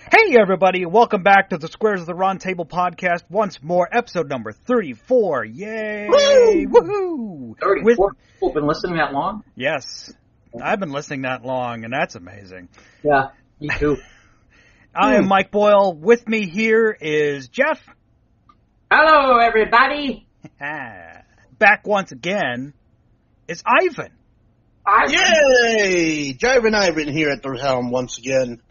Hey everybody, welcome back to the Squares of the Round Table podcast once more, episode number 34. Yay! Woo! Woohoo! 34 people been listening that long? Yes. I've been listening that long, and that's amazing. Yeah, me too. I am Mike Boyle. With me here is Jeff. Hello, everybody! Back once again is Ivan. Yay! Jivin' Ivan here at the helm once again.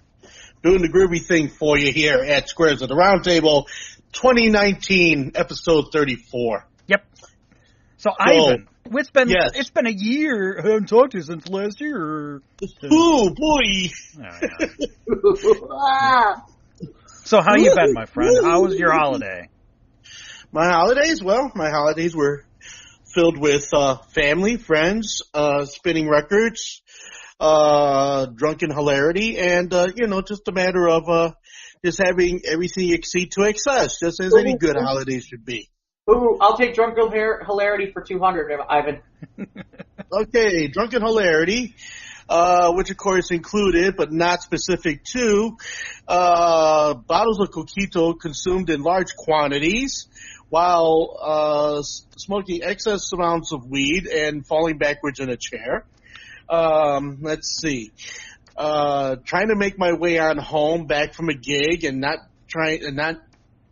Doing the groovy thing for you here at Squares of the Round Table, 2019, episode 34. Yep. So Ivan, it's been a year. I haven't talked to you since last year. Ooh, boy. So how you been, my friend? How was your holiday? My holidays were filled with family, friends, spinning records, drunken hilarity, and, just a matter of just having everything exceed to excess, just as any good holiday should be. Ooh, I'll take drunken hilarity for 200, Ivan. Okay, drunken hilarity, which of course included, but not specific to, bottles of coquito consumed in large quantities, while smoking excess amounts of weed and falling backwards in a chair. Let's see. Trying to make my way on home back from a gig and not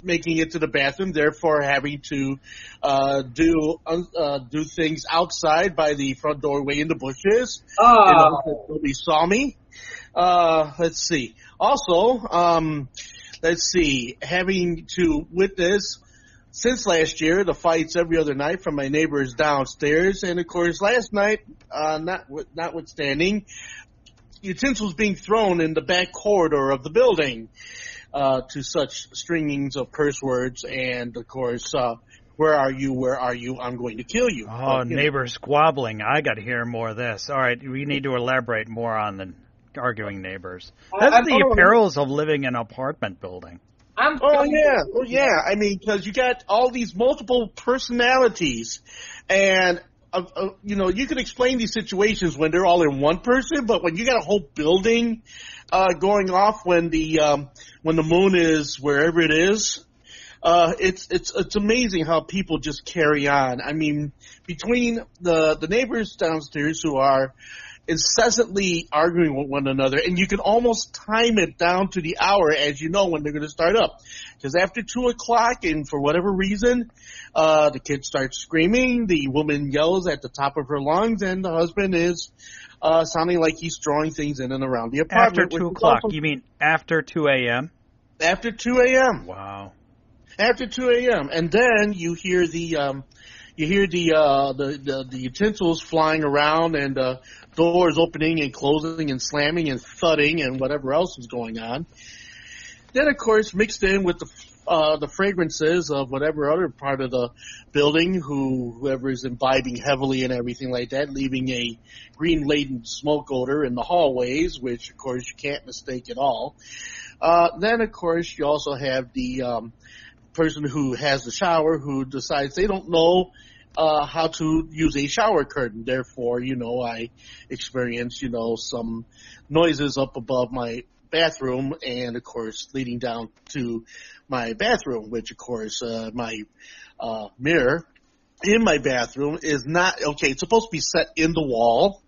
making it to the bathroom, therefore having to do things outside by the front doorway in the bushes. Nobody saw me. Let's see. Also, having to witness since last year the fights every other night from my neighbors downstairs, and of course last night, notwithstanding, utensils being thrown in the back corridor of the building, to such stringings of curse words, and of course, where are you, I'm going to kill you. Oh, neighbors squabbling. I got to hear more of this. All right, we need to elaborate more on the arguing neighbors. That's the perils of living in an apartment building. Yeah. I mean, because you got all these multiple personalities, and you can explain these situations when they're all in one person, but when you got a whole building going off when the moon is wherever it is, it's amazing how people just carry on. I mean, between the neighbors downstairs who are incessantly arguing with one another, and you can almost time it down to the hour as you know when they're going to start up. Because after 2 o'clock, and for whatever reason, the kid starts screaming, the woman yells at the top of her lungs, and the husband is sounding like he's throwing things in and around the apartment. After 2 o'clock? You mean after 2 a.m.? After 2 a.m. Wow. After 2 a.m. And then you hear the utensils flying around, and doors opening and closing and slamming and thudding and whatever else is going on. Then, of course, mixed in with the fragrances of whatever other part of the building, whoever is imbibing heavily and everything like that, leaving a green-laden smoke odor in the hallways, which, of course, you can't mistake at all. Then, of course, you also have the person who has the shower who decides they don't know how to use a shower curtain. Therefore, I experience, some noises up above my bathroom and, of course, leading down to my bathroom, which, of course, my mirror in my bathroom is not, okay, it's supposed to be set in the wall,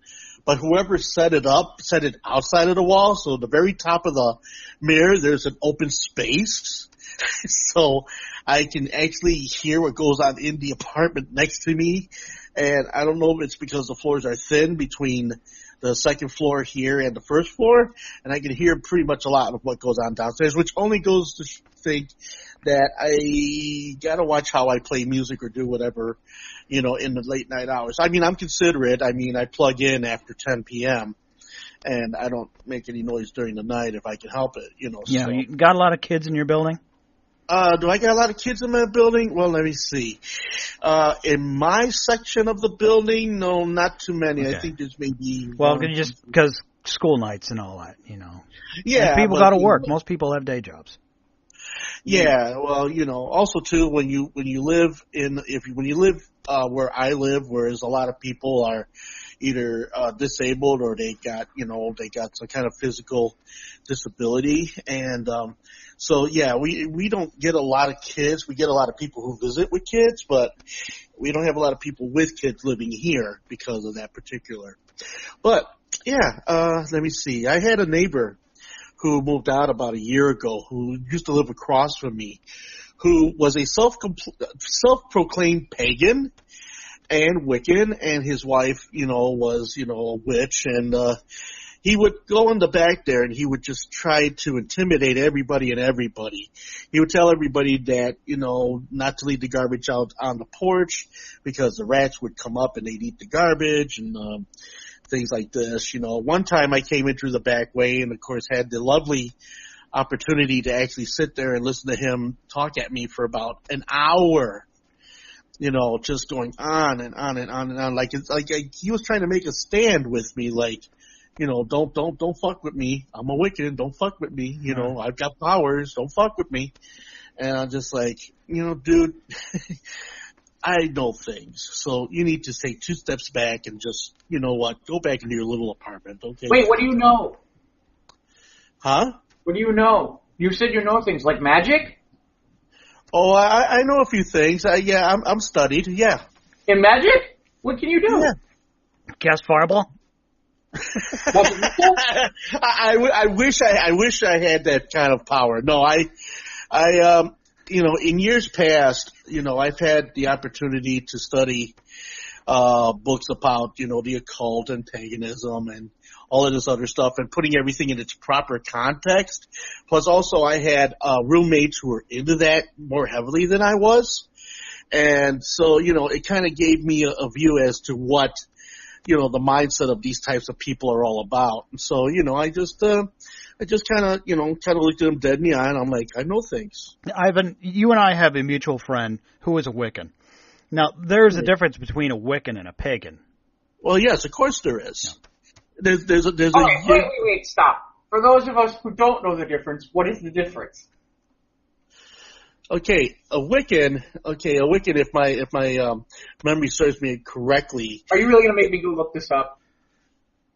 but whoever set it outside of the wall, so the very top of the mirror, there's an open space. So I can actually hear what goes on in the apartment next to me. And I don't know if it's because the floors are thin between the second floor here and the first floor. And I can hear pretty much a lot of what goes on downstairs, which only goes to think that I got to watch how I play music or do whatever, in the late night hours. I mean, I'm considerate. I mean, I plug in after 10 p.m. and I don't make any noise during the night if I can help it, Yeah, so. You got a lot of kids in your building? Do I got a lot of kids in my building? Well, let me see. In my section of the building, no, not too many. Okay. I think there's maybe... Well, because school nights and all that, Yeah. And people got to work. Most people have day jobs. Yeah, well, also too, when you live where I live, whereas a lot of people are, either disabled or they got some kind of physical disability. And so yeah, we don't get a lot of kids. We get a lot of people who visit with kids, but we don't have a lot of people with kids living here because of that particular. But yeah, let me see. I had a neighbor who moved out about a year ago who used to live across from me, who was a self-proclaimed pagan and Wiccan, and his wife, was, a witch, and he would go in the back there and he would just try to intimidate everybody and everybody. He would tell everybody that, not to leave the garbage out on the porch because the rats would come up and they'd eat the garbage and things like this. One time I came in through the back way and, of course, had the lovely opportunity to actually sit there and listen to him talk at me for about an hour, just going on and on and on and on. Like he was trying to make a stand with me, like, don't fuck with me. I'm a Wiccan. Don't fuck with me. I've got powers. Don't fuck with me. And I'm just like, dude, I know things. So you need to take 2 steps back and just, go back into your little apartment. Okay. Wait, what do you know? Huh? What do you know? You said you know things like magic? Oh, I know a few things. I'm studied. Yeah. In magic? What can you do? Yeah. Cast fireball? I wish I had that kind of power. No, in years past, I've had the opportunity to study books about, the occult and paganism and all of this other stuff and putting everything in its proper context. Plus also I had roommates who were into that more heavily than I was. And so, it kind of gave me a view as to what, the mindset of these types of people are all about. And so, I just kind of looked at them dead in the eye and I'm like, I know things. Ivan, you and I have a mutual friend who is a Wiccan. Now, there's a difference between a Wiccan and a pagan. Well, yes, of course there is. Yeah. There's Wait, stop. For those of us who don't know the difference, what is the difference? Okay, a Wiccan, if my memory serves me correctly. Are you really going to make me go look this up?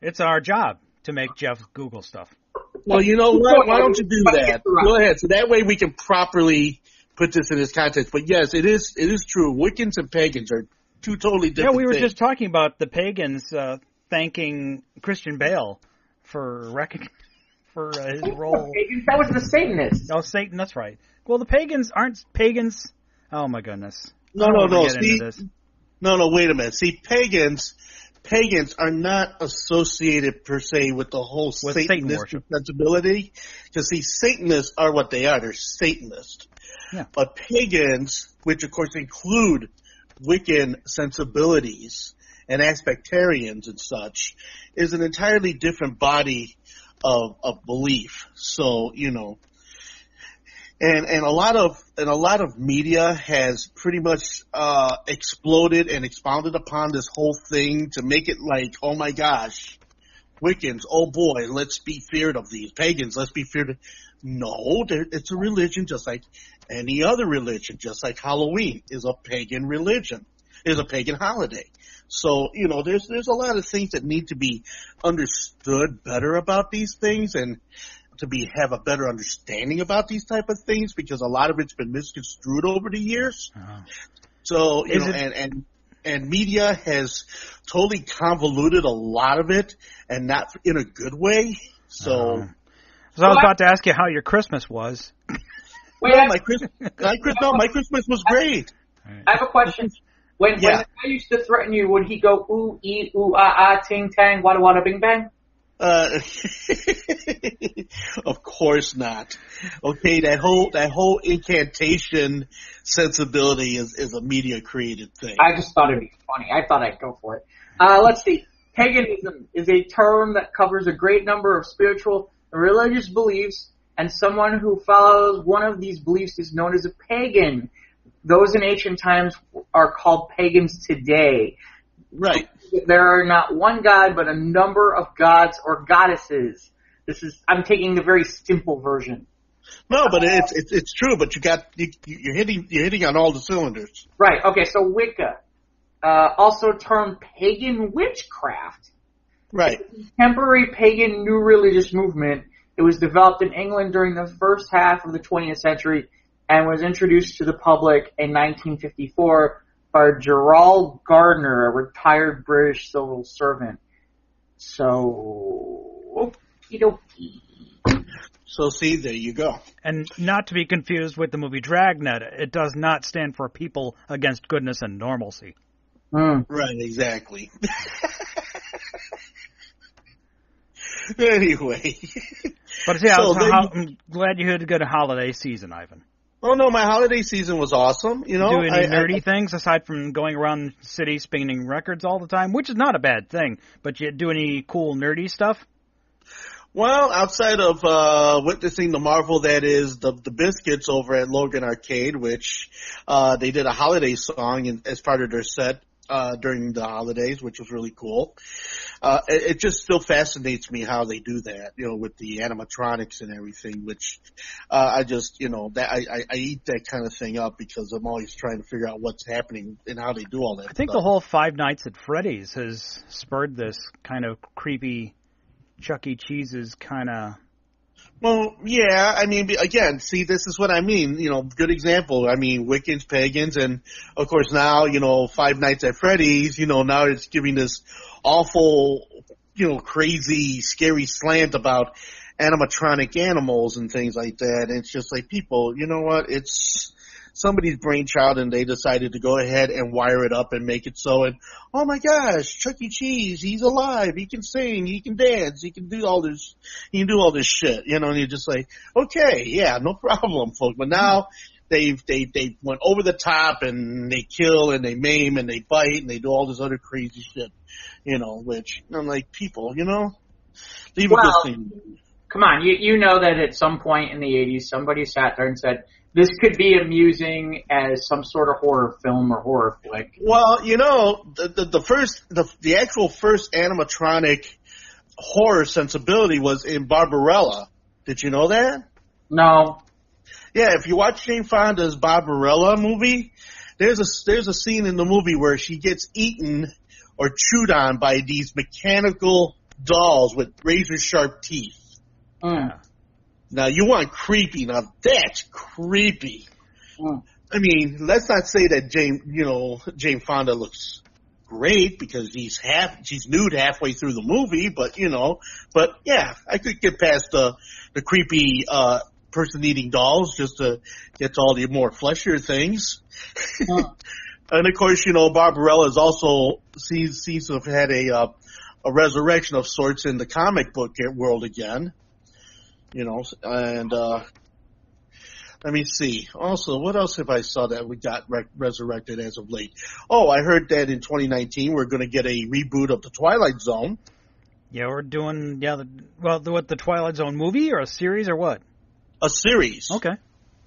It's our job to make Jeff Google stuff. Well, you know what? Why don't you do that? Go ahead. So that way we can properly put this in its context. But yes, it is true. Wiccans and pagans are 2 totally different things. Yeah, we were just talking about the pagans thanking Christian Bale for his role. That was the Satanists. Oh, Satan, that's right. Well, the pagans aren't pagans. Oh my goodness. No. No, wait a minute. See, pagans are not associated per se with the whole Satanistic sensibility. Because see, Satanists are what they are. They're Satanists. Yeah. But pagans, which of course include Wiccan sensibilities and aspectarians and such, is an entirely different body of belief. So, and a lot of media has pretty much exploded and expounded upon this whole thing to make it like, oh my gosh, Wiccans, oh boy, let's be feared of these. Pagans, let's be feared of. No, it's a religion just like any other religion, just like Halloween is a pagan religion, is a pagan holiday. So, there's a lot of things that need to be understood better about these things and to have a better understanding about these type of things because a lot of it's been misconstrued over the years. Uh-huh. So, and media has totally convoluted a lot of it and not in a good way. So, I was about to ask you how your Christmas was. Wait, my Christmas was great. I have a question. When the guy used to threaten you, would he go ooh, ee, ooh, ah, ah, ting, tang, wada, wada, bing, bang? Of course not. Okay, that whole incantation sensibility is a media created thing. I just thought it'd be funny. I thought I'd go for it. Let's see. Paganism is a term that covers a great number of spiritual and religious beliefs, and someone who follows one of these beliefs is known as a pagan. Those in ancient times are called pagans today. Right. There are not one god, but a number of gods or goddesses. I'm taking the very simple version. No, but it's true. But you're hitting on all the cylinders. Right. Okay. So Wicca. also termed pagan witchcraft. Right. Contemporary pagan new religious movement. It was developed in England during the first half of the 20th century and was introduced to the public in 1954 by Gerald Gardner, a retired British civil servant. So, okie dokie. So see, there you go. And not to be confused with the movie Dragnet, it does not stand for People Against Goodness and Normalcy. Right, exactly. Anyway. But see, I'm glad you had a good holiday season, Ivan. Oh no, my holiday season was awesome. You know, do any nerdy things aside from going around the city spinning records all the time, which is not a bad thing. But you do any cool nerdy stuff? Well, outside of witnessing the marvel that is the Biscuits over at Logan Arcade, which they did a holiday song as part of their set during the holidays, which was really cool. It just still fascinates me how they do that, you know, with the animatronics and everything, which I just, you know, that I eat that kind of thing up because I'm always trying to figure out what's happening and how they do all that I think stuff. the whole Five Nights at Freddy's has spurred this kind of creepy Chuck E. Cheese's kind of... Well, yeah, I mean, again, see, this is what I mean, you know, good example. I mean, Wiccans, pagans, and, of course, now, you know, Five Nights at Freddy's, you know, now it's giving this awful, you know, crazy, scary slant about animatronic animals and things like that. And it's just like, people, you know what, it's somebody's brainchild and they decided to go ahead and wire it up and make it so, and oh my gosh, Chuck E. Cheese, he's alive, he can sing, he can dance, he can do all this shit, you know, and you're just like, okay, yeah, no problem, folks. But now they went over the top and they kill and they maim and they bite and they do all this other crazy shit, you know, which I'm like, people, you know, leave a good thing. Come on, you know that at some point in the 80s somebody sat there and said, this could be amusing as some sort of horror film or horror flick. Well, you know, the actual first animatronic horror sensibility was in Barbarella. Did you know that? No. Yeah, if you watch Jane Fonda's Barbarella movie, there's a scene in the movie where she gets eaten or chewed on by these mechanical dolls with razor sharp teeth. Now, you want creepy. Now, that's creepy. I mean, let's not say that Jane Fonda looks great because she's nude halfway through the movie, but yeah, I could get past the creepy person eating dolls just to get to all the more fleshier things. And of course, Barbarella is also seems to have had a resurrection of sorts in the comic book world again. And let me see. Also, what else have I saw that we got resurrected as of late? Oh, I heard that in 2019 we're going to get a reboot of the Twilight Zone. Yeah, we're doing the Twilight Zone movie or a series or what? A series. Okay,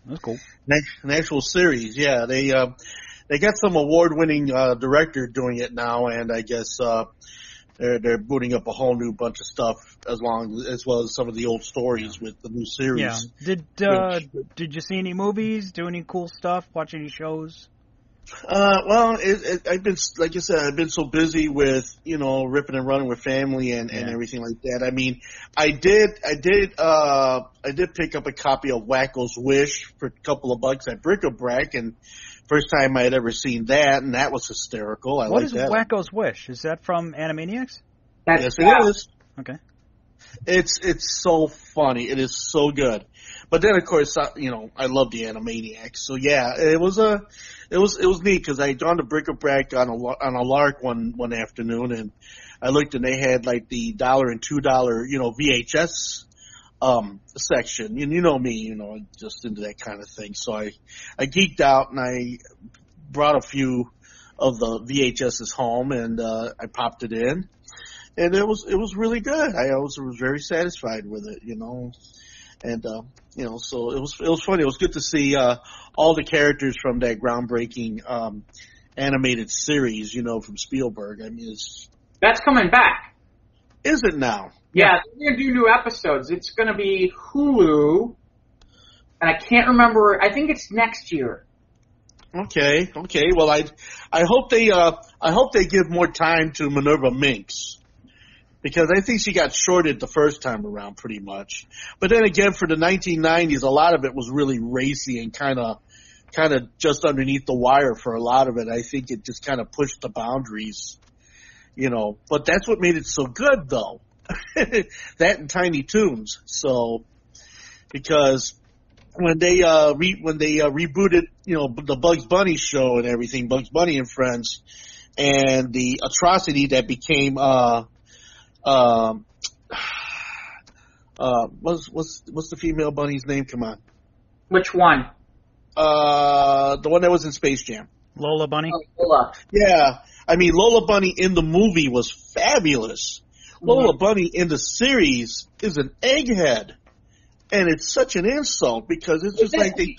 that's cool. An actual series. Yeah, they got some award-winning director doing it now, and I guess they're booting up a whole new bunch of stuff as well as some of the old stories with the new series. Yeah. Did you see any movies? Do any cool stuff? Watch any shows? Well, I've been, like I said, I've been so busy with, ripping and running with family and everything like that. I mean, I did pick up a copy of Wacko's Wish for a couple of bucks at Bric-a-Brac, and first time I had ever seen that, and that was hysterical. What is Wacko's Wish? Is that from Animaniacs? Yes, it is. Okay. It's so funny. It is so good. But then, of course, I love the Animaniacs. So yeah, it was neat because I had gone to Bric-a-Brac on a lark one afternoon, and I looked and they had like the $1 and $2 VHS section. And you know me, just into that kind of thing. So I geeked out and I brought a few of the VHSs home and I popped it in, and it was really good. I was very satisfied with it, and so it was funny. It was good to see all the characters from that groundbreaking animated series, from Spielberg. I mean, that's coming back. Is it now? Yeah, they're going to do new episodes. It's going to be Hulu, and I can't remember. I think it's next year. Okay. Well, I hope they give more time to Minerva Minx, because I think she got shorted the first time around pretty much. But then again, for the 1990s, a lot of it was really racy and kind of just underneath the wire for a lot of it. I think it just kind of pushed the boundaries, But that's what made it so good, though. That and Tiny Toons. So, because when they rebooted, the Bugs Bunny show and everything, Bugs Bunny and Friends, and the atrocity that became what's the female bunny's name? Come on. Which one? The one that was in Space Jam. Lola Bunny? Oh, Lola. Yeah. I mean, Lola Bunny in the movie was fabulous. Mm-hmm. Lola Bunny in the series is an egghead. And it's such an insult because it's just like they...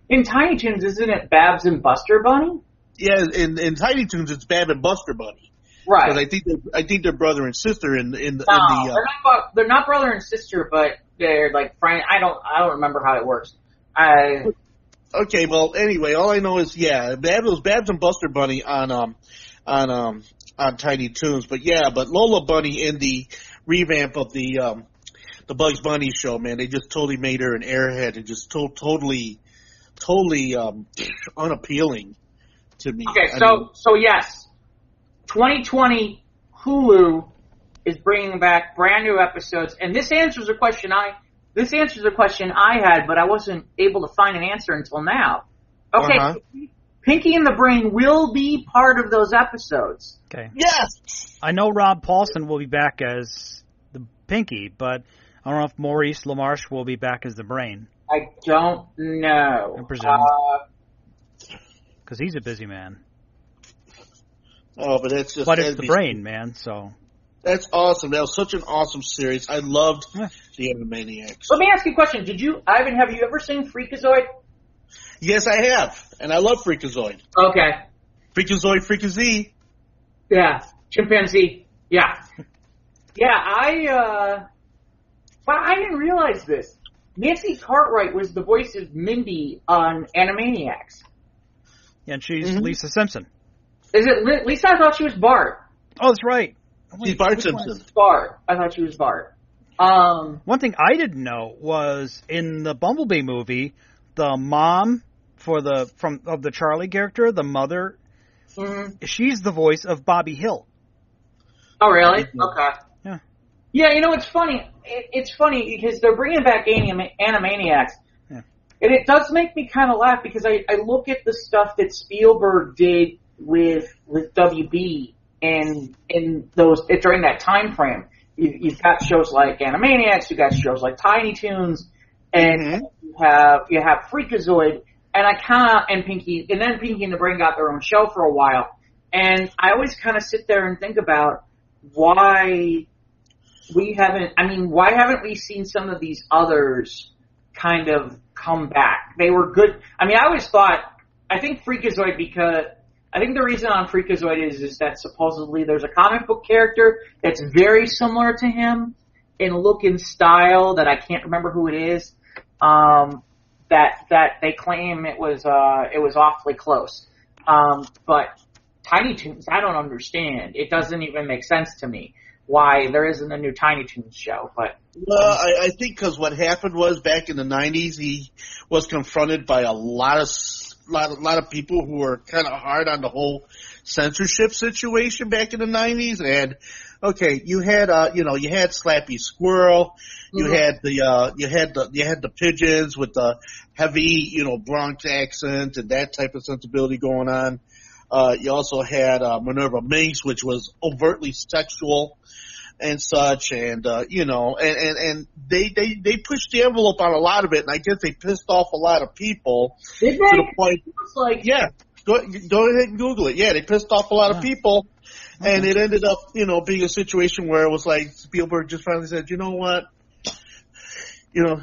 In Tiny Toons, isn't it Babs and Buster Bunny? Yeah, in Tiny Toons, it's Bab and Buster Bunny. Right. Because I think they're brother and sister in the... they're not brother and sister, but they're like friend. I don't remember how it works. Okay, well, anyway, all I know is, Babs and Buster Bunny on Tiny Toons, but Lola Bunny in the revamp of the Bugs Bunny show, man, they just totally made her an airhead and just totally unappealing to me. Okay, so yes, 2020 Hulu is bringing back brand new episodes, and this answers a question I had, but I wasn't able to find an answer until now. Okay, Pinky and the Brain will be part of those episodes. Okay. Yes! I know Rob Paulson will be back as the Pinky, but I don't know if Maurice LaMarche will be back as the Brain. I don't know. I presume. Because he's a busy man. Oh, but it's just... But it's the Brain, man, so... That's awesome. That was such an awesome series. I loved the Animaniacs. Let me ask you a question. Ivan, have you ever seen Freakazoid? Yes, I have. And I love Freakazoid. Okay. Freakazoid, Freakazy. Yeah. Chimpanzee. Yeah. Yeah, well, I didn't realize this. Nancy Cartwright was the voice of Mindy on Animaniacs. Yeah, and she's Lisa Simpson. Is it Lisa? I thought she was Bart. Oh, that's right. She's Bart Simpson. Bart. I thought she was Bart. One thing I didn't know was in the Bumblebee movie, the mom of the Charlie character, the mother, she's the voice of Bobby Hill. Oh, really? Okay. Yeah. Yeah, it's funny. It's funny because they're bringing back Animaniacs. Yeah. And it does make me kind of laugh because I look at the stuff that Spielberg did with WB and during that time frame. You've got shows like Animaniacs, you've got shows like Tiny Toons, and you have Freakazoid, and Pinky, and then Pinky and the Brain got their own show for a while. And I always kind of sit there and think about why haven't we seen some of these others kind of come back? They were good. I think Freakazoid, because I think the reason on Freakazoid is that supposedly there's a comic book character that's very similar to him in look and style that I can't remember who it is. That they claim it was awfully close. But Tiny Toons, I don't understand. It doesn't even make sense to me why there isn't a new Tiny Toons show. But I think because what happened was back in the 90s, he was confronted by a lot of people who were kind of hard on the whole censorship situation back in the 90s. And you had Slappy Squirrel, you had the pigeons with the heavy, Bronx accent and that type of sensibility going on. You also had Minerva Minx, which was overtly sexual and such, and and they pushed the envelope on a lot of it, and I guess they pissed off a lot of people. Did they? To the point, go ahead and Google it. Yeah, they pissed off a lot of people, and it ended up being a situation where it was like Spielberg just finally said, you know what?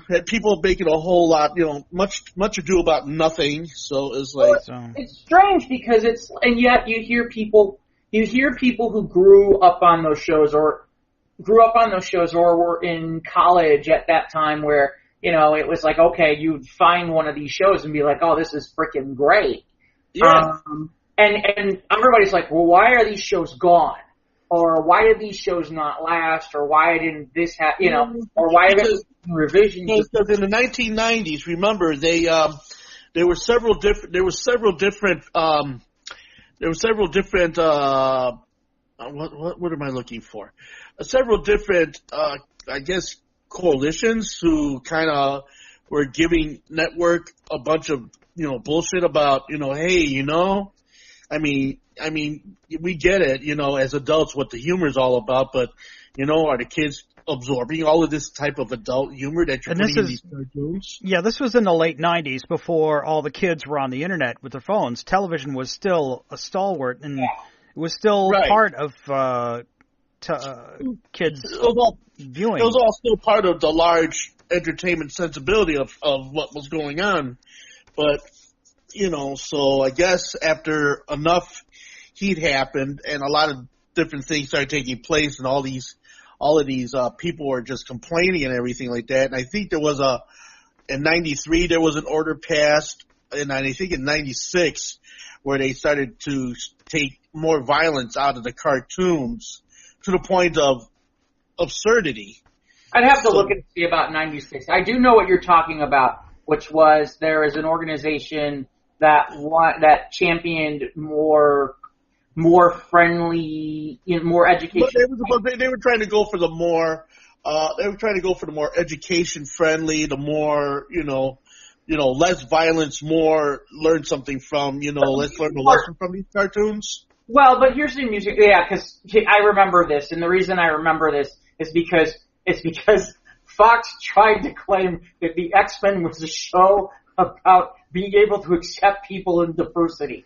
That people making a whole lot, much ado about nothing. So it's like it's strange because and yet you hear people who grew up on those shows or were in college at that time where it was like, okay, you'd find one of these shows and be like, oh, this is freaking great. Yeah. And everybody's like, well, why are these shows gone? Or why did these shows not last? Or why didn't this happen? Or why haven't revisions? Because in the 1990s, remember, there were several different what am I looking for? Several different, I guess, coalitions who kind of were giving network a bunch of, bullshit about, hey, I mean, we get it, as adults what the humor is all about, but, are the kids absorbing all of this type of adult humor that you're putting in these cartoons? Yeah, this was in the late 90s before all the kids were on the internet with their phones. Television was still a stalwart, and it was still part of kids viewing. It was all still part of the large entertainment sensibility of what was going on. But, so I guess after enough heat happened and a lot of different things started taking place and all of these people were just complaining and everything like that. And I think there was in 93 there was an order passed, and I think in 96 where they started to take more violence out of the cartoons to the point of absurdity. I'd have to look and see about 96. I do know what you're talking about, which was there is an organization that championed more friendly, more education. But they were trying to go for the more, education friendly, the more, less violence, more learn something from, let's learn a lesson from these cartoons. Well, but here's the music, because I remember this, and the reason I remember this is because Fox tried to claim that the X-Men was a show about being able to accept people in diversity.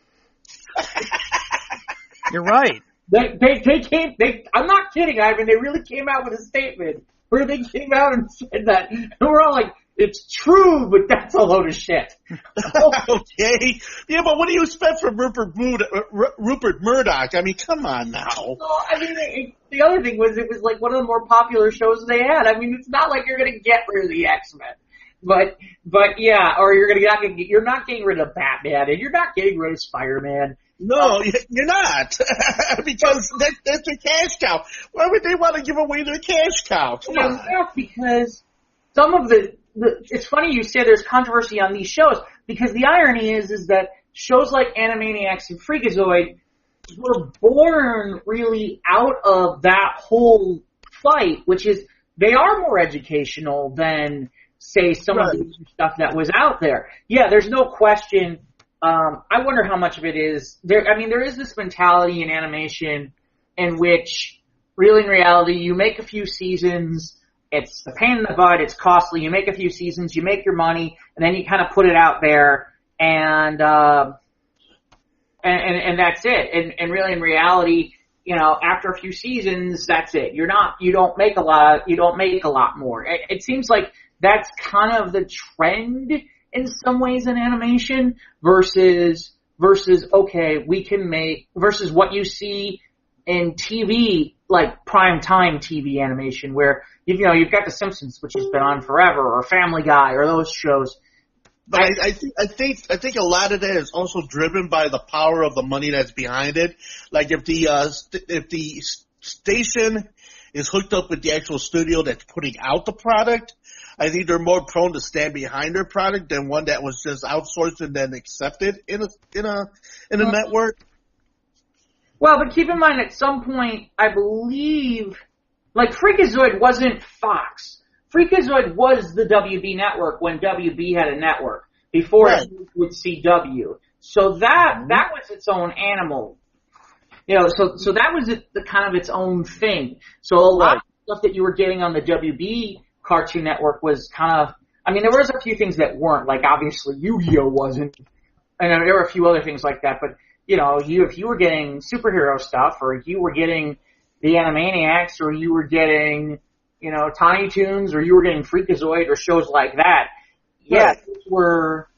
You're right. I'm not kidding, Ivan, they really came out with a statement where they came out and said that, and we're all like, it's true, but that's a load of shit. Okay. Yeah, but what do you expect from Rupert Murdoch? I mean, come on now. Well, I mean, the other thing was it was like one of the more popular shows they had. I mean, it's not like you're going to get rid of the X-Men. But yeah, or you're not getting rid of Batman, and you're not getting rid of Spider-Man. No, you're not. Because that's their cash cow. Why would they want to give away their cash cow? Come on. Yeah, because some of it's funny you say there's controversy on these shows, because the irony is that shows like Animaniacs and Freakazoid were born really out of that whole fight, which is they are more educational than, say, some of the stuff that was out there. Yeah, there's no question. I wonder how much of it is there. I mean, there is this mentality in animation in which, really, in reality, you make a few seasons. It's a pain in the butt. It's costly. You make a few seasons, you make your money, and then you kind of put it out there, and that's it. And really, in reality, after a few seasons, that's it. You don't make a lot more. It seems like that's kind of the trend in some ways in animation versus okay, we can make versus what you see in TV, like prime time TV animation, where you've got The Simpsons, which has been on forever, or Family Guy, or those shows. But I think a lot of that is also driven by the power of the money that's behind it. Like if the station is hooked up with the actual studio that's putting out the product, I think they're more prone to stand behind their product than one that was just outsourced and then accepted in a network. Well, but keep in mind, at some point, I believe, like Freakazoid wasn't Fox. Freakazoid was the WB network when WB had a network before it moved with CW. So that was its own animal. So that was the kind of its own thing. So a lot of stuff that you were getting on the WB Cartoon Network was kind of, I mean, there was a few things that weren't, like obviously Yu-Gi-Oh! Wasn't, and there were a few other things like that, but if you were getting superhero stuff, or you were getting the Animaniacs, or you were getting, Tiny Toons, or you were getting Freakazoid, or shows like that, those were,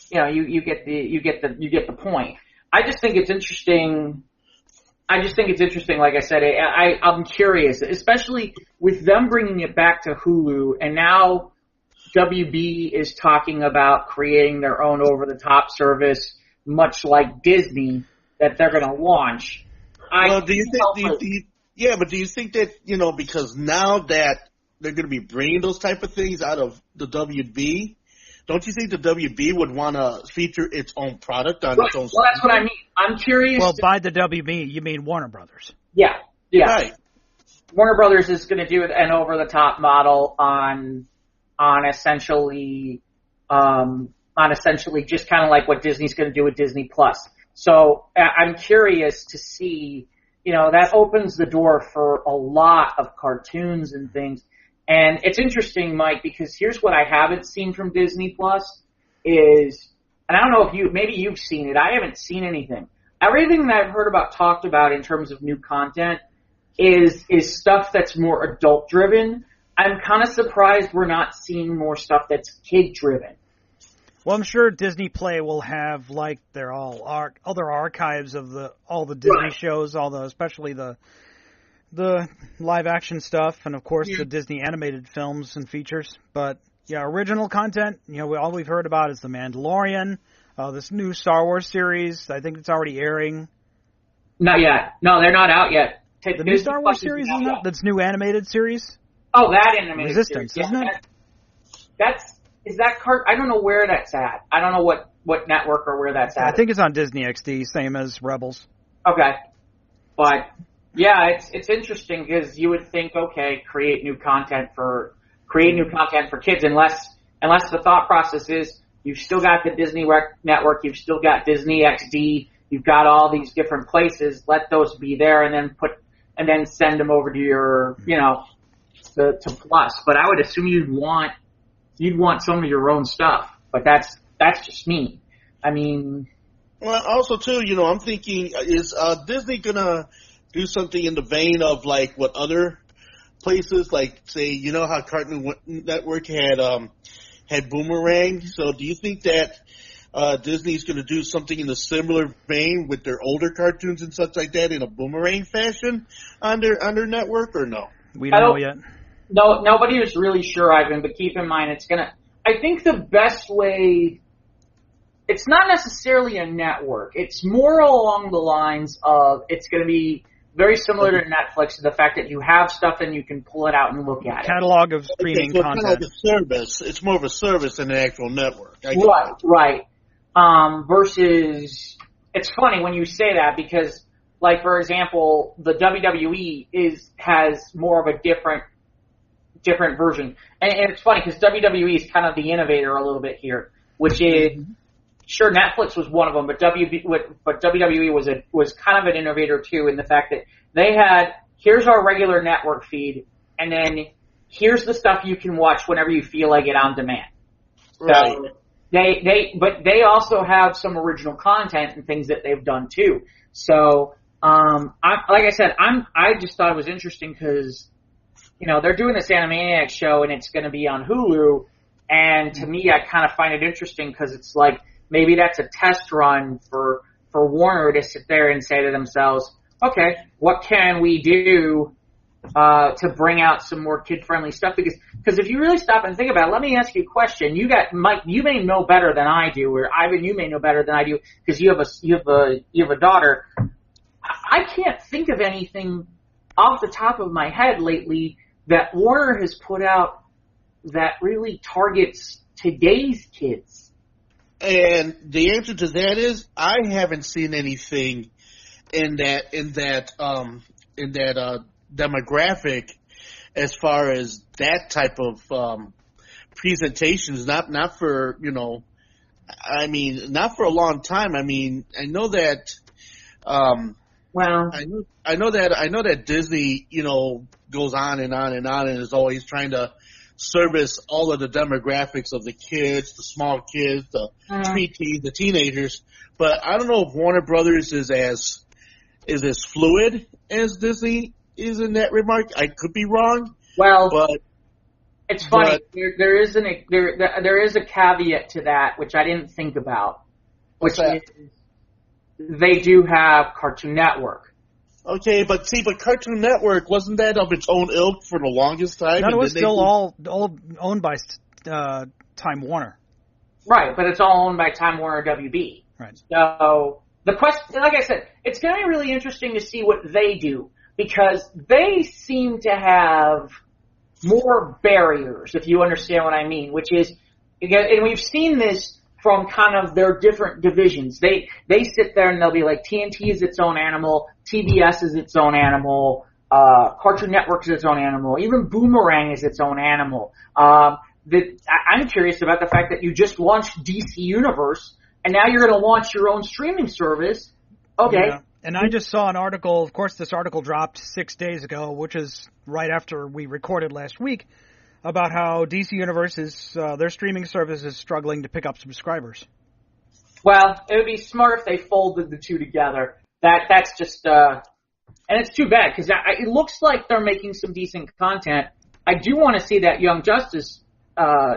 you get the point. I just think it's interesting. Like I said, I'm curious, especially with them bringing it back to Hulu, and now WB is talking about creating their own over-the-top service, much like Disney, that they're going to launch. Well, do you think that, because now that they're going to be bringing those type of things out of the WB, don't you think the WB would want to feature its own product on its own? Well, that's what I mean. I'm curious. Well, by the WB, you mean Warner Brothers. Yeah. Right. Warner Brothers is going to do an over-the-top model on essentially just kind of like what Disney's going to do with Disney Plus. So I'm curious to see, that opens the door for a lot of cartoons and things. And it's interesting, Mike, because here's what I haven't seen from Disney Plus is, and I don't know if maybe you've seen it. I haven't seen anything. Everything that I've heard talked about in terms of new content is stuff that's more adult driven. I'm kind of surprised we're not seeing more stuff that's kid driven. Well, I'm sure Disney Play will have their other archives of all the Disney shows, especially the live action stuff, and of course the Disney animated films and features. But original content. All we've heard about is The Mandalorian, this new Star Wars series. I think it's already airing. Not yet. No, they're not out yet. The new Star Wars series is not. That's new animated series. Oh, that animated Resistance, series. Isn't it? Is that I don't know where that's at. I don't know what network or where that's at. I think it's on Disney XD, same as Rebels. Okay. But, yeah, it's interesting because you would think, okay, create new content for kids unless the thought process is you've still got the Disney network, you've still got Disney XD, you've got all these different places, let those be there and then send them over to your, to Plus. But I would assume you'd want some of your own stuff, but that's just me. I mean, well, also too, I'm thinking, is Disney gonna do something in the vein of what other places, say, how Cartoon Network had Boomerang? So do you think that Disney's gonna do something in a similar vein with their older cartoons and such like that in a Boomerang fashion on their network, or no? We don't know yet. No, nobody is really sure, Ivan, but keep in mind I think the best way, it's not necessarily a network. It's more along the lines of it's going to be very similar to Netflix, the fact that you have stuff and you can pull it out and look at it. Catalog of streaming content. It's kind of like a service. It's more of a service than an actual network. Right. Versus, it's funny when you say that because, for example, the WWE has more of a different version. And it's funny because WWE is kind of the innovator a little bit here, which is, sure, Netflix was one of them, but WWE was kind of an innovator too in the fact that they had, here's our regular network feed, and then here's the stuff you can watch whenever you feel like it on demand. Right. So but they also have some original content and things that they've done too. So, like I said, I just thought it was interesting because, they're doing this Animaniacs show and it's going to be on Hulu. And to me, I kind of find it interesting because it's maybe that's a test run for Warner to sit there and say to themselves, okay, what can we do to bring out some more kid-friendly stuff? Because if you really stop and think about it, let me ask you a question. Mike, you may know better than I do, or Ivan, you may know better than I do because you have a daughter. I can't think of anything off the top of my head lately that Warner has put out that really targets today's kids. And the answer to that is I haven't seen anything in that demographic as far as that type of presentations. Not for not for a long time. I mean, I know that. I know that Disney, goes on and on and on and is always trying to service all of the demographics of the kids, the small kids, the preteens, the teenagers. But I don't know if Warner Brothers is as fluid as Disney is in that remark. I could be wrong. Well, but it's funny. There is a caveat to that which I didn't think about, which is they do have Cartoon Network. Okay, but Cartoon Network, wasn't that of its own ilk for the longest time? No, it was still all owned by Time Warner. Right, but it's all owned by Time Warner WB. Right. So the question, like I said, it's going to be really interesting to see what they do because they seem to have more barriers, if you understand what I mean, which is, and we've seen this from kind of their different divisions. They sit there and they'll be like, TNT is its own animal, TBS is its own animal, Cartoon Network is its own animal, even Boomerang is its own animal. I'm curious about the fact that you just launched DC Universe, and now you're going to launch your own streaming service. Okay. Yeah. And I just saw an article, of course this article dropped 6 days ago, which is right after we recorded last week, about how DC Universe is, their streaming service is struggling to pick up subscribers. Well, it would be smart if they folded the two together. That's just, and it's too bad, because it looks like they're making some decent content. I do want to see that Young Justice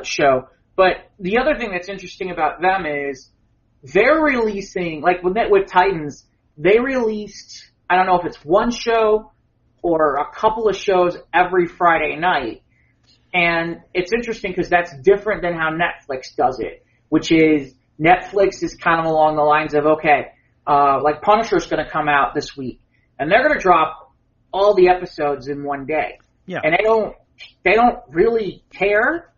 show, but the other thing that's interesting about them is they're releasing, like with Titans, they released, I don't know if it's one show or a couple of shows every Friday night. And it's interesting because that's different than how Netflix does it, which is Netflix is kind of along the lines of, okay, like Punisher's going to come out this week, and they're going to drop all the episodes in one day. Yeah. And they don't really care.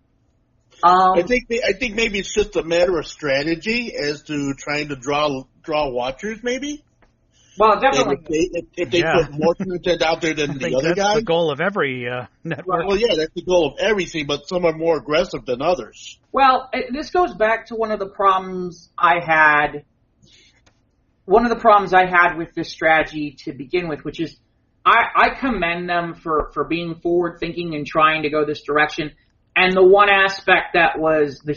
I think maybe it's just a matter of strategy as to trying to draw watchers, maybe. Well, definitely. If they put more content out there than the other guys. That's the goal of every network. Well, yeah, that's the goal of everything, but some are more aggressive than others. Well, this goes back to one of the problems I had with this strategy to begin with, which is I commend them for being forward thinking and trying to go this direction. And the one aspect that was the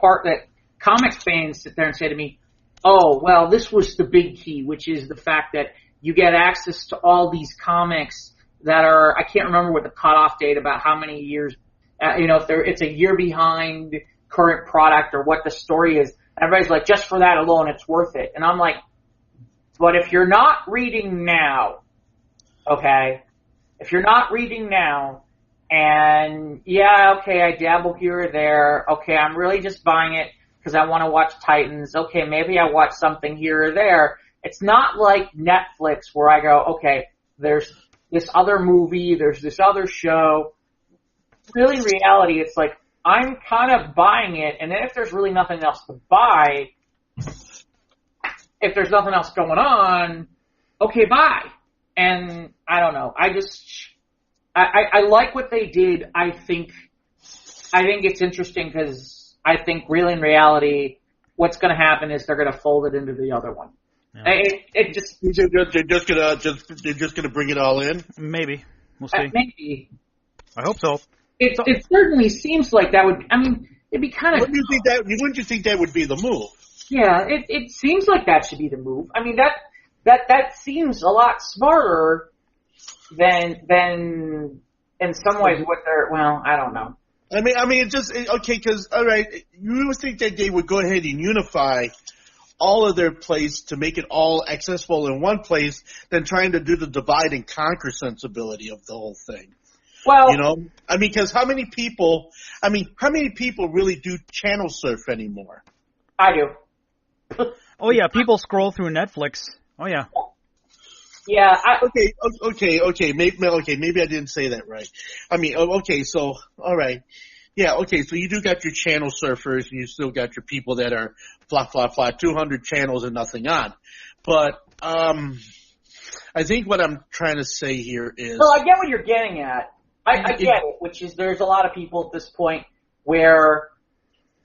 part that comics fans sit there and say to me, oh, well, this was the big key, which is the fact that you get access to all these comics that are, I can't remember what the cutoff date about how many years, if it's a year behind current product or what the story is. Everybody's like, just for that alone, it's worth it. And I'm like, but if you're not reading now, okay, if you're not reading now, and yeah, okay, I dabble here or there, okay, I'm really just buying it because I want to watch Titans. Okay, maybe I watch something here or there. It's not like Netflix where I go, okay, there's this other movie, there's this other show. Really, in reality, it's like I'm kind of buying it, and then if there's really nothing else to buy, if there's nothing else going on, okay, bye. And I don't know. I like what they did. I think it's interesting because I think really in reality, what's going to happen is they're going to fold it into the other one. Yeah. They're just going to bring it all in. Maybe we'll see. Maybe. I hope so. It certainly seems like that would. I mean, it'd be kind of. Wouldn't you think that would be the move? Yeah, it seems like that should be the move. I mean that seems a lot smarter than in some ways what they're. Well, I don't know. I mean, it's just okay. Because all right, you would think that they would go ahead and unify all of their place to make it all accessible in one place, than trying to do the divide and conquer sensibility of the whole thing. Well, I mean, because how many people really do channel surf anymore? I do. Oh yeah, people scroll through Netflix. Oh yeah. Yeah. Okay. Maybe I didn't say that right. I mean, okay. So, all right. Yeah. Okay. So you do got your channel surfers, and you still got your people that are 200 channels and nothing on. But I think what I'm trying to say here is. Well, I get what you're getting at. I get it, which is there's a lot of people at this point where,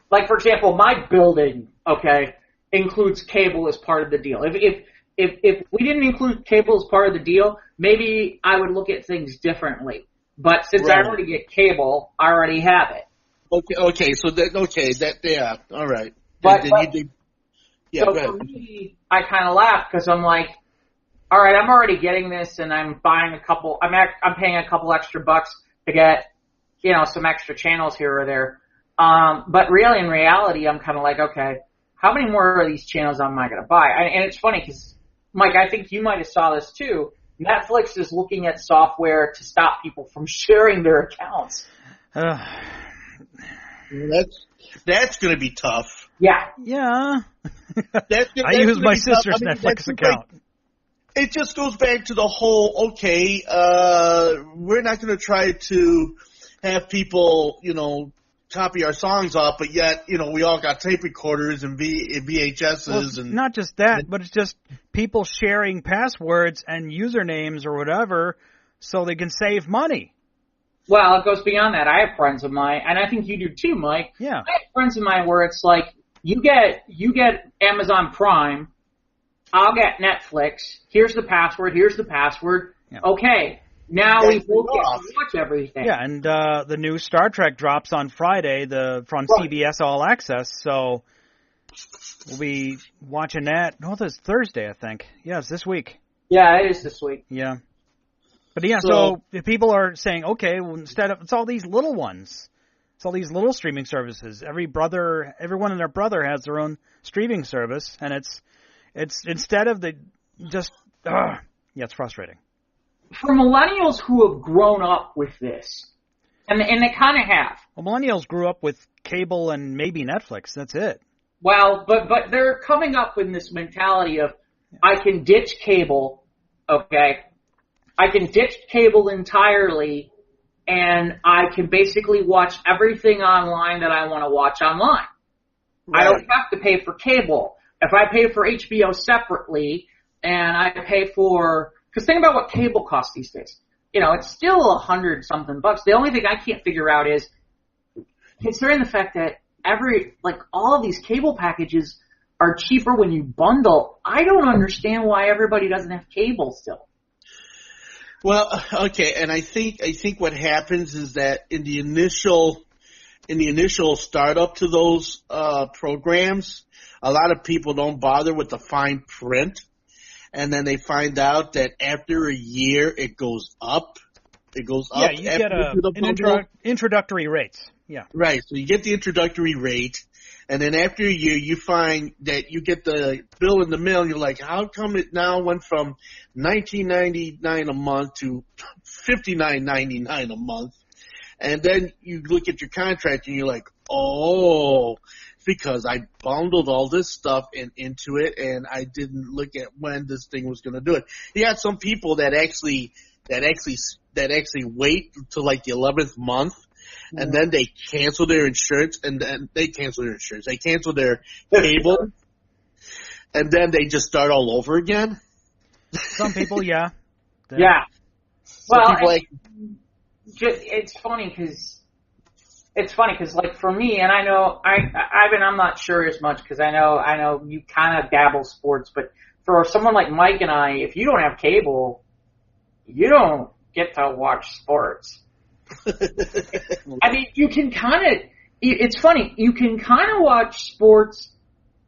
like for example, my building, okay, includes cable as part of the deal. If we didn't include cable as part of the deal, maybe I would look at things differently. But since I already get cable, I already have it. Okay. So yeah, all right. But yeah. So for me, I kind of laugh because I'm like, all right, I'm already getting this, and I'm buying I'm paying a couple extra bucks to get, some extra channels here or there. But really, in reality, I'm kind of like, okay, how many more of these channels am I going to buy? And it's funny because, Mike, I think you might have saw this too. Netflix is looking at software to stop people from sharing their accounts. That's going to be tough. Yeah. Yeah. That's I use my sister's Netflix account. It just goes back to the whole, okay, we're not going to try to have people, copy our songs off, but yet, we all got tape recorders and VHSs. Well, not just that, but it's just people sharing passwords and usernames or whatever so they can save money. Well, it goes beyond that. I have friends of mine, and I think you do too, Mike. Yeah. I have friends of mine where it's like, you get Amazon Prime, I'll get Netflix, here's the password. Yeah. Okay. Now we both get to watch everything. Yeah, and the new Star Trek drops on Friday from CBS All Access, so we'll be watching that. No, it's Thursday, I think. Yeah, it's this week. Yeah, it is this week. Yeah. But yeah, so if people are saying, okay, well, instead of, it's all these little ones. It's all these little streaming services. Everyone and their brother has their own streaming service, and it's instead of it's frustrating. For millennials who have grown up with this, and they kind of have. Well, millennials grew up with cable and maybe Netflix. That's it. Well, but they're coming up with this mentality of, I can ditch cable, okay? I can ditch cable entirely, and I can basically watch everything online that I want to watch online. Right. I don't have to pay for cable. If I pay for HBO separately, and I pay for... Because think about what cable costs these days. It's still $100-something. The only thing I can't figure out is, considering the fact that all of these cable packages are cheaper when you bundle, I don't understand why everybody doesn't have cable still. Well, okay, and I think what happens is that in the initial startup to those programs, a lot of people don't bother with the fine print. And then they find out that after a year, it goes up. It goes up. Yeah, you get introductory rates. Yeah. Right. So you get the introductory rate, and then after a year, you find that you get the bill in the mail, and you're like, how come it now went from $19.99 a month to $59.99 a month? And then you look at your contract, and you're like, oh, because I bundled all this stuff into it, and I didn't look at when this thing was going to do it. You got some people that actually wait until like the 11th month, and then they cancel their insurance, and then they cancel their cable, and then they just start all over again. Some people, yeah. Yeah. Well, It's funny because like for me, and I know Ivan, I'm not sure as much because I know you kind of dabble sports, but for someone like Mike and I, if you don't have cable, you don't get to watch sports. I mean, you can it's funny, you can kind of watch sports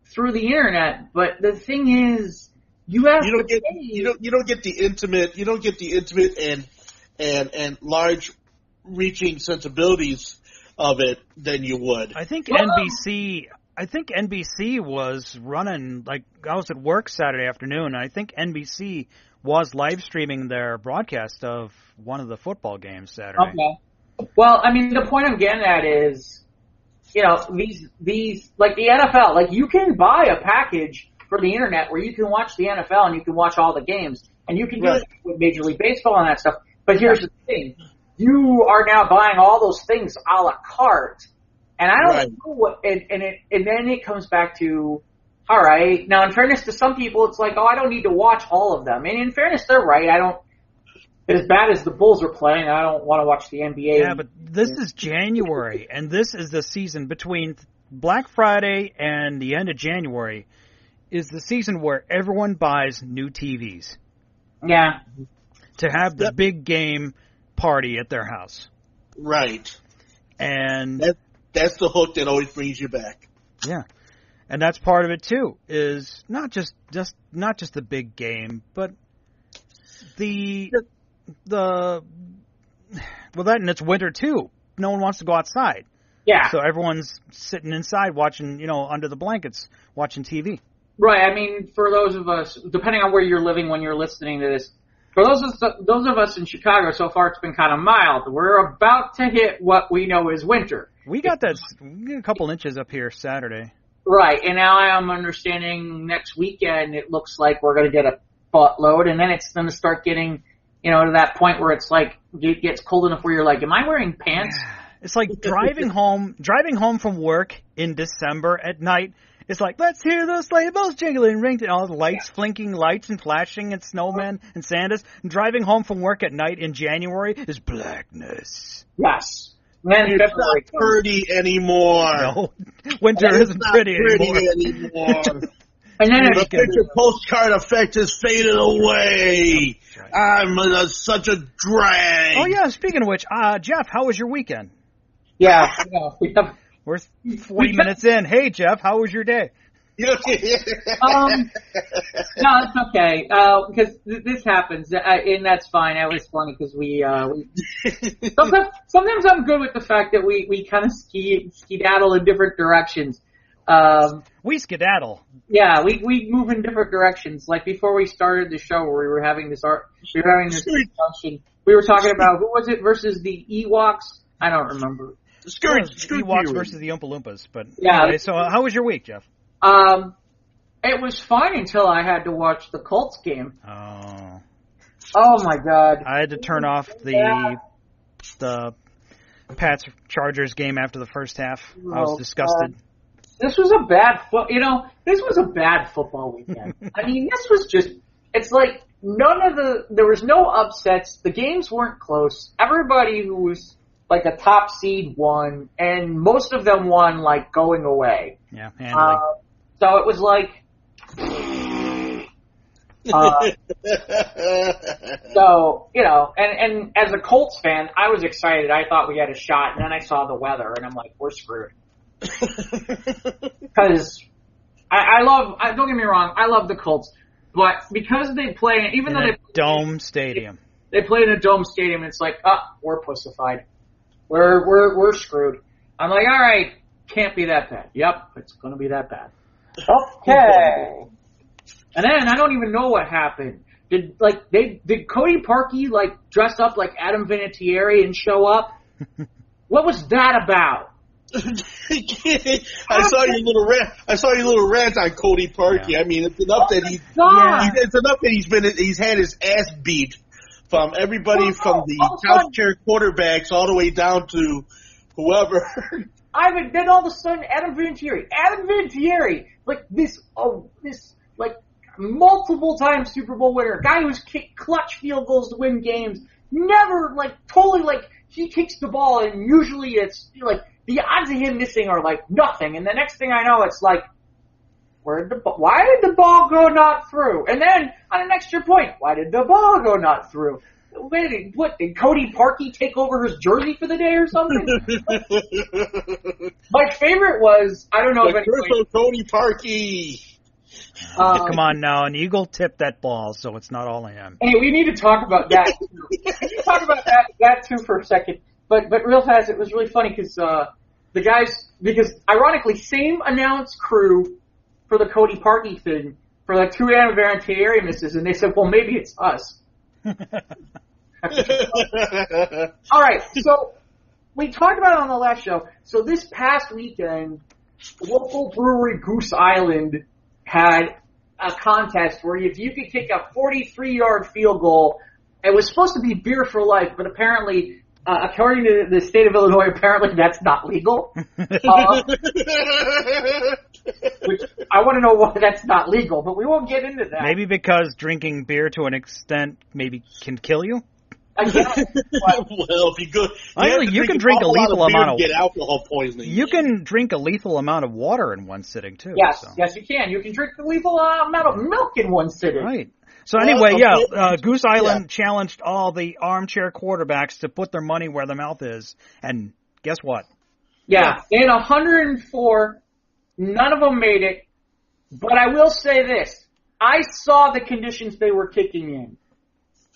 through the internet, but the thing is, you don't get the intimate and large reaching sensibilities of it than you would. I think NBC was running, like, I was at work Saturday afternoon, and I think NBC was live streaming their broadcast of one of the football games Saturday. Okay. Well, I mean, the point I'm getting at is, these like the NFL, like you can buy a package for the internet where you can watch the NFL and you can watch all the games, and you can do it with Major League Baseball and that stuff. But here's the thing. You are now buying all those things a la carte. And I don't know what, and then it comes back to, all right, now in fairness to some people, it's like, oh, I don't need to watch all of them. And in fairness, they're right. As bad as the Bulls are playing, I don't want to watch the NBA. Yeah, but this is January, and this is the season between Black Friday and the end of January is the season where everyone buys new TVs. Yeah. To have the big game party at their house. Right. And that's the hook that always brings you back. Yeah. And that's part of it too, is not just the big game, but well, that, and it's winter too. No one wants to go outside. Yeah. So everyone's sitting inside watching, under the blankets, watching TV. Right. I mean, for those of us, depending on where you're living when you're listening to this, For those of us in Chicago, so far it's been kind of mild. We're about to hit what we know is winter. We got a couple inches up here Saturday. Right, and now I'm understanding next weekend it looks like we're going to get a buttload, and then it's going to start getting, to that point where it's like it gets cold enough where you're like, am I wearing pants? It's like driving home from work in December at night. It's like, let's hear those sleigh bells jingling, ring, all the lights, flinking lights and flashing and snowmen and Santas. And driving home from work at night in January is blackness. Yes. Man, it's not pretty anymore. No, winter isn't pretty anymore. And then the picture postcard effect has faded away. I'm such a drag. Oh, yeah, speaking of which, Jeff, how was your weekend? Yeah. We're 40 minutes in. Hey, Jeff, how was your day? No, it's okay. Because this happens, and that's fine. It was funny because we sometimes I'm good with the fact that we kind of skedaddle in different directions. We skedaddle. Yeah, we move in different directions. Like before we started the show, where we were having this discussion. We were talking about who was it versus the Ewoks. I don't remember. Ewoks versus the Oompa Loompas. But yeah. Anyway, so how was your week, Jeff? It was fine until I had to watch the Colts game. Oh my God! I had to turn off the Pats Chargers game after the first half. I was disgusted. This was a bad football weekend. I mean, this was just. It's like there was no upsets. The games weren't close. Everybody who was like a top seed won, and most of them won like going away. Yeah, handily. So it was like, and as a Colts fan, I was excited. I thought we had a shot, and then I saw the weather, and I'm like, we're screwed. Because don't get me wrong, I love the Colts, but because they play, even though they dome stadium, they play in a dome stadium, it's like, we're pussified. We're screwed. I'm like, all right, can't be that bad. Yep, it's gonna be that bad. Okay. And then I don't even know what happened. Did Cody Parkey dress up like Adam Vinatieri and show up? What was that about? I saw your little rant on Cody Parkey. Yeah. I mean, it's enough that he's had his ass beat from everybody from the couch chair quarterbacks all the way down to whoever. Then all of a sudden, Adam Vinatieri, multiple time Super Bowl winner, guy who's kicked clutch field goals to win games, never, he kicks the ball and usually it's, the odds of him missing are, nothing. And the next thing I know, it's like, why did the ball go not through? And then, on an extra point, why did the ball go not through? Wait, what, did Cody Parkey take over his jersey for the day or something? My favorite was, I don't know if anybody... Cody Parkey! Come on now, an eagle tipped that ball, so it's not all him. Hey, we need to talk about that, too. We need to talk about that too, for a second. But real fast, it was really funny because ironically, same announce crew for the Cody Parkey thing, for 2 Adam Vinatieri misses, and they said, well, maybe it's us. All right, so we talked about it on the last show. So this past weekend, local brewery Goose Island had a contest where if you could kick a 43-yard field goal, it was supposed to be beer for life, but apparently, according to the state of Illinois, apparently that's not legal. Which I want to know why that's not legal, but we won't get into that. Maybe because drinking beer to an extent maybe can kill you? Well, if you go, you can drink a lethal amount of get alcohol poisoning. You can drink a lethal amount of water in one sitting too. Yes, yes, you can. You can drink a lethal amount of milk in one sitting. Right. So anyway, Goose Island challenged all the armchair quarterbacks to put their money where their mouth is, and guess what? Yeah, in 104, none of them made it. But I will say this: I saw the conditions they were kicking in.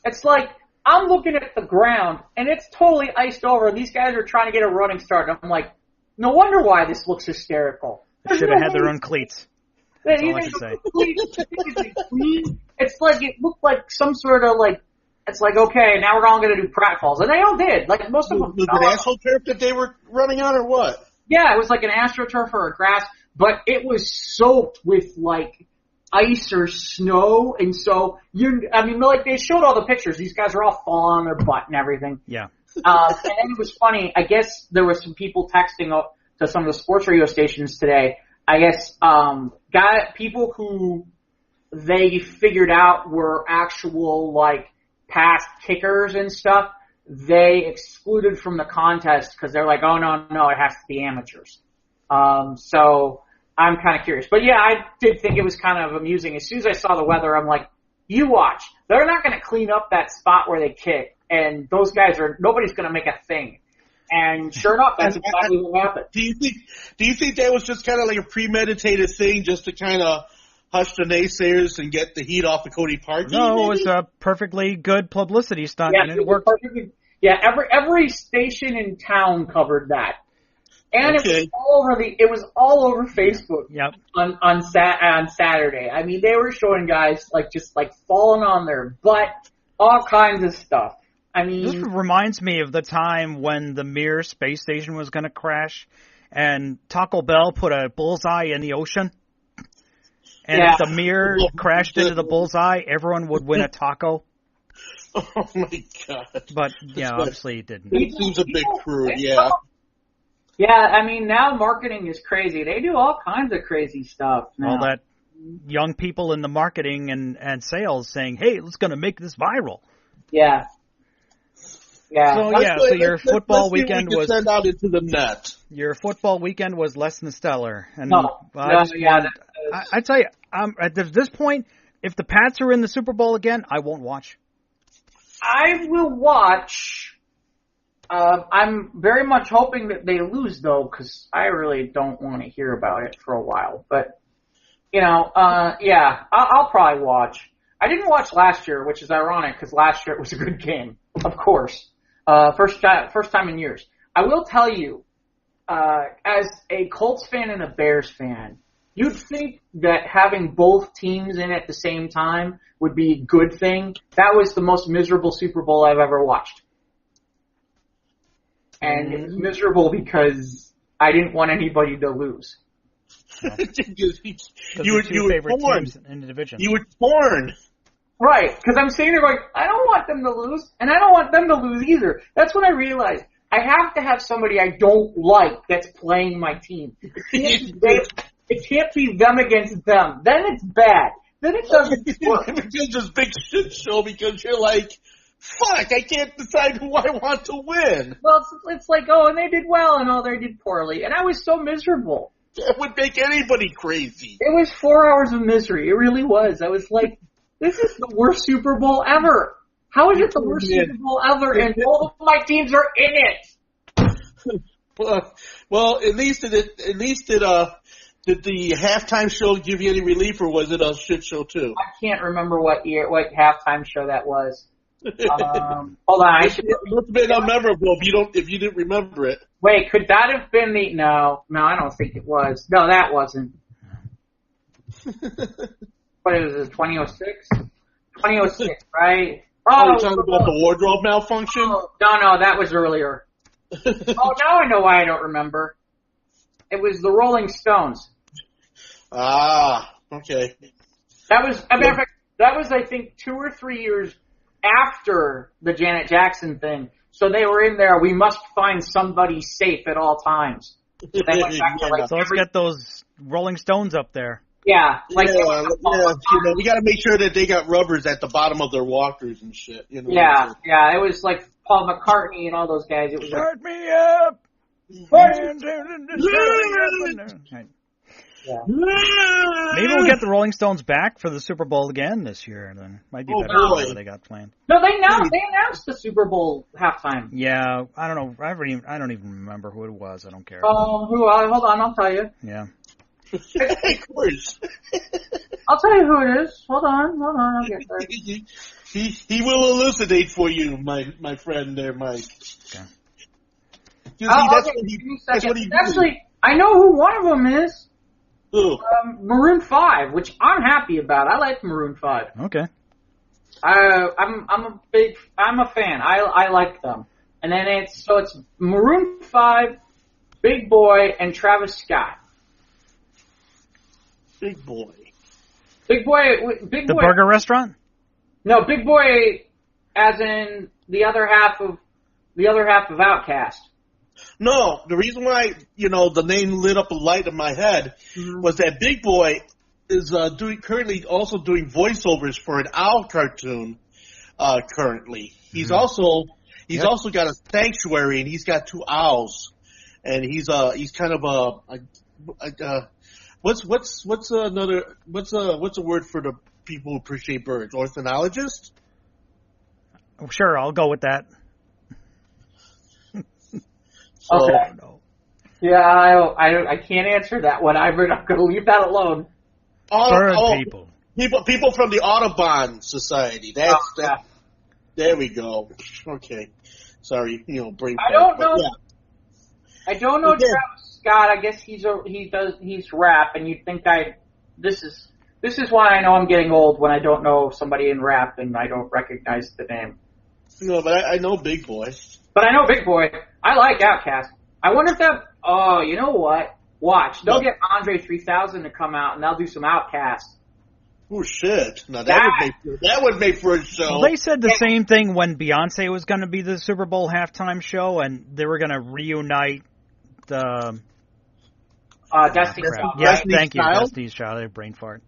It's like, I'm looking at the ground, and it's totally iced over, and these guys are trying to get a running start. And I'm like, no wonder why this looks hysterical. They should have had their own cleats. That's all I can say. It's like, it looked like some sort of, it's like, okay, now we're all going to do pratfalls. And they all did. Like, most of them. Was it an AstroTurf that they were running on, or what? Yeah, it was like an AstroTurf or a grass, but it was soaked with, like, ice or snow. And so, like, they showed all the pictures. These guys were all falling on their butt and everything. Yeah. And then it was funny. I guess there were some people texting to some of the sports radio stations today. I guess, people who they figured out were actual, like, past kickers and stuff, they excluded from the contest because they're like, oh, no, it has to be amateurs. So I'm kind of curious. But, yeah, I did think it was kind of amusing. As soon as I saw the weather, I'm like, you watch. They're not going to clean up that spot where they kick, and those guys nobody's going to make a thing. And sure enough, that's exactly what happened. Do you think that was just kind of like a premeditated thing just to kind of hush the naysayers and get the heat off of Cody Parkey? No, it was a perfectly good publicity stunt, and it worked. Every station in town covered that, and okay. it was all over Facebook. Yep. On Saturday. I mean, they were showing guys just falling on their butt, all kinds of stuff. I mean, this reminds me of the time when the Mir space station was going to crash, and Taco Bell put a bullseye in the ocean. And if the Mir crashed into the bullseye, everyone would win a taco. Oh my God! But obviously it didn't. It seems a bit crude. Yeah. Yeah, I mean, now marketing is crazy. They do all kinds of crazy stuff now. All that young people in the marketing and sales saying, "Hey, let's going to make this viral." Yeah. Yeah. So your football weekend was send out into the net. Your football weekend was less than stellar. And I tell you, at this point, if the Pats are in the Super Bowl again, I won't watch. I will watch. I'm very much hoping that they lose, though, because I really don't want to hear about it for a while. But, I'll probably watch. I didn't watch last year, which is ironic, because last year it was a good game, of course. First time in years. I will tell you, as a Colts fan and a Bears fan, you'd think that having both teams in at the same time would be a good thing. That was the most miserable Super Bowl I've ever watched. And it was miserable because I didn't want anybody to lose. You were torn in the division. You were torn. Right, because I'm sitting there going, I don't want them to lose, and I don't want them to lose either. That's when I realized I have to have somebody I don't like that's playing my team. It can't be them against them. Then it's bad. Then it doesn't work. It's just big shit show because you're like, fuck, I can't decide who I want to win. Well, it's like, and they did well, and they did poorly. And I was so miserable. That would make anybody crazy. It was 4 hours of misery. It really was. I was like, this is the worst Super Bowl ever. How is it the worst Super Bowl ever? And all of my teams are in it. Well, at least did the halftime show give you any relief, or was it a shit show too? I can't remember what halftime show that was. Hold on, I should. It must have been unmemorable if you didn't remember it. Wait, could that have been the? No, I don't think it was. No, that wasn't. What is it? 2006. 2006, right? Oh, you're talking about the wardrobe malfunction? No, that was earlier. Now I know why I don't remember. It was the Rolling Stones. Ah, okay. That was, I think, 2 or 3 years after the Janet Jackson thing. So they were in there, we must find somebody safe at all times. They went back to, so let's get those Rolling Stones up there. Yeah. We got to make sure that they got rubbers at the bottom of their walkers and shit. Yeah, it was like Paul McCartney and all those guys. It was Start me up! Yeah. Maybe we'll get the Rolling Stones back for the Super Bowl again this year. Then might be better than what they got planned. No, they announced the Super Bowl halftime. Yeah, I don't know. I don't even remember who it was. I don't care. Hold on, I'll tell you. Yeah. Of course. I'll tell you who it is. Hold on, I'll get there. He will elucidate for you, my friend there, Mike. Okay. That's what he actually, I know who one of them is. Who? Maroon 5, which I'm happy about. I like Maroon 5. Okay. I'm a fan. I like them. And then it's Maroon 5, Big Boy, and Travis Scott. Big Boy. Big Boy. The burger restaurant? No, Big Boy, as in the other half of Outkast. No, the reason why the name lit up a light in my head was that Big Boy is currently also doing voiceovers for an owl cartoon. Currently, he's also got a sanctuary, and he's got 2 owls, and he's kind of what's a word for the people who appreciate birds? Ornithologist? Oh, sure, I'll go with that. So, okay. Yeah, I can't answer that one. I'm going to leave that alone. Bird people. People from the Audubon Society. There we go. Okay. Sorry, brain. I don't know. Yeah. I don't know Travis Scott. I guess he's rap, and you'd think this is why I know I'm getting old, when I don't know somebody in rap and I don't recognize the name. No, but I know Big Boy. But I know Big Boy. I like Outkast. I wonder if that. Oh, you know what? Watch. They'll get Andre 3000 to come out, and they'll do some Outkast. Oh shit! Now that would make for a show. Well, they said the same thing when Beyonce was going to be the Super Bowl halftime show, and they were going to reunite the Destiny's Child. Yes, thank you, Destiny's Child. I had a brain fart.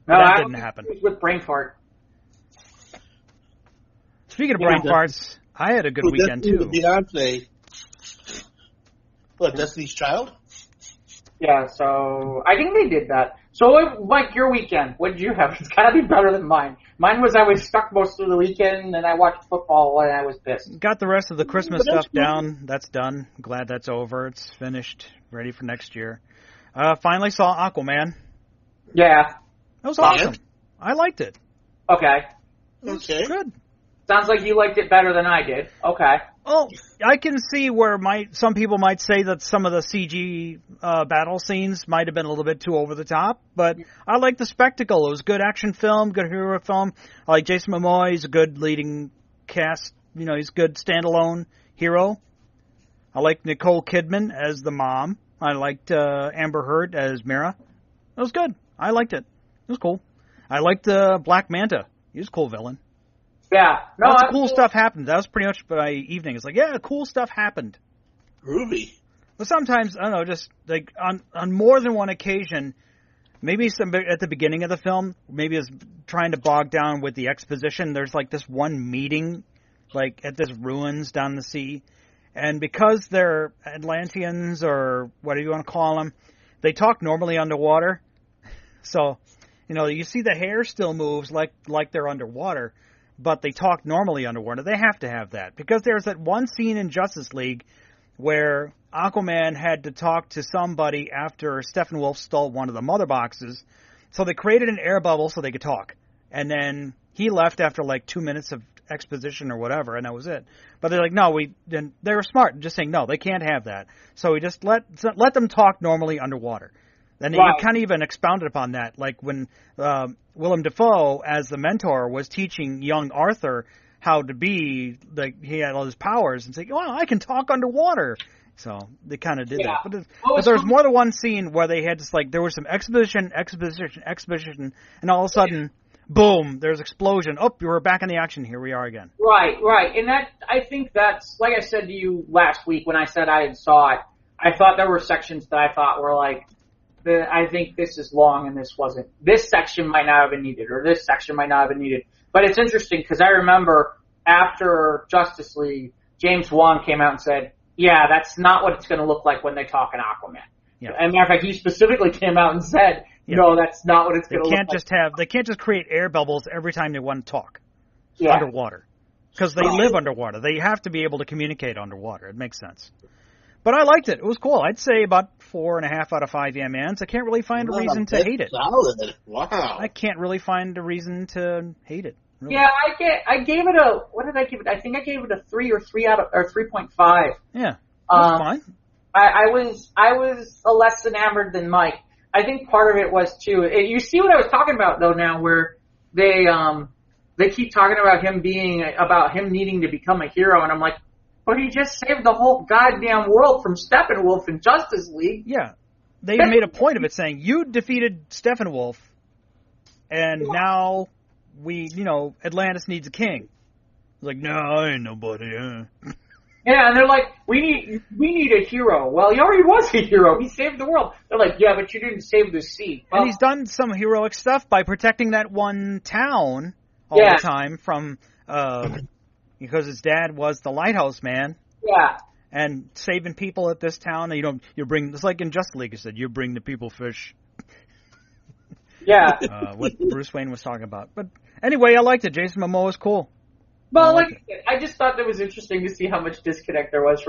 No, that didn't happen. With brain fart. Speaking of brain farts, I had a good weekend too. Beyonce. What, Destiny's Child? Yeah, so I think they did that. So, Mike, your weekend, what did you have? It's got to be better than mine. Mine was I was stuck most of the weekend, and I watched football, and I was pissed. Got the rest of the Christmas stuff down. That's done. Glad that's over. It's finished. Ready for next year. Finally saw Aquaman. Yeah. That was awesome. I liked it. Okay. Okay. Good. Sounds like you liked it better than I did. Okay. Oh, I can see where some people might say that some of the CG battle scenes might have been a little bit too over the top, but I like the spectacle. It was a good action film, good hero film. I like Jason Momoa. He's a good leading cast. He's a good standalone hero. I like Nicole Kidman as the mom. I liked Amber Heard as Mira. It was good. I liked it. It was cool. I liked Black Manta. He was a cool villain. Yeah. No, lots of cool stuff happened. That was pretty much my evening. It's like, yeah, cool stuff happened. Groovy. But sometimes, I don't know, just like on more than one occasion, maybe at the beginning of the film, maybe it's trying to bog down with the exposition. There's like this one meeting, like at this ruins down the sea. And because they're Atlanteans or whatever you want to call them, they talk normally underwater. So, you see the hair still moves like they're underwater. But they talk normally underwater. They have to have that. Because there's that one scene in Justice League where Aquaman had to talk to somebody after Steppenwolf stole one of the mother boxes. So they created an air bubble so they could talk. And then he left after like 2 minutes of exposition or whatever, and that was it. But they're like, no, they were smart, just saying, no, they can't have that. So we just let them talk normally underwater. And you kind of even expounded upon that, like when Willem Dafoe, as the mentor, was teaching young Arthur how to be, like he had all his powers, and say, "Oh, I can talk underwater." So they kind of did that. But there was more than one scene where they had just like there was some exposition, and all of a sudden, boom, there's explosion. Oh, you were back in the action. Here we are again. Right, and I think that's like I said to you last week when I said I saw it. I thought there were sections that I thought were like, I think this is long and this wasn't. This section might not have been needed, or this section might not have been needed. But it's interesting because I remember after Justice League, James Wan came out and said, yeah, that's not what it's going to look like when they talk in Aquaman. Yeah. And matter of fact, he specifically came out and said, no, that's not what it's going to look like. They can't just create air bubbles every time they want to talk underwater. Because they live underwater. They have to be able to communicate underwater. It makes sense. But I liked it. It was cool. I'd say about 4.5 out of 5 Yam-Mans. I can't really find a reason to hate it. Solid. Wow. I can't really find a reason to hate it. Really. Yeah, I gave it a, what did I give it? I think I gave it a 3 or 3.5. Yeah, that's fine. I was less enamored than Mike. I think part of it was too, you see what I was talking about though now, where they keep talking about him needing to become a hero, and I'm like, but he just saved the whole goddamn world from Steppenwolf in Justice League. Yeah. They made a point of it saying, you defeated Steppenwolf, and now Atlantis needs a king. Like, no, I ain't nobody. Yeah, and they're like, we need a hero. Well, he already was a hero. He saved the world. They're like, yeah, but you didn't save the sea. Well, and he's done some heroic stuff by protecting that one town all the time from, because his dad was the lighthouse man. Yeah. And saving people at this town. You bring, it's like in Justice League, you said, you bring the people fish. Yeah. What Bruce Wayne was talking about. But anyway, I liked it. Jason Momoa is cool. Well, I just thought that was interesting to see how much disconnect there was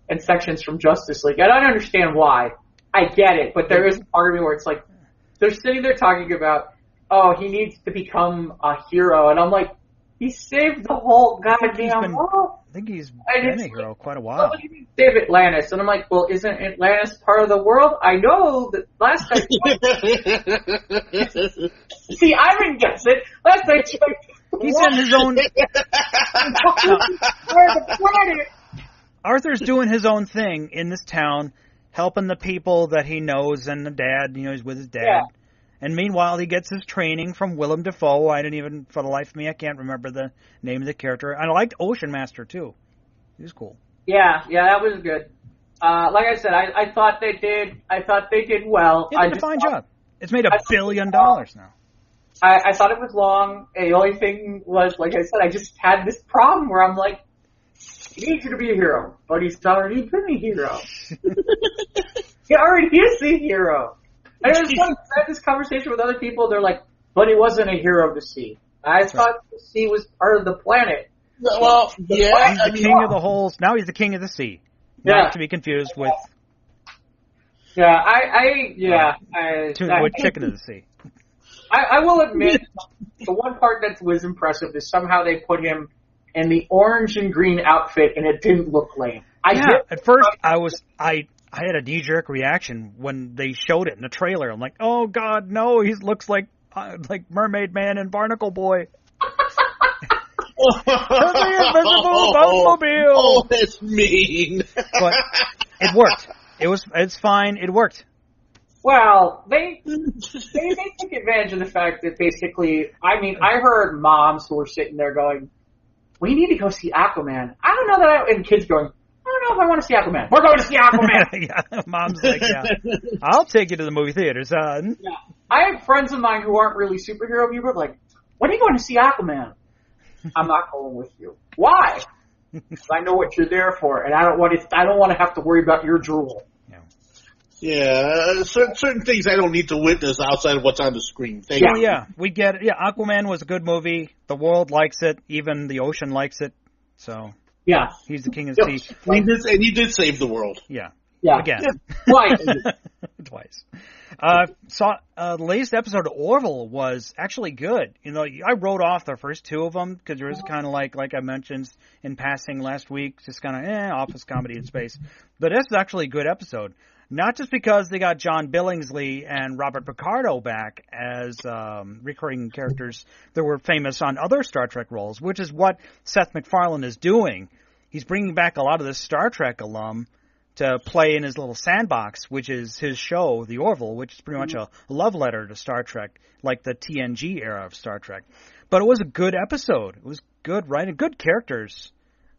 in sections from Justice League. I don't understand why. I get it, but there is a part of me where it's like, they're sitting there talking about, oh, he needs to become a hero, and I'm like, he saved the whole goddamn world. I think he's been a hero quite a while. Well, you mean save Atlantis? And I'm like, well, isn't Atlantis part of the world? I know that last I checked. See, I didn't guess it. Last I checked. He's in his own. Arthur's doing his own thing in this town, helping the people that he knows, and the dad, he's with his dad. Yeah. And meanwhile, he gets his training from Willem Dafoe. For the life of me, I can't remember the name of the character. I liked Ocean Master, too. He was cool. Yeah, that was good. Like I said, I thought they did well. They did a fine job. It's made $1 billion now. I thought it was long. The only thing was, like I said, I just had this problem where I'm like, he needs you to be a hero, but he's already been a hero. He already is a hero. And I had this conversation with other people. They're like, but he wasn't a hero to see. I thought the sea was part of the planet. Well, he's the king of the whole. Now he's the king of the sea. Not to be confused with. Yeah, with chicken of the sea. I will admit, the one part that was impressive is somehow they put him in the orange and green outfit, and it didn't look lame. At first I had a knee-jerk reaction when they showed it in the trailer. I'm like, oh God, no! He looks like Mermaid Man and Barnacle Boy. The invisible Bumblebee. Oh, that's mean. But it worked. It's fine. It worked. Well, they took advantage of the fact that basically, I heard moms who were sitting there going, we need to go see Aquaman. I don't know that and kids going, I don't know if I want to see Aquaman. We're going to see Aquaman. Yeah, mom's like, yeah, I'll take you to the movie theater, son. Yeah. I have friends of mine who aren't really superhero people like, when are you going to see Aquaman? I'm not going with you. Why? Because I know what you're there for, and I don't want to have to worry about your drool. Yeah, certain things I don't need to witness outside of what's on the screen. We get it. Yeah, Aquaman was a good movie. The world likes it. Even the ocean likes it. So yeah, he's the king of the sea. He did save the world. Yeah. Again. Twice. The latest episode of Orville was actually good. I wrote off the first two of them because there was kind of like I mentioned in passing last week, just kind of office comedy in space. But this is actually a good episode. Not just because they got John Billingsley and Robert Picardo back as recurring characters that were famous on other Star Trek roles, which is what Seth MacFarlane is doing. He's bringing back a lot of this Star Trek alum to play in his little sandbox, which is his show, The Orville, which is pretty much a love letter to Star Trek, like the TNG era of Star Trek. But it was a good episode. It was good writing, good characters.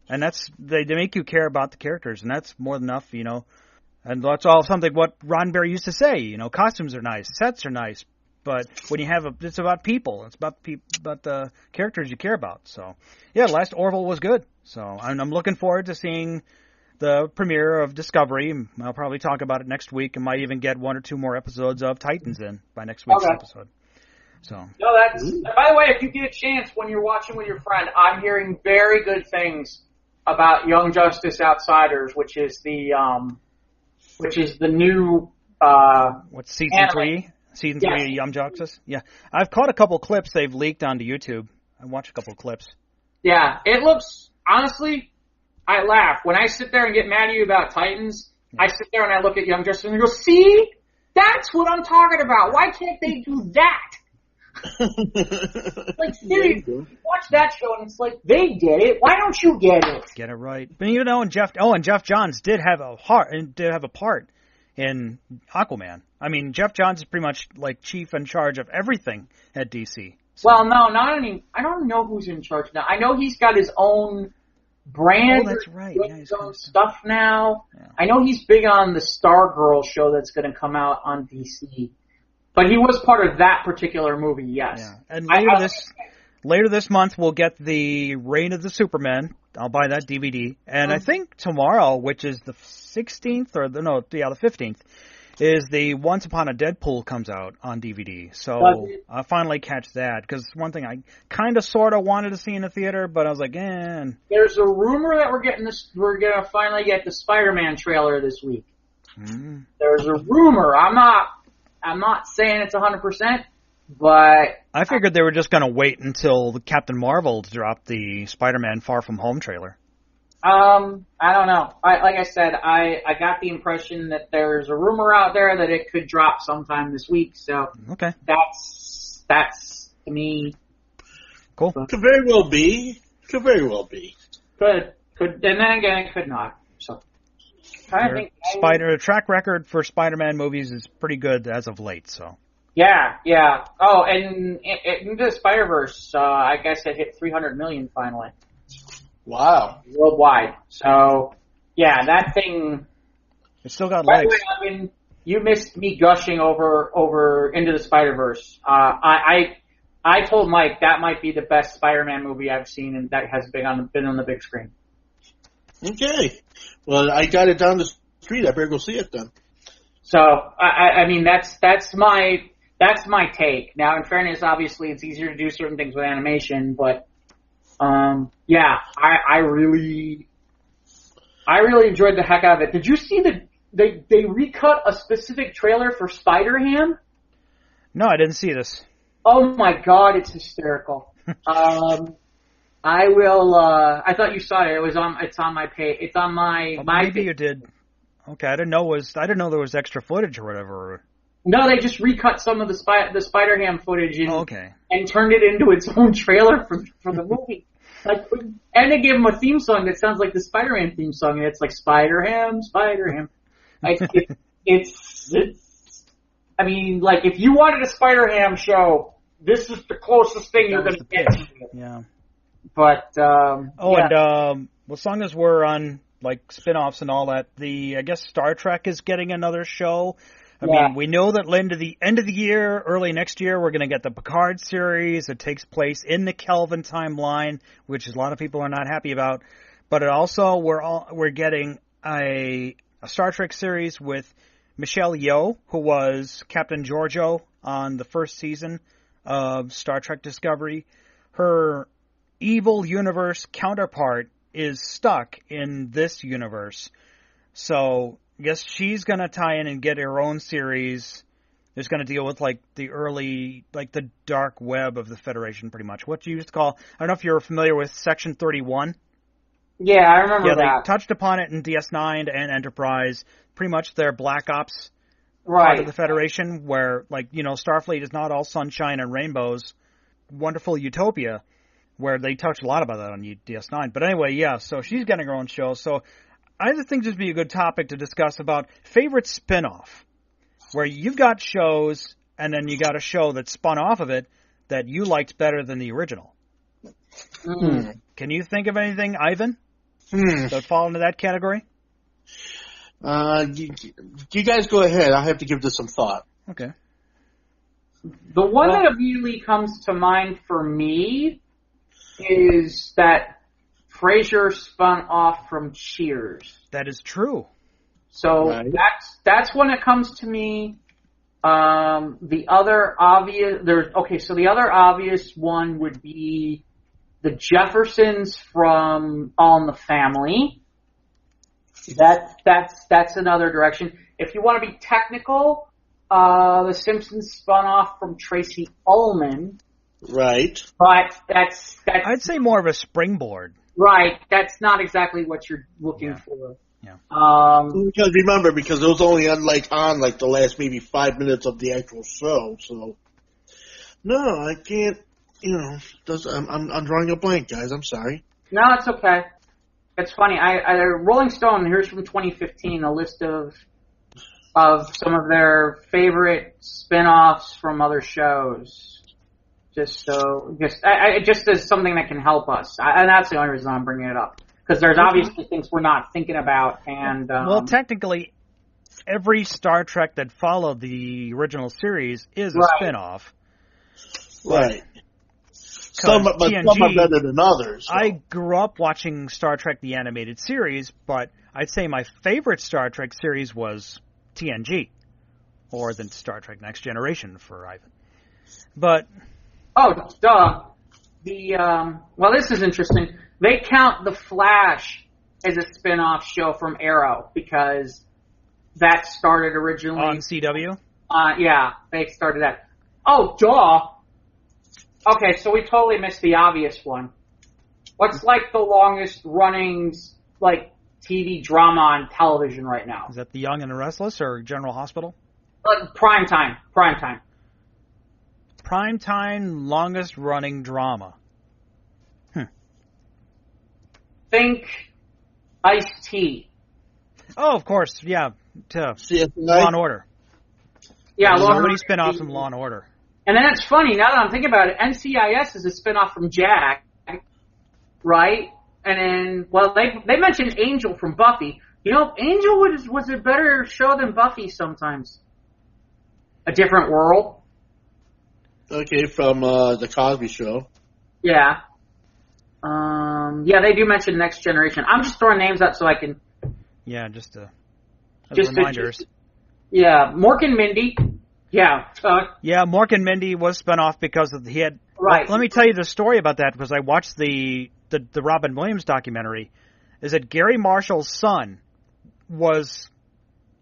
And they make you care about the characters, and that's more than enough, And that's all something what Roddenberry used to say. Costumes are nice, sets are nice, but when you have it's about people. It's about the characters you care about. So, yeah, last Orville was good. So I'm looking forward to seeing the premiere of Discovery. I'll probably talk about it next week, and might even get one or two more episodes of Titans in by next week's episode. So. No, by the way, if you get a chance when you're watching with your friend, I'm hearing very good things about Young Justice Outsiders, which is the new what's season 3? Season 3 of Young Justice? Yeah. I've caught a couple clips they've leaked onto YouTube. I watched a couple clips. Yeah, it looks, honestly, I laugh. When I sit there and get mad at you about Titans, I sit there and I look at Young Justice and I go, see? That's what I'm talking about. Why can't they do that? Like, seriously, watch that show and it's like, they get it. Why don't you get it? Get it right. But and Jeff Johns did have a part in Aquaman. I mean, Jeff Johns is pretty much like chief in charge of everything at DC. So. Well, no, not any. I don't know who's in charge now. I know he's got his own brand. Oh, that's right. Yeah, his own stuff now. Yeah. I know he's big on the Stargirl show that's going to come out on DC. But he was part of that particular movie, yes. Yeah. And later this month, we'll get the Reign of the Superman. I'll buy that DVD. And I think tomorrow, which is the 16th, the 15th, is the Once Upon a Deadpool comes out on DVD. So I'll finally catch that. Because one thing I kind of sort of wanted to see in the theater, but I was like, There's a rumor that we're going to finally get the Spider-Man trailer this week. Mm. There's a rumor. I'm not saying it's 100%, but... I figured they were just going to wait until Captain Marvel to drop the Spider-Man Far From Home trailer. I don't know. Like I said, I got the impression that there's a rumor out there that it could drop sometime this week, so... Okay. That's to me... Cool. Could very well be. Could. And then again, it could not, so... The track record for Spider-Man movies is pretty good as of late, so. Yeah. Oh, and Into the Spider-Verse, I guess it hit 300 million finally. Wow. Worldwide. So, yeah, that thing... It still got legs. By the way, I mean, you missed me gushing over Into the Spider-Verse. I told Mike that might be the best Spider-Man movie I've seen, and that has been on the big screen. Okay. Well, I got it down the street. I better go see it then. So, I mean, that's my take. Now, in fairness, obviously, it's easier to do certain things with animation, but, yeah, I really enjoyed the heck out of it. Did you see they recut a specific trailer for Spider-Ham? No, I didn't see this. Oh my god, it's hysterical. I will. I thought you saw it. It's on my page. It's on my. Maybe you did. Okay, I didn't know there was extra footage or whatever. No, they just recut some of the Spider-Ham footage and turned it into its own trailer for the movie. Like, and they gave him a theme song that sounds like the Spider-Man theme song, and it's like Spider-Ham. Like, it's. I mean, like, if you wanted a Spider-Ham show, this is the closest thing you're going to get. Yeah. But, and as long as we're on, like, spin-offs and all that, I guess Star Trek is getting another show. I mean, we know that end of the year, early next year, we're going to get the Picard series. It takes place in the Kelvin timeline, which a lot of people are not happy about. But it also, we're getting a Star Trek series with Michelle Yeoh, who was Captain Georgiou on the first season of Star Trek Discovery. Her evil universe counterpart is stuck in this universe. So I guess she's going to tie in and get her own series. It's going to deal with like the dark web of the Federation, pretty much. What you used to call, I don't know if you're familiar with Section 31. Yeah, I remember that. They touched upon it in DS9 and Enterprise. Pretty much their Black Ops part of the Federation, where, like, you know, Starfleet is not all sunshine and rainbows. Wonderful utopia, where they touched a lot about that on DS9. But anyway, yeah, so she's getting her own show. So I just think this would be a good topic to discuss about favorite spin-off, where you've got shows, and then you got a show that spun off of it that you liked better than the original. Mm. Can you think of anything, Ivan, that would fall into that category? You guys go ahead. I'll have to give this some thought. Okay. The one that immediately comes to mind for me is that Frasier spun off from Cheers. That is true. So that's when it comes to me. The other obvious one would be the Jeffersons from All in the Family. That's another direction. If you want to be technical, the Simpsons spun off from Tracy Ullman. Right. But that's I'd say more of a springboard. Right. That's not exactly what you're looking for. Yeah. Because it was only on the last maybe 5 minutes of the actual show, so No, I can't. I'm drawing a blank, guys. I'm sorry. No, it's okay. It's funny. Rolling Stone, here's from 2015, a list of some of their favorite spin-offs from other shows. Just as something that can help us. And that's the only reason I'm bringing it up. Because there's obviously things we're not thinking about. And well, technically, every Star Trek that followed the original series is a spin-off. Right. Some are better than others. So. I grew up watching Star Trek the Animated Series, but I'd say my favorite Star Trek series was TNG, or the Star Trek Next Generation for Ivan. But duh. Well, this is interesting. They count The Flash as a spin-off show from Arrow because that started originally on CW. Yeah, they started that. Oh, duh. Okay, so we totally missed the obvious one. What's like the longest running TV drama on television right now? Is that The Young and the Restless or General Hospital? Prime time. Primetime longest running drama. Think Ice-T. Oh, of course, yeah. Law and Order. Yeah, so many spin-offs from Law and Order. And then it's funny, now that I'm thinking about it, NCIS is a spin-off from Jag, right? And then, well, they mentioned Angel from Buffy. You know, Angel was a better show than Buffy sometimes. A Different World. Okay, from The Cosby Show. Yeah. Yeah, they do mention Next Generation. I'm just throwing names out so I can... Yeah, just reminders. Yeah, Mork and Mindy. Yeah. Yeah, Mork and Mindy was spun off because he had... Right. Let me tell you the story about that because I watched the Robin Williams documentary. Is that Gary Marshall's son was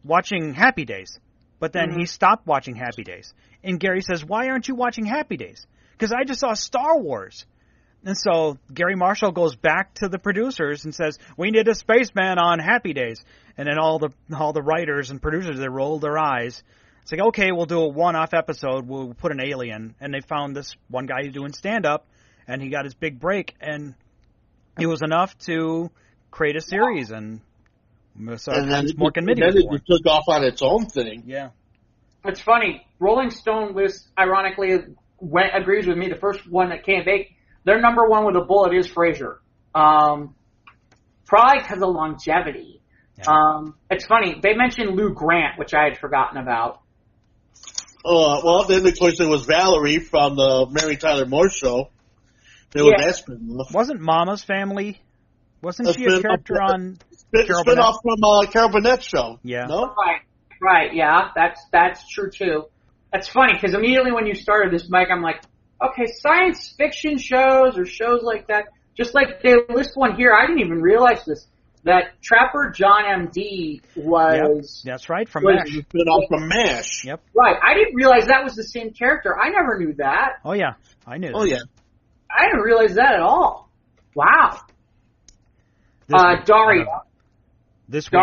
watching Happy Days, but then he stopped watching Happy Days. And Gary says, "Why aren't you watching Happy Days?" Because I just saw Star Wars. And so Gary Marshall goes back to the producers and says, "We need a spaceman on Happy Days." And then all the writers and producers, they rolled their eyes. It's like, okay, we'll do a one-off episode. We'll put an alien. And they found this one guy doing stand-up, and he got his big break. And it was enough to create a series. And so then Mork and Mindy it took off on its own thing. Yeah. It's funny. Rolling Stone list, ironically, agrees with me. The first one that came, their number one with a bullet is Frasier. Probably because of longevity. Yeah. It's funny. They mentioned Lou Grant, which I had forgotten about. Well, then, of course, there was Valerie from the Mary Tyler Moore Show. There was that spin-off. Wasn't Mama's Family? Wasn't she a character on Carol Burnett? Spin-off from Carol Burnett's show. Yeah. No? Right, yeah. That's true, too. That's funny, because immediately when you started this, Mike, I'm like, okay, science fiction shows or shows like that, just like they list one here, I didn't even realize this, that Trapper John M.D. was... Yep, that's right, from MASH. Spin-off from MASH. Yep. Right, I didn't realize that was the same character. I never knew that. Oh, yeah, I knew that. Oh, yeah. I didn't realize that at all. Wow. Daria. This week.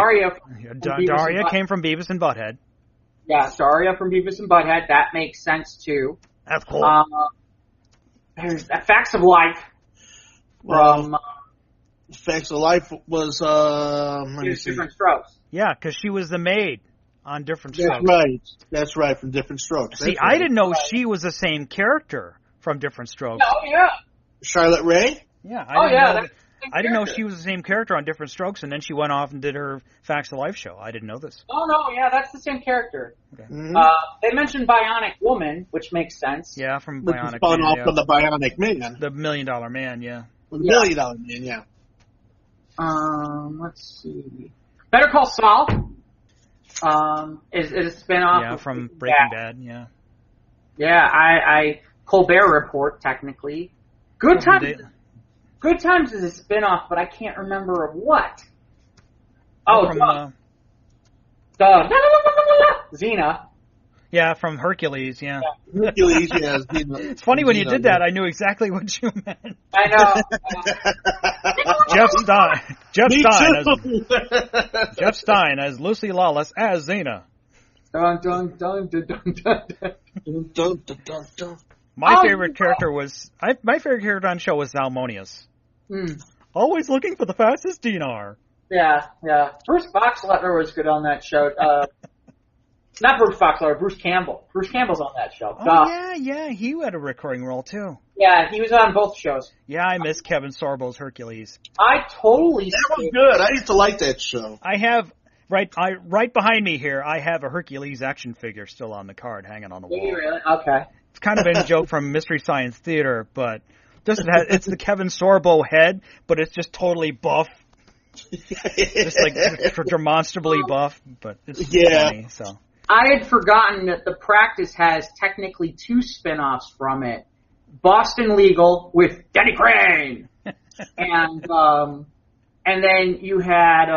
Daria came from Beavis and Butthead. Yeah, Daria from Beavis and Butthead. That makes sense, too. That's cool. There's Facts of Life. From... Facts of Life was... Different Strokes. Yeah, because she was the maid on Different Strokes. That's right, from Different Strokes. See, I didn't know she was the same character from Different Strokes. Oh, yeah. Charlotte Rae? Yeah. I didn't know she was the same character on Different Strokes, and then she went off and did her Facts of Life show. I didn't know this. Oh, no, yeah, that's the same character. Okay. Mm-hmm. They mentioned Bionic Woman, which makes sense. Yeah, from Which Bionic spun Man. off from the Bionic Man. The $1 Million Man, yeah. The $1 Million Man, yeah. Let's see. Better Call Saul is a spin-off. Yeah, from Breaking Bad, yeah. Yeah, Colbert Report, technically. Good Times is a spin-off, but I can't remember of what. Xena. Yeah, from Hercules, yeah. Hercules, yeah. Xena. It's funny when you did that, I knew exactly what you meant. I know. Jeff Stein as Lucy Lawless as Xena. Dun, dun, dun, dun, dun, dun. Dun, dun, dun, dun. My favorite character on the show was Salmonius. Always looking for the fastest dinar. Yeah. Bruce Boxleitner was good on that show. Not Bruce Boxleitner, Bruce Campbell. Bruce Campbell's on that show. Oh, yeah, he had a recurring role, too. Yeah, he was on both shows. Yeah, I miss Kevin Sorbo's Hercules. That was good. I used to like that show. I have, right behind me here, I have a Hercules action figure still on the card hanging on the wall. Really? Okay. It's kind of been a joke from Mystery Science Theater, but it's the Kevin Sorbo head, but it's just totally buff. Just like demonstrably buff, but it's funny, so. I had forgotten that The Practice has technically 2 spin-offs from it. Boston Legal with Denny Crane! and then you had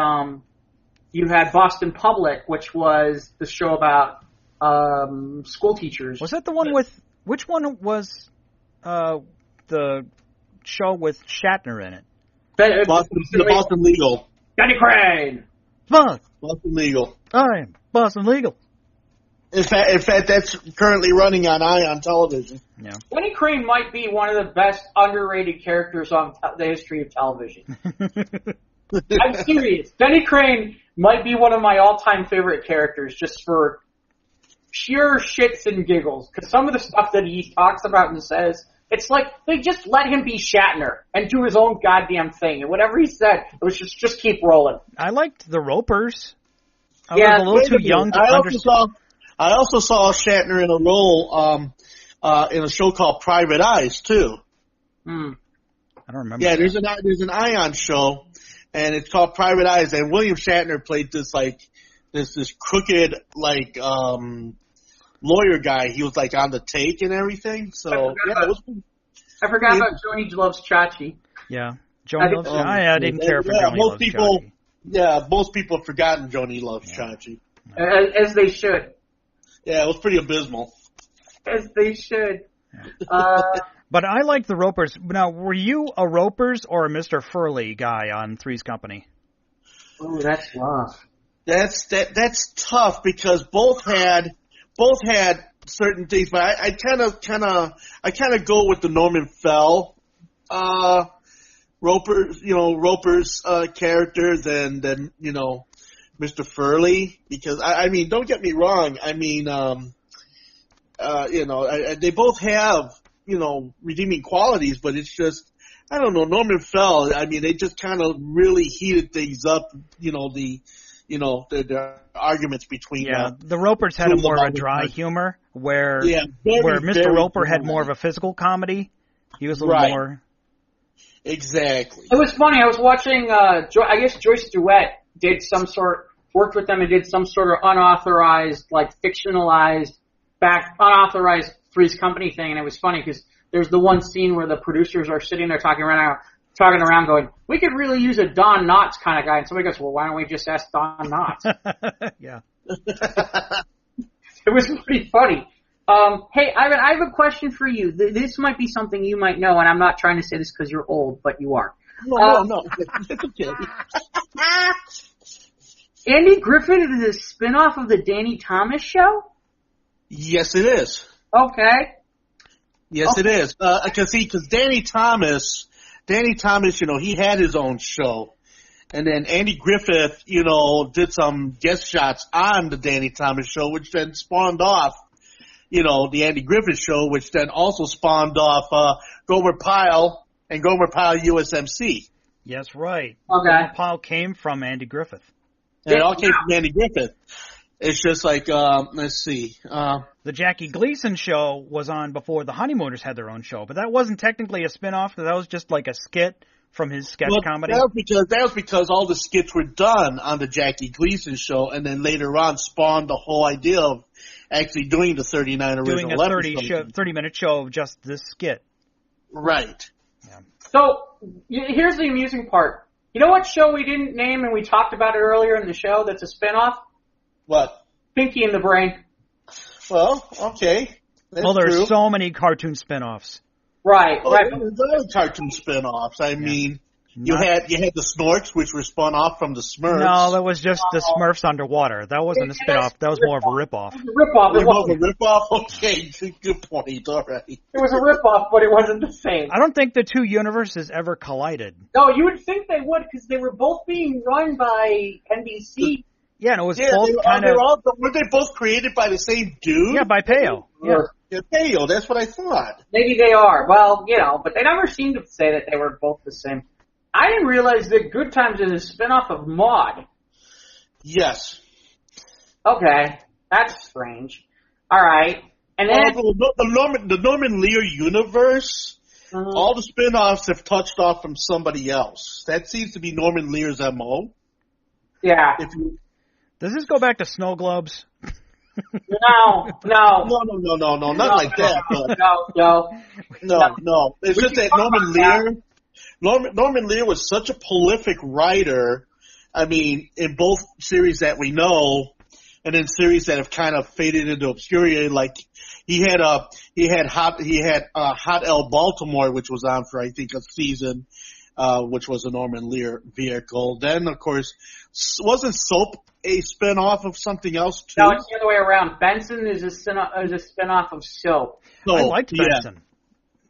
Boston Public, which was the show about school teachers. Was that the one with, which one was the show with Shatner in it? Boston Legal. Denny Crane! Boston Legal. I'm Boston Legal. In fact, that's currently running on Ion Television. Yeah. Denny Crane might be one of the best underrated characters on the history of television. I'm serious. Denny Crane might be one of my all-time favorite characters, just for pure shits and giggles. Because some of the stuff that he talks about and says, it's like they just let him be Shatner and do his own goddamn thing. And whatever he said, it was just keep rolling. I liked the Ropers. I was a little too young to understand. I also saw Shatner in a role in a show called Private Eyes too. I don't remember. Yeah, there's an Ion show, and it's called Private Eyes, and William Shatner played this crooked lawyer guy. He was like on the take and everything. So I forgot about Joni Loves Chachi. Yeah, Joni Loves Chachi. I didn't care for Joni Loves Chachi. Yeah, most people have forgotten Joni Loves Chachi. As they should. Yeah, it was pretty abysmal. As they should. But I like the Ropers. Now, were you a Ropers or a Mr. Furley guy on Three's Company? Oh, that's rough. That's tough because both had certain things, but I kind of go with the Norman Fell Roper's character than Mr. Furley, because I mean, don't get me wrong. I mean, they both have redeeming qualities, but it's just, I don't know. Norman Fell. I mean, they just kind of really heated things up. The arguments between. Yeah, the Ropers had a more of a dry humor, where Mr. Roper had more of a physical comedy. He was a little more. Exactly. It was funny. I was watching. I guess Joyce DeWitt worked with them and did some sort of unauthorized, fictionalized, unauthorized Three's Company thing, and it was funny because there's the one scene where the producers are sitting there talking around going, we could really use a Don Knotts kind of guy, and somebody goes, well, why don't we just ask Don Knotts? Yeah. It was pretty funny. Hey, Ivan, I have a question for you. This might be something you might know, and I'm not trying to say this because you're old, but you are. No. It's okay. Andy Griffith is a spin-off of the Danny Thomas Show? Yes, it is. Okay. Yes, it is. Because Danny Thomas, he had his own show. And then Andy Griffith, did some guest shots on the Danny Thomas Show, which then spawned off, the Andy Griffith Show, which then also spawned off Gomer Pyle and Gomer Pyle USMC. Yes, right. Okay. Gomer Pyle came from Andy Griffith. And it all came from Andy Griffith. It's just like, let's see. The Jackie Gleason Show was on before the Honeymooners had their own show, but that wasn't technically a spin-off. That was just like a skit from his sketch comedy. That was because all the skits were done on the Jackie Gleason Show, and then later on spawned the whole idea of actually doing the 39 original episodes. Doing a 30-minute show of just this skit. Right. Yeah. So, here's the amusing part. You know what show we didn't name and we talked about it earlier in the show that's a spin-off? What? Pinky and the Brain. Well, okay. There's so many cartoon spin-offs. Right. There's other cartoon spin-offs. I mean, You had the Snorks, which were spun off from the Smurfs. No, that was just the Smurfs underwater. That wasn't a spin-off. That was more of a rip-off. It was a rip-off. It was a rip-off? Okay, good point. All right. It was a rip-off, but it wasn't the same. I don't think the two universes ever collided. No, you would think they would, because they were both being run by NBC. Yeah, and it was both kind of... Were they both created by the same dude? Yeah, by Peo. Yeah, Peo, that's what I thought. Maybe they are. Well, but they never seemed to say that they were both the same. I didn't realize that Good Times is a spin-off of Maude. Yes. Okay, that's strange. All right. And then... the Norman Lear universe, all the spin-offs have touched off from somebody else. That seems to be Norman Lear's MO. Yeah. Does this go back to Snow Globes? No. No, not like that. But no. It's just that Norman Lear was such a prolific writer. I mean, in both series that we know, and in series that have kind of faded into obscurity, like he had Hot L Baltimore, which was on for I think a season, which was a Norman Lear vehicle. Then of course, wasn't Soap a spin-off of something else too? No, it's the other way around. Benson is a spin-off of Soap. I liked Benson. Yeah.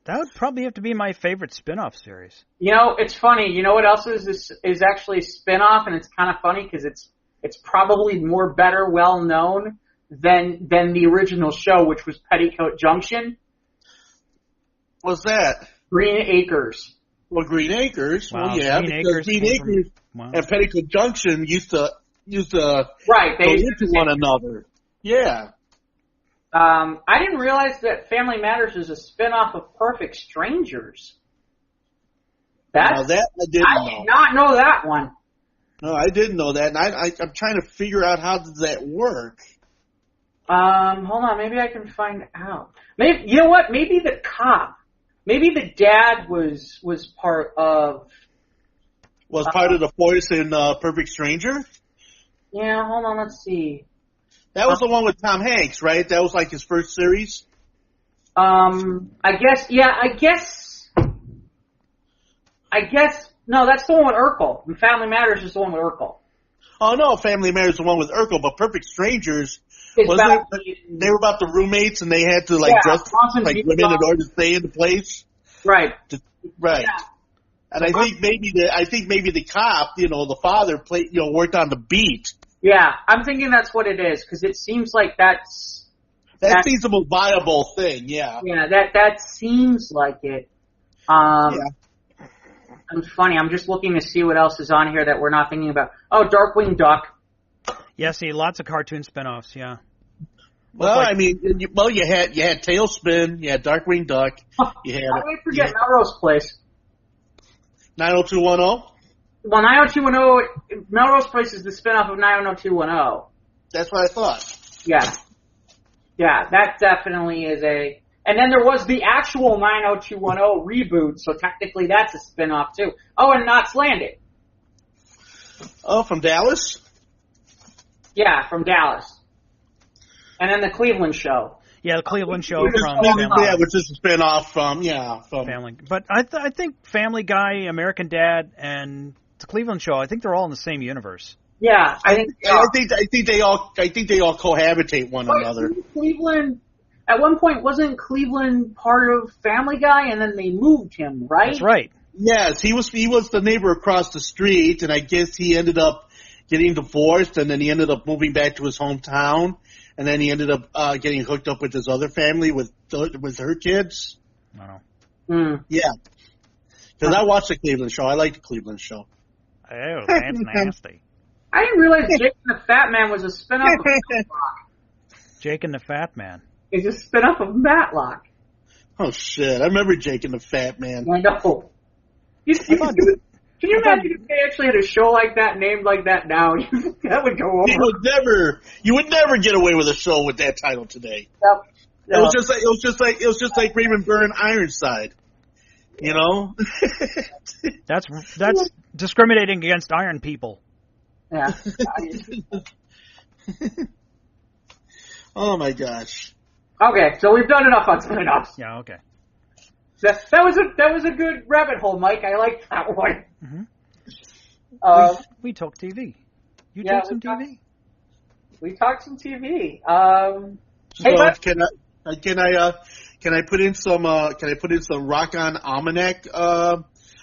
That would probably have to be my favorite spin-off series. It's funny. You know what else is actually a spin-off, and it's kind of funny because it's probably more better well known than the original show, which was Petticoat Junction. What's that? Green Acres. Well, Green Acres. Wow, well, yeah, Green because Green Acres and Petticoat Junction used to right. They go used into one another. Yeah. I didn't realize that Family Matters is a spin-off of Perfect Strangers. That I didn't know. I did not know that one. No, I didn't know that, and I'm trying to figure out how does that work. Hold on, maybe I can find out. Maybe you know what? Maybe the cop. Maybe the dad was part of. Was part of the voice in Perfect Stranger. Yeah, hold on. Let's see. That was the one with Tom Hanks, right? That was like his first series? I guess, no, that's the one with Urkel. And Family Matters is the one with Urkel. Oh, no, Family Matters is the one with Urkel, but Perfect Strangers, they were about the roommates and they had to, dress like women in order to stay in the place? Right. Right. Yeah. And I think maybe the cop, the father worked on the beat. Yeah, I'm thinking that's what it is, because it seems like that seems the most viable thing, yeah. Yeah, that seems like it. It's funny, I'm just looking to see what else is on here that we're not thinking about. Oh, Darkwing Duck. Yeah, see, lots of cartoon spinoffs, yeah. Well, you had Tailspin, you had Darkwing Duck, you had... How did I forget Melrose Place? 90210? Well, 90210, Melrose Place is the spinoff of 90210. That's what I thought. Yeah. Yeah, that definitely is a... And then there was the actual 90210 reboot, so technically that's a spinoff too. Oh, and Knots Landing. Oh, from Dallas? Yeah, from Dallas. And then the Cleveland Show. Yeah, the Cleveland Show from Family. Yeah, which is a spinoff from Family. But I think Family Guy, American Dad, and the Cleveland Show, I think they're all in the same universe. Yeah, I think they all cohabitate one another. Cleveland, at one point, wasn't Cleveland part of Family Guy, and then they moved him, right? That's right. Yes, he was the neighbor across the street, and I guess he ended up getting divorced, and then he ended up moving back to his hometown, and then he ended up getting hooked up with his other family with her kids. Wow. Yeah, because I watched the Cleveland Show. I like the Cleveland Show. Oh, that's nasty. I didn't realize Jake and the Fat Man was a spinoff of Matlock. Jake and the Fat Man. It's a spinoff of Matlock. Oh, shit. I remember Jake and the Fat Man. I know. Can you imagine if they actually had a show like that, named like that now? That would go over. You would never get away with a show with that title today. Yep. It was just like Raymond Burr Ironside. You know? That's discriminating against iron people. Yeah. Oh my gosh. Okay, so we've done enough on spin-offs. Yeah, okay. That was a good rabbit hole, Mike. I like that one. Mm-hmm. We talk TV. You yeah, talk some TV. We talked some TV. Can I put in some Rock On Almanac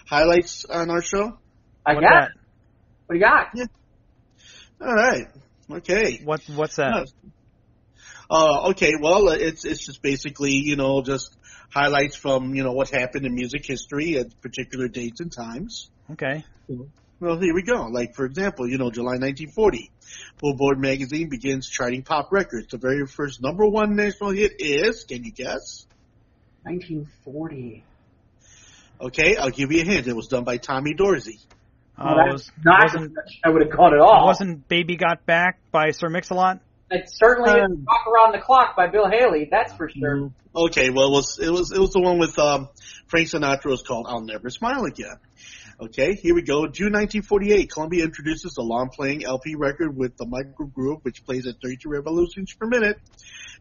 highlights on our show? What do you got? Yeah. All right. Okay. What's that? Okay. Well, it's just basically just highlights from what happened in music history at particular dates and times. Okay. Well, here we go. Like, for example, July 1940, Billboard magazine begins charting pop records. The very first number one national hit is, can you guess? 1940. Okay, I'll give you a hint. It was done by Tommy Dorsey. I would have caught it all. Wasn't Baby Got Back by Sir Mix-a-Lot? It certainly is Rock Around the Clock by Bill Haley, that's for sure. Okay, well, it was the one with Frank Sinatra. Was called I'll Never Smile Again. Okay, here we go. June 1948, Columbia introduces the long-playing LP record with the micro groove, which plays at 32 revolutions per minute.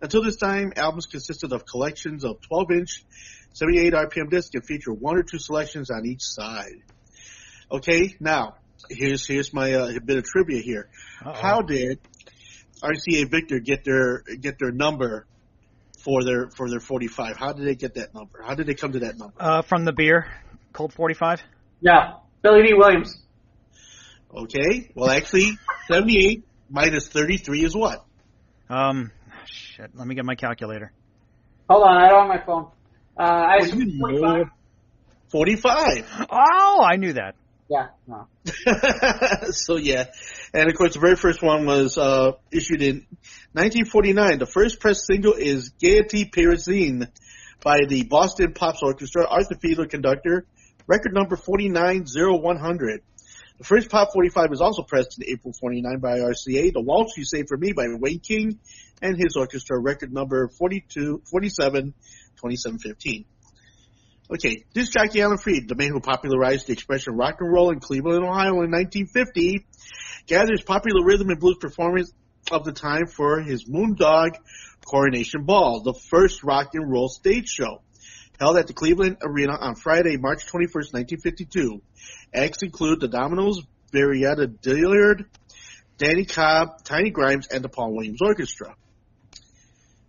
Until this time, albums consisted of collections of 12-inch, 78 RPM discs and feature one or two selections on each side. Okay, now, here's my bit of trivia here. Uh-oh. How did RCA Victor get their number for their 45? How did they get that number? How did they come to that number? From the beer, Colt 45? Yeah, Billy D. Williams. Okay, well actually, 78 minus 33 is what? Shit, let me get my calculator. Hold on, I don't have my phone. I assume 45. 45. Oh, I knew that. Yeah, no. So yeah, and of course the very first one was issued in 1949. The first press single is Gaiety Parisienne by the Boston Pops Orchestra, Arthur Fiedler conductor, record number 490100. The first Pop 45 was also pressed in April 49 by RCA, The Waltz You Say For Me by Wayne King and his orchestra, record number 2715. Okay, disc jockey Alan Freed, the man who popularized the expression rock and roll in Cleveland, Ohio in 1950, gathers popular rhythm and blues performers of the time for his Moondog Coronation Ball, the first rock and roll stage show, held at the Cleveland Arena on Friday, March 21st, 1952. Acts include the Dominoes, Marietta Dillard, Danny Cobb, Tiny Grimes, and the Paul Williams Orchestra.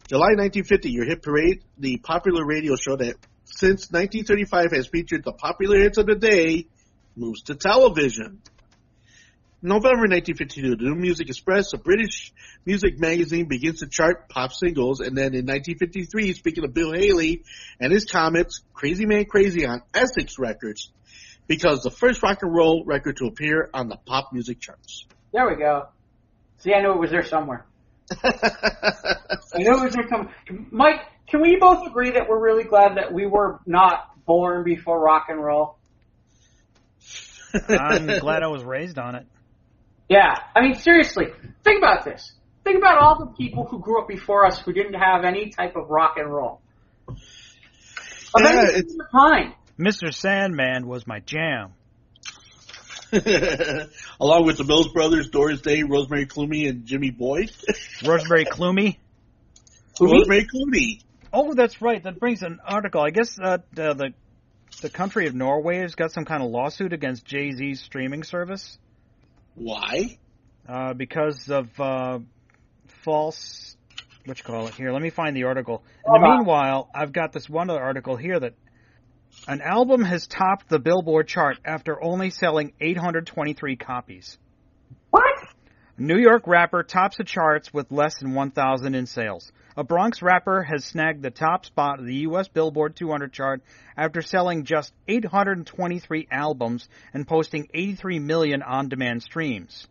July 1950, Your Hit Parade, the popular radio show that since 1935 has featured the popular hits of the day, moves to television. November 1952, the New Music Express, a British music magazine, begins to chart pop singles, and then in 1953, speaking of Bill Haley and his Comets, Crazy Man Crazy on Essex Records, because the first rock and roll record to appear on the pop music charts. There we go. See, I knew it was there somewhere. I knew it was there somewhere. Mike, can we both agree that we're really glad that we were not born before rock and roll? I'm glad I was raised on it. Yeah, I mean, seriously, think about this. Think about all the people who grew up before us who didn't have any type of rock and roll. Yeah, fine. Mr. Sandman was my jam. Along with the Mills Brothers, Doris Day, Rosemary Clooney, and Jimmy Boyd. Rosemary Clooney? Rosemary Clooney. Oh, that's right. That brings an article. I guess the country of Norway has got some kind of lawsuit against Jay-Z's streaming service. Why? Because of false, here, let me find the article. In the meanwhile, I've got this one other article here that an album has topped the Billboard chart after only selling 823 copies. What? A New York rapper tops the charts with less than 1,000 in sales. A Bronx rapper has snagged the top spot of the U.S. Billboard 200 chart after selling just 823 albums and posting 83 million on-demand streams.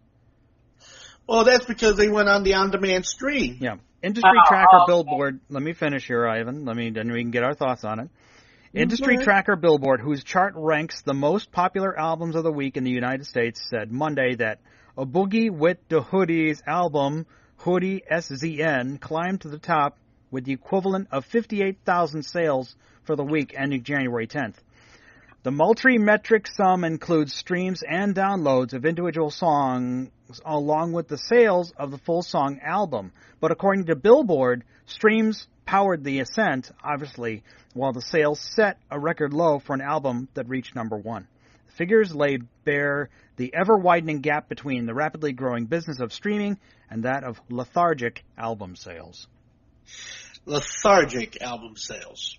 Well, that's because they went on the on-demand stream. Yeah. Industry Tracker Billboard, let me finish here, Ivan. Then we can get our thoughts on it. Industry Tracker Billboard, whose chart ranks the most popular albums of the week in the United States, said Monday that A Boogie with the Hoodies album, Hoodie SZN, climbed to the top with the equivalent of 58,000 sales for the week ending January 10th. The multi-metric sum includes streams and downloads of individual songs along with the sales of the full song album. But according to Billboard, streams powered the ascent, obviously, while the sales set a record low for an album that reached number 1. The figures lay bare the ever-widening gap between the rapidly growing business of streaming and that of lethargic album sales. Lethargic album sales.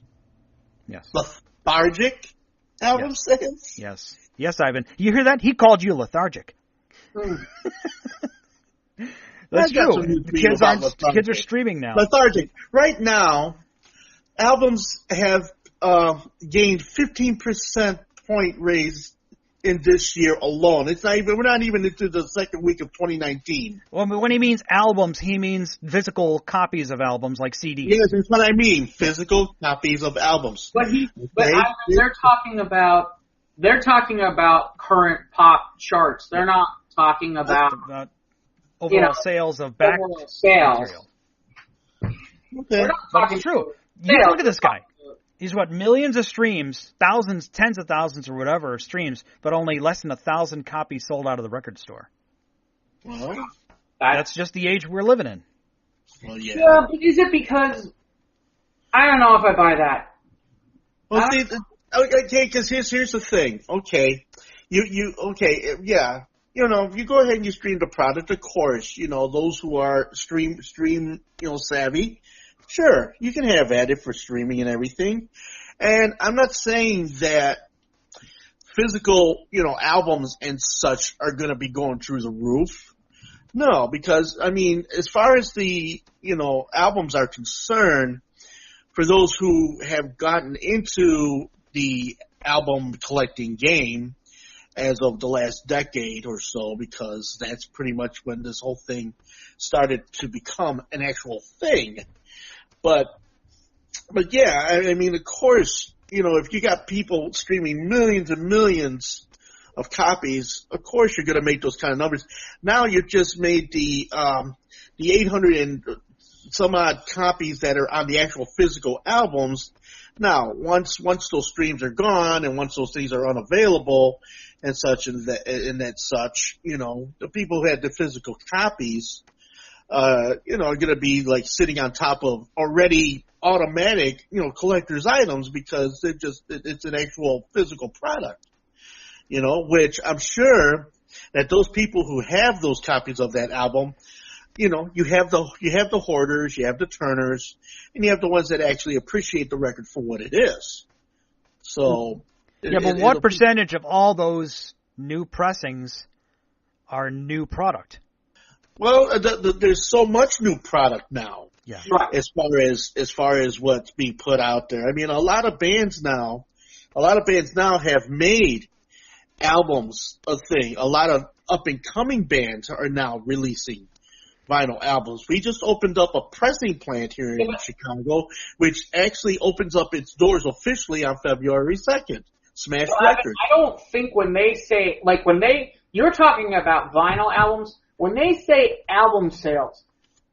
Yes. Lethargic album sales? Yes. Yes, Ivan. You hear that? He called you lethargic. That's true. The kids are streaming now. Lethargic. Right now, albums have gained 15% point raise in this year alone. We're not even into the second week of 2019. Well, when he means albums, he means physical copies of albums like CDs. Yes, that's what I mean. Physical copies of albums. But they're talking about current pop charts. They're not talking about overall sales of back material. Okay. But it's true. Look at this guy. He's millions of streams, thousands, tens of thousands or whatever streams, but only less than 1,000 copies sold out of the record store. Well, that's just the age we're living in. Well, yeah. Yeah, but is it because I don't know if I buy that. Well, see, okay, because here's the thing. Okay, you if you go ahead and you stream the product, of course, those who are stream savvy. Sure, you can have added for streaming and everything. And I'm not saying that physical, albums and such are going to be going through the roof. No, because, as far as the, albums are concerned, for those who have gotten into the album collecting game as of the last decade or so, because that's pretty much when this whole thing started to become an actual thing. But yeah, of course, if you got people streaming millions and millions of copies, of course you're going to make those kind of numbers. Now you've just made the 800 and some odd copies that are on the actual physical albums. Now, once those streams are gone and once those things are unavailable and such such, the people who had the physical copies, are going to be sitting on top of already automatic, collector's items because it's an actual physical product, which I'm sure that those people who have those copies of that album, you have the hoarders, you have the turners, and you have the ones that actually appreciate the record for what it is. So. Yeah, but what percentage of all those new pressings are new product? Well, there's so much new product now. Yeah. Right. As far as what's being put out there. A lot of bands now have made albums a thing. A lot of up and coming bands are now releasing vinyl albums. We just opened up a pressing plant here in Chicago, which actually opens up its doors officially on February 2nd. Smash Records. I don't think when they say you're talking about vinyl albums. When they say album sales,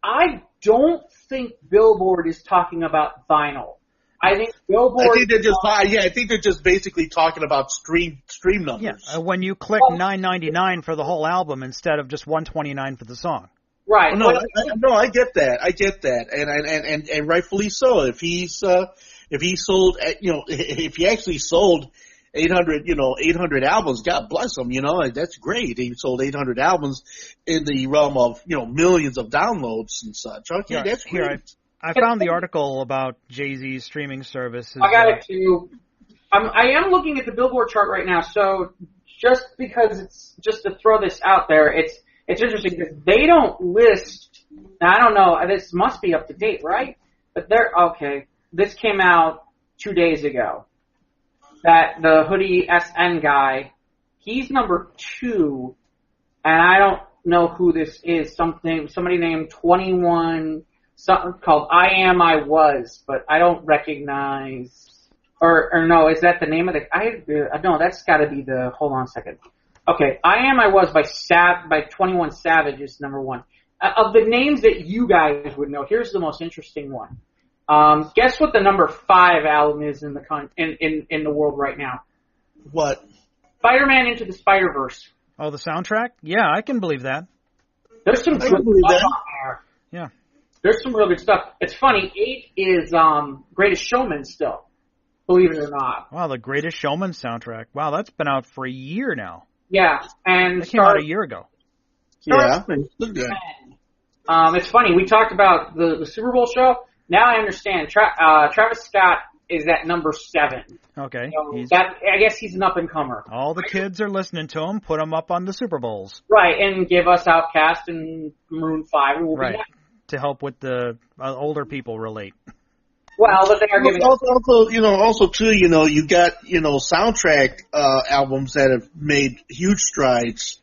I don't think Billboard is talking about vinyl. I think Billboard. I think they're just basically talking about stream numbers. Yeah, when you click $9.99 for the whole album instead of just $129 for the song. Right. I get that, and rightfully so. If he actually sold 800 albums, God bless him, that's great. He sold 800 albums in the realm of, millions of downloads and such. Okay, that's great. I found the article about Jay-Z's streaming service. I got it too. I am looking at the Billboard chart right now, so just to throw this out there, it's interesting because they don't list, I don't know, this must be up to date, right? But this came out 2 days ago. That the Hoodie SN guy, he's number 2, and I don't know who this is. Somebody named 21, something called I Am I Was, but I don't recognize. Or no, is that the name of the? No, that's got to be the. Hold on a second. Okay, I Am I Was by 21 Savage is number 1. Of the names that you guys would know, here's the most interesting one. Guess what the number 5 album is in the world right now? What? Spider-Man Into the Spider-Verse. Oh, the soundtrack? Yeah, I can believe that. There's some good stuff on there. Yeah. There's some real good stuff. It's funny, 8 is Greatest Showman still, believe it or not. Wow, the Greatest Showman soundtrack. Wow, that's been out for a year now. Yeah, and it came out a year ago. Yeah, it's good. It's funny, we talked about the Super Bowl show. Now I understand. Travis Scott is at number 7. Okay. So I guess he's an up-and-comer. All the kids are listening to him. Put him up on the Super Bowls. Right, and give us Outcast and Maroon 5. And we'll right, to help with the older people relate. Well, but they are giving also too, you got, soundtrack albums that have made huge strides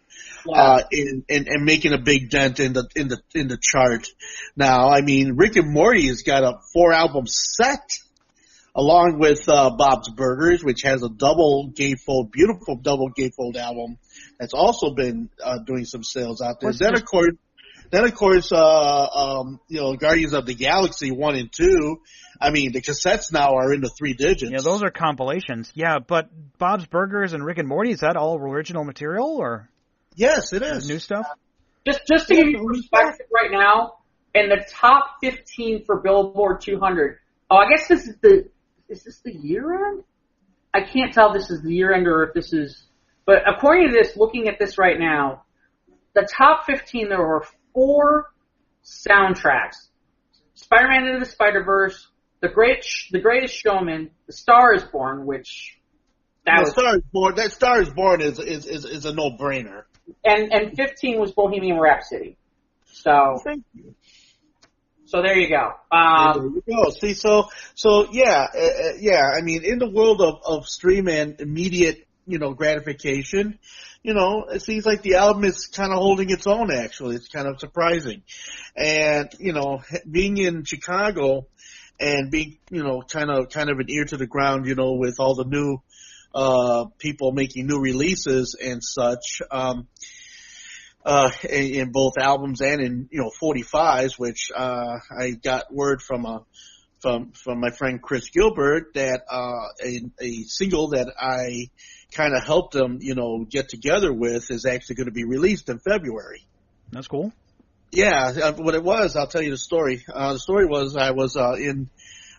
in making a big dent in the chart. Now, I mean, Rick and Morty has got a 4-album set, along with Bob's Burgers, which has a beautiful double gatefold album that's also been doing some sales out there. Then of course, Guardians of the Galaxy 1 and 2. I mean, the cassettes now are into 3 digits. Yeah, those are compilations. Yeah, but Bob's Burgers and Rick and Morty, is that all original material or? Yes, it is. New stuff? Just to give you perspective right now, in the top 15 for Billboard 200. Oh, I guess is this the year end? I can't tell if this is the year end or if this is, but according to this, looking at this right now, the top 15, there were 4 soundtracks. Spider-Man Into the Spider-Verse, The Greatest Showman, The Star is Born, which That Star is Born is a no-brainer. And 15 was Bohemian Rhapsody. So thank you. So there you go. There you go. See, so yeah. I mean, in the world of stream and immediate, gratification, it seems like the album is kind of holding its own. Actually, it's kind of surprising, and being in Chicago and being, kind of an ear to the ground, with all the new people making new releases and such. In both albums and in 45s, which I got word from my friend Chris Gilbert that a single that I kind of helped him get together with is actually going to be released in February. That's cool. Yeah, what it was, I'll tell you the story. The story was I was in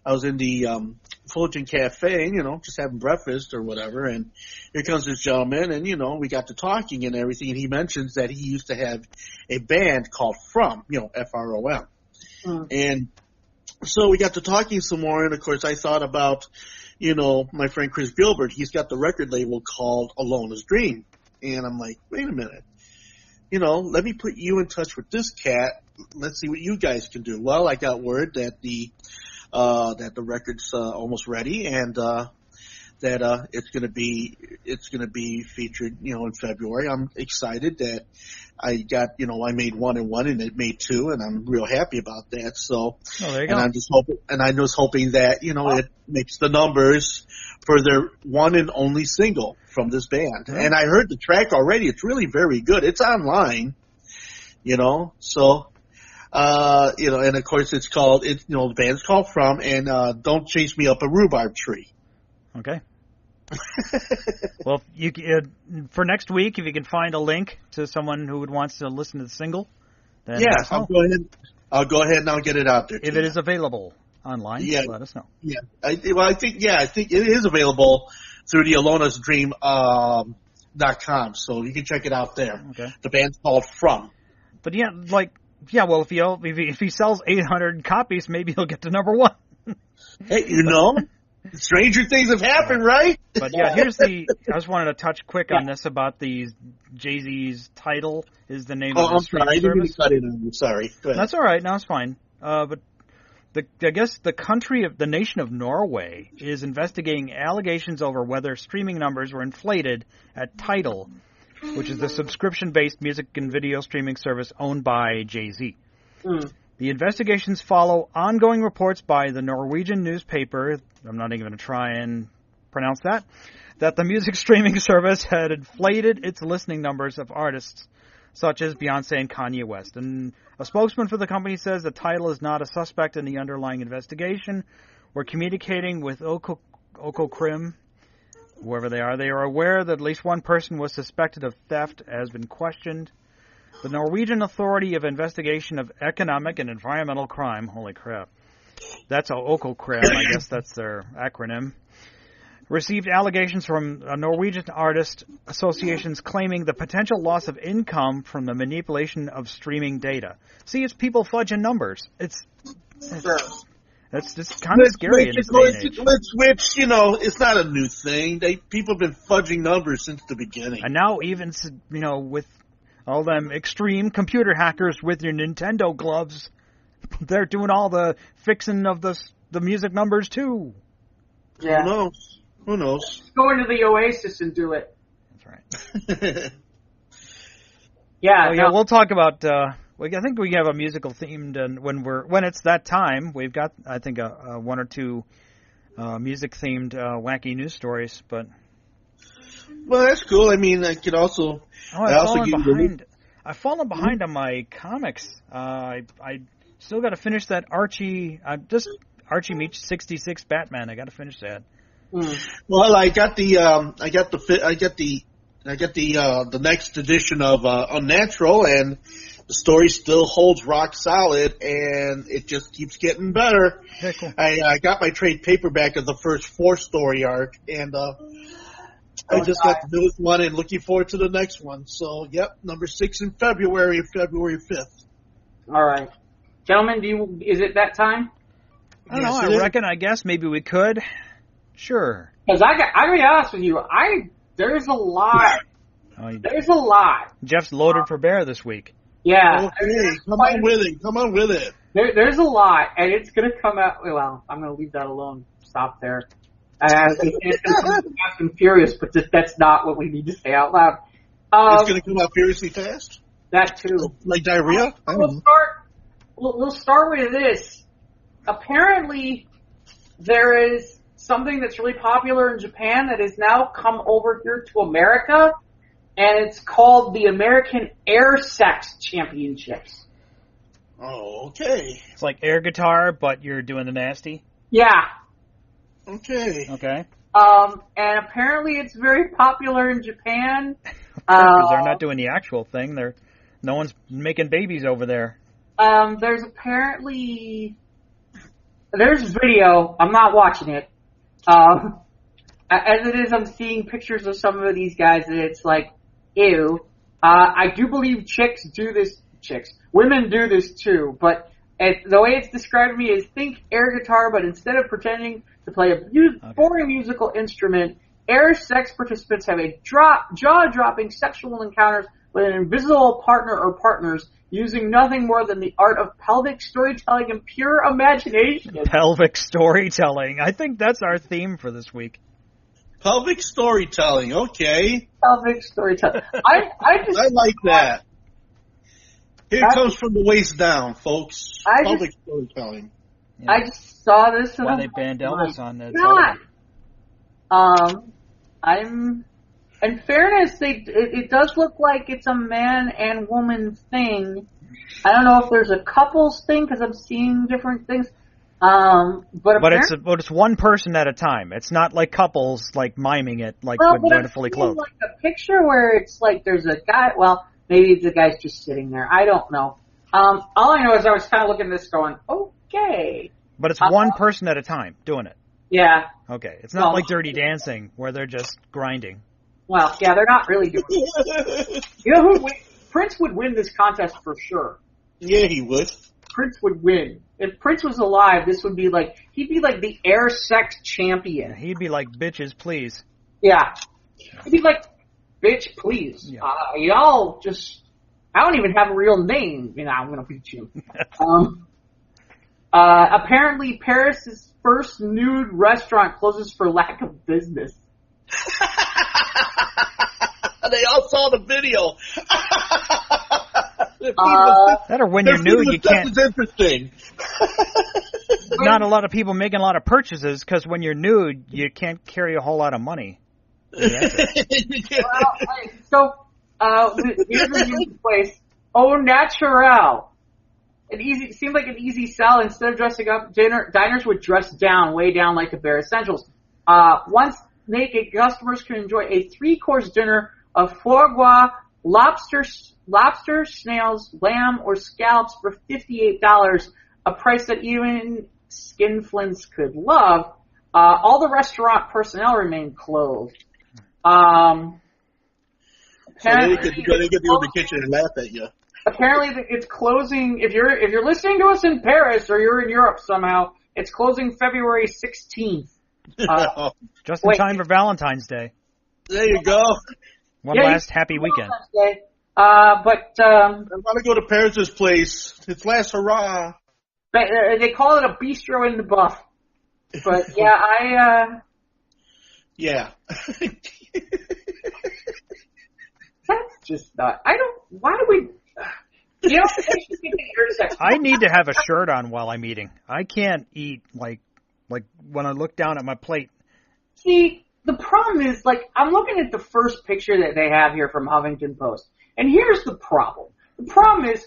the Fullerton Cafe, just having breakfast or whatever, and here comes this gentleman, and, we got to talking and everything, and he mentions that he used to have a band called From, F-R-O-M. And so we got to talking some more, and of course I thought about, my friend Chris Gilbert. He's got the record label called Alona's Dream. And I'm like, wait a minute. Let me put you in touch with this cat. Let's see what you guys can do. Well, I got word that the record's almost ready, and that it's going to be featured, in February. I'm excited that I got, I made 1 and 1 and it made 2, and I'm real happy about that. So, there you go. I'm just hoping that, it makes the numbers for their one and only single from this band. Mm-hmm. And I heard the track already. It's really very good. It's online, so. And of course the band's called From, and Don't Chase Me Up a Rhubarb Tree. Okay. Well, for next week, if you can find a link to someone who wants to listen to the single, then I'll go ahead and I'll get it out there. If it is available online, let us know. Yeah. I think it is available through the alonasdream.com, so you can check it out there. Okay. The band's called From. But well, if he sells 800 copies, maybe he'll get to number 1. Hey, stranger things have happened, right? But yeah, I just wanted to touch quick on this about the Jay-Z's Tidal is the name of the streaming service. I didn't cut it on you. Sorry. Go ahead. That's all right. No, it's fine. But I guess the nation of Norway is investigating allegations over whether streaming numbers were inflated at Tidal, which is the subscription-based music and video streaming service owned by Jay-Z. The investigations follow ongoing reports by the Norwegian newspaper, I'm not even going to try and pronounce that the music streaming service had inflated its listening numbers of artists such as Beyonce and Kanye West. And a spokesman for the company says the Tidal is not a suspect in the underlying investigation. We're communicating with Okokrim whoever they are aware that at least one person was suspected of theft, has been questioned. The Norwegian Authority of Investigation of Economic and Environmental Crime, holy crap, that's Økokrim, I guess that's their acronym, received allegations from Norwegian artist associations claiming the potential loss of income from the manipulation of streaming data. See, it's people fudging numbers. It's kind of scary in this day and age. Which, you know, it's not a new thing. People have been fudging numbers since the beginning. And now even, you know, with all them extreme computer hackers with your Nintendo gloves, they're doing all the fixing of the music numbers too. Yeah. Who knows? Go into the Oasis and do it. That's right. Yeah. We'll talk about. I think we have a musical themed, and when it's that time, we've got I think a one or two music themed wacky news stories. But well, that's cool. I mean, I could also. I've fallen behind on my comics. I still got to finish that Archie meets 66 Batman. I got to finish that. Well, I got the next edition of Unnatural, and the story still holds rock solid, and it just keeps getting better. Very cool. I got my trade paperback of the first 4-story arc, and I just got the newest one and looking forward to the next one. So, yep, number 6 in February 5th. All right. Gentlemen, is it that time? I don't know. I guess maybe we could. Sure. Because I gotta be honest with you, there's a lot. There's a lot. Jeff's loaded for bear this week. Yeah. Okay, come on with it. There's a lot, and it's gonna come out. Well, I'm gonna leave that alone. Stop there. It's Fast and Furious, but that's not what we need to say out loud. It's gonna come out furiously fast. That too. Like diarrhea. We'll start with this. Apparently, there is something that's really popular in Japan that has now come over here to America, and it's called the American Air Sex Championships. Oh, okay. It's like air guitar, but you're doing the nasty? Yeah. Okay. And apparently it's very popular in Japan. Because they're not doing the actual thing. No one's making babies over there. There's video. I'm not watching it. As it is, I'm seeing pictures of some of these guys, and it's like, ew. I do believe women do this too, but the way it's described to me is think air guitar, but instead of pretending to play a boring musical instrument, air sex participants have a jaw-dropping sexual encounters with an invisible partner or partners using nothing more than the art of pelvic storytelling and pure imagination. Pelvic storytelling. I think that's our theme for this week. Pelvic storytelling, okay. Pelvic storytelling. I like that. Here it comes from the waist down, folks. Pelvic storytelling. Yeah. I just saw this. Why they banned Elvis on that? In fairness, it does look like it's a man and woman thing. I don't know if there's a couples thing because I'm seeing different things. But it's one person at a time. It's not like couples like miming it like when they're fully clothed. Like a picture where it's like there's a guy. Well, maybe the guy's just sitting there. I don't know. All I know is I was kind of looking at this going, okay. But it's one person at a time doing it. Yeah. Okay. It's not like Dirty Dancing where they're just grinding. Well, yeah, they're not really doing it. You know who Prince would win this contest for sure. Yeah, he would. Prince would win. If Prince was alive, he'd be like the air sex champion. He'd be like, bitches, please. Yeah. He'd be like, bitch, please. Yeah. Y'all just, I don't even have a real name. I'm going to beat you. Apparently Paris' first nude restaurant closes for lack of business. They all saw the video. That or when you're nude, you can't. That was interesting. Not a lot of people making a lot of purchases because when you're nude, you can't carry a whole lot of money. Here's a new place. Au Naturel. It seemed like an easy sell. Instead of dressing up, diners would dress down, way down like the bare essentials. Once naked, customers can enjoy a 3-course dinner of foie gras, lobster, snails, lamb, or scallops for $58, a price that even skinflints could love. All the restaurant personnel remain clothed. So they get to go in the kitchen and laugh at you. Apparently, it's closing. If you're listening to us in Paris or you're in Europe somehow, it's closing February 16th. Just in time for Valentine's Day. There you go. One last happy weekend. I want to go to Paris' place. It's last hurrah. They call it a bistro in the buff. But yeah, yeah. That's just not. Why do we? You know, I need to have a shirt on while I'm eating. I can't eat like when I look down at my plate. See, the problem is, I'm looking at the first picture that they have here from Huffington Post, and here's the problem. The problem is,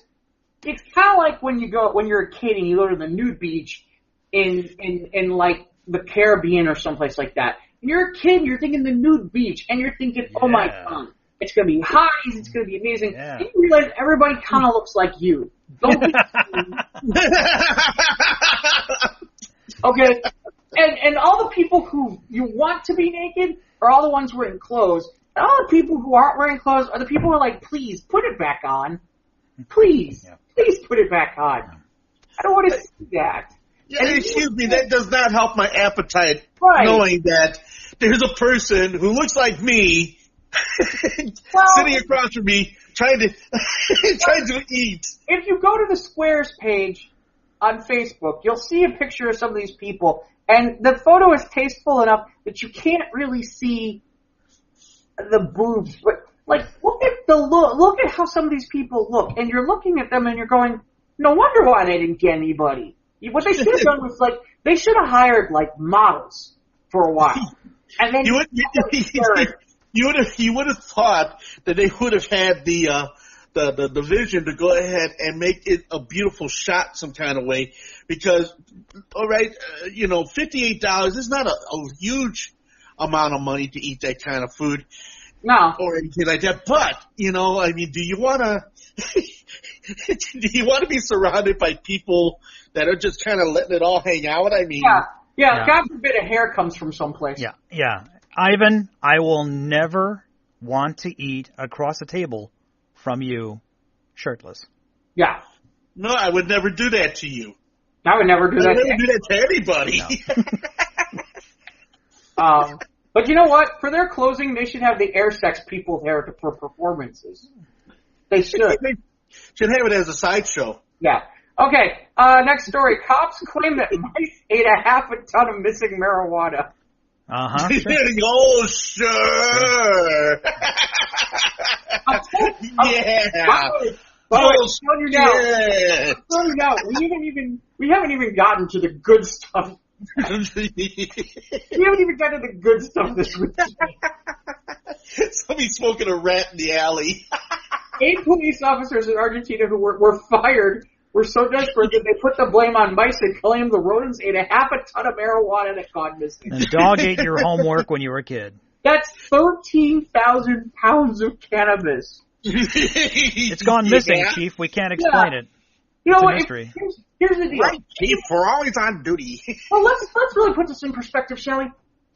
it's kind of like when you're a kid and you go to the nude beach in like the Caribbean or someplace like that. And you're a kid and you're thinking the nude beach, and you're thinking, oh my God, it's gonna be hot, it's gonna be amazing. Yeah. And you realize everybody kind of looks like you. Don't be okay. And all the people who you want to be naked are all the ones wearing clothes. And all the people who aren't wearing clothes are the people who are like, please, put it back on. Please. Yeah. Please put it back on. I don't want to see that. Yeah, excuse me, that does not help my appetite, knowing that there's a person who looks like me sitting across from me trying to eat. If you go to the Squares page on Facebook, you'll see a picture of some of these people. And the photo is tasteful enough that you can't really see the boobs. But, look at the look. Look at how some of these people look. And you're looking at them and you're going, no wonder why they didn't get anybody. What they should have done was, they should have hired, models for a while. And then you would have thought that they would have had the vision to go ahead and make it a beautiful shot some kind of way, because $58 is not a huge amount of money to eat that kind of food. No. Or anything like that. But, do you want to be surrounded by people that are just kind of letting it all hang out? Yeah. God forbid a hair comes from someplace. Yeah. Ivan, I will never want to eat across the table from you shirtless. Yeah. No, I would never do that to you. I would never do that. I would never do that to anybody. No. But you know what? For their closing, they should have the air sex people there for performances. They should. They should have it as a sideshow. Yeah. Okay, next story. Cops claim that mice ate a half a ton of missing marijuana. Uh-huh. Oh, sure. Yeah. We haven't even gotten to the good stuff. We haven't even gotten to the good stuff this week. Somebody's smoking a rat in the alley. 8 police officers in Argentina who were fired were so desperate that they put the blame on mice and claimed the rodents ate a half a ton of marijuana that gone missing. And dog ate your homework when you were a kid. That's 13,000 pounds of cannabis. It's gone missing, Chief. We can't explain it. You know what? Mystery. Here's the deal. Right, Chief, we're always on duty. Well, let's really put this in perspective, shall we?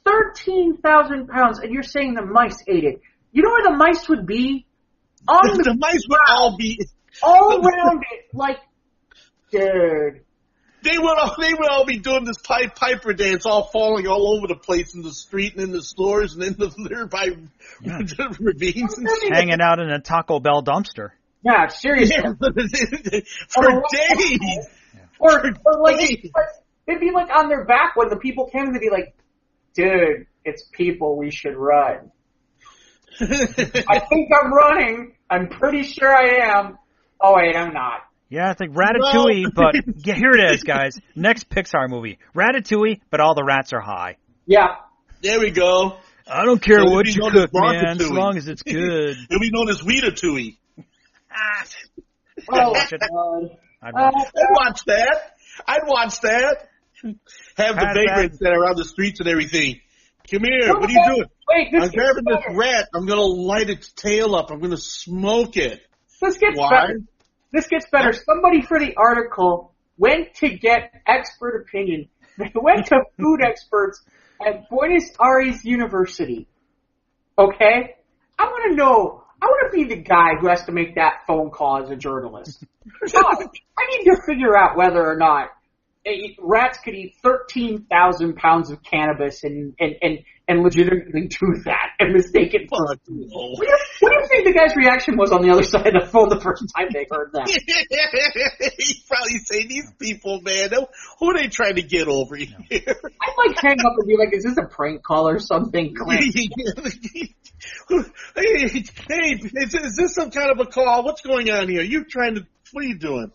13,000 pounds, and you're saying the mice ate it. You know where the mice would be? The mice would all be all around it, dude. They would all be doing this Pied Piper dance, all falling all over the place in the street and in the stores and in the nearby ravines and shit. Hanging out in a Taco Bell dumpster. Yeah, seriously. For days. Or they'd be on their back when the people came and they'd be like, dude, it's people, we should run. I think I'm running. I'm pretty sure I am. Oh, wait, I'm not. Yeah, I think Ratatouille, but here it is, guys. Next Pixar movie. Ratatouille, but all the rats are high. Yeah. There we go. I don't care what you cook, man, as long as it's good. It'll be known as Weetatouille. Oh, God. I'd watch that. Have the vagrants that are around the streets and everything Come here. What are you doing? Wait, I'm grabbing this rat. I'm going to light its tail up. I'm going to smoke it. This gets better. This gets better. Somebody for the article went to get expert opinion. They went to food experts at Buenos Aires University. Okay? I want to know. I want to be the guy who has to make that phone call as a journalist. I need to figure out whether or not rats could eat 13,000 pounds of cannabis and legitimately do that and mistake it for food. What do you think the guy's reaction was on the other side of the phone the first time they heard that? He's probably saying, these people, man, who are they trying to get over here? I'd hang up and be like, is this a prank call or something? Hey, is this some kind of a call? What's going on here? What are you doing?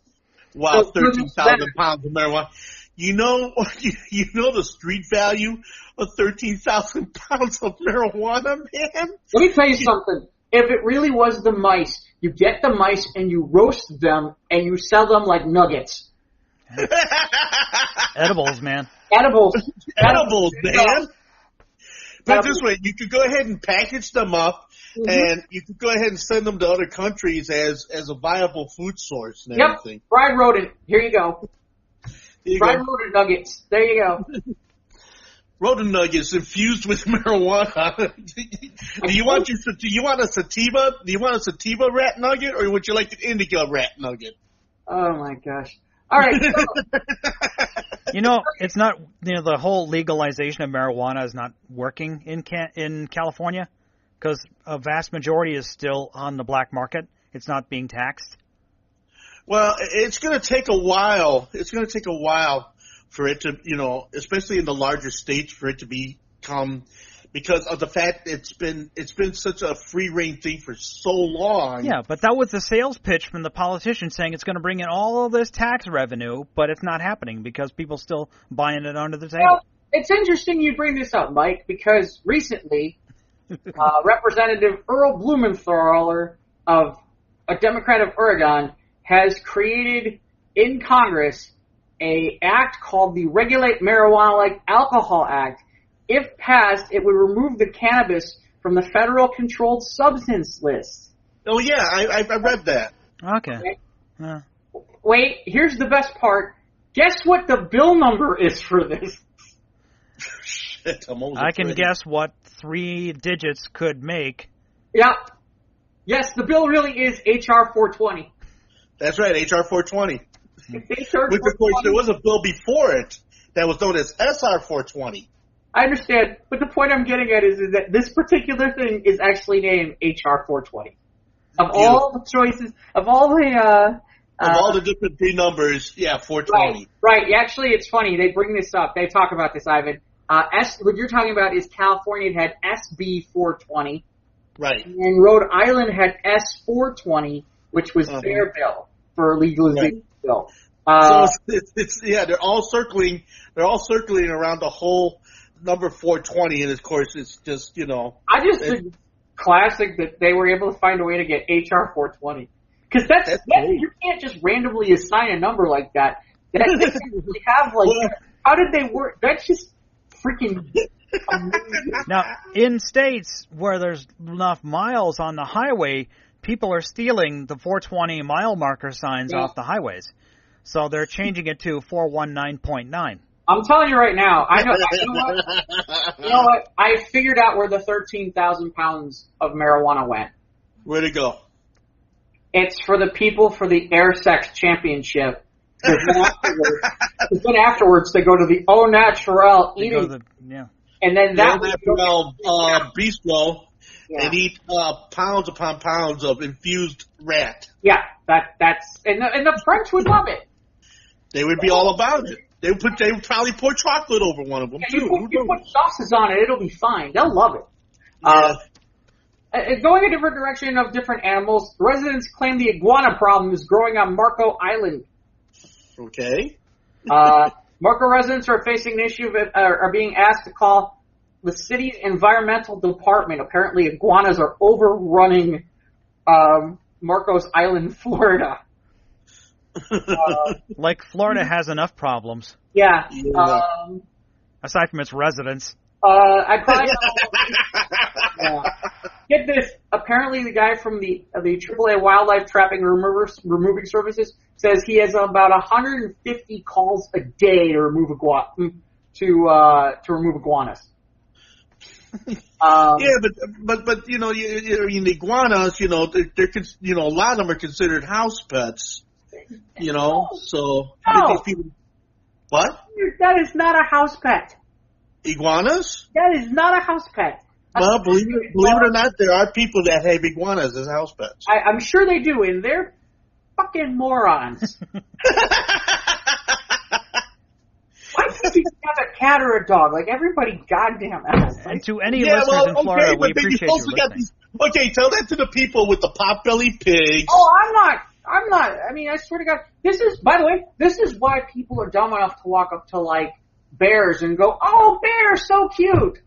Wow, 13,000 pounds of marijuana. You know the street value of 13,000 pounds of marijuana, man? Let me tell you something. If it really was the mice, you get the mice and you roast them and you sell them like nuggets. Edibles, man. Edibles, man. But this way, you could go ahead and package them up, and you could go ahead and send them to other countries as a viable food source and everything. Fried rodent. Here you go. Fried rodent nuggets. There you go. Rodent nuggets infused with marijuana. Do you want a sativa? Do you want a sativa rat nugget, or would you like an indica rat nugget? Oh my gosh. All right. It's not. The whole legalization of marijuana is not working in California because a vast majority is still on the black market. It's not being taxed. Well, it's going to take a while. It's going to take a while for it to, especially in the larger states, for it to become, because of the fact it's been such a free reign thing for so long. Yeah, but that was the sales pitch from the politicians saying it's going to bring in all of this tax revenue, but it's not happening because people still buying it under the table. Well, it's interesting you bring this up, Mike, because recently Representative Earl Blumenthaler of a Democrat of Oregon has created in Congress a act called the Regulate Marijuana Like Alcohol Act. If passed, it would remove the cannabis from the federal controlled substance list. Oh, yeah, I read that. Okay. Wait, here's the best part. Guess what the bill number is for this? Shit, I can guess what 3 digits could make. Yeah. Yes, the bill really is H.R. 420. That's right, H.R. 420. Which, of course, there was a bill before it that was known as S.R. 420. I understand, but the point I'm getting at is that this particular thing is actually named H.R. 420. Of all the choices, of all the different 3 numbers, 420. Right. Actually, it's funny. They bring this up. They talk about this, Ivan. What you're talking about is California had SB 420. Right. And Rhode Island had S 420, which was their bill for legalization bill. So they're all circling around the whole number 420, and of course it's just, I just think it's classic that they were able to find a way to get HR 420. Because that's you can't just randomly assign a number like that. They actually have, how did they work? That's just freaking amazing. Now, in states where there's enough miles on the highway, people are stealing the 420 mile marker signs off the highways. So they're changing it to 419.9. I'm telling you right now, I know what? I figured out where the 13,000 pounds of marijuana went. Where'd it go? It's for the people for the air sex championship. Then afterwards, they go to the au naturel eating. And then that bistro and eat pounds upon pounds of infused rat. Yeah, that's and the French would love it. They would be all about it. They would probably pour chocolate over one of them too. You put sauces on it, it'll be fine. They'll love it. Going a different direction of different animals, residents claim the iguana problem is growing on Marco Island. Okay. Marco residents are facing an issue are being asked to call the city's environmental department. Apparently, iguanas are overrunning Marcos Island, Florida. Like Florida has enough problems. Yeah. Aside from its residents. I probably Get this. Apparently, the guy from the AAA Wildlife Trapping Removing Services says he has about 150 calls a day to remove iguanas. Yeah, but you know, the iguanas, you know, they're a lot of them are considered house pets. You know, so these people. What? That is not a house pet. Iguanas? That is not a house pet. Well, believe it or not, there are people that have iguanas as house pets. I'm sure they do, and they're fucking morons. Why can't you have a cat or a dog? Like everybody goddamn else. And to any listeners in Florida, we appreciate you listening. Okay, tell that to the people with the pot-bellied pigs. Oh, I'm not. I mean, I swear to God, by the way, this is why people are dumb enough to walk up to, like, bears and go, "Oh, bear, so cute,"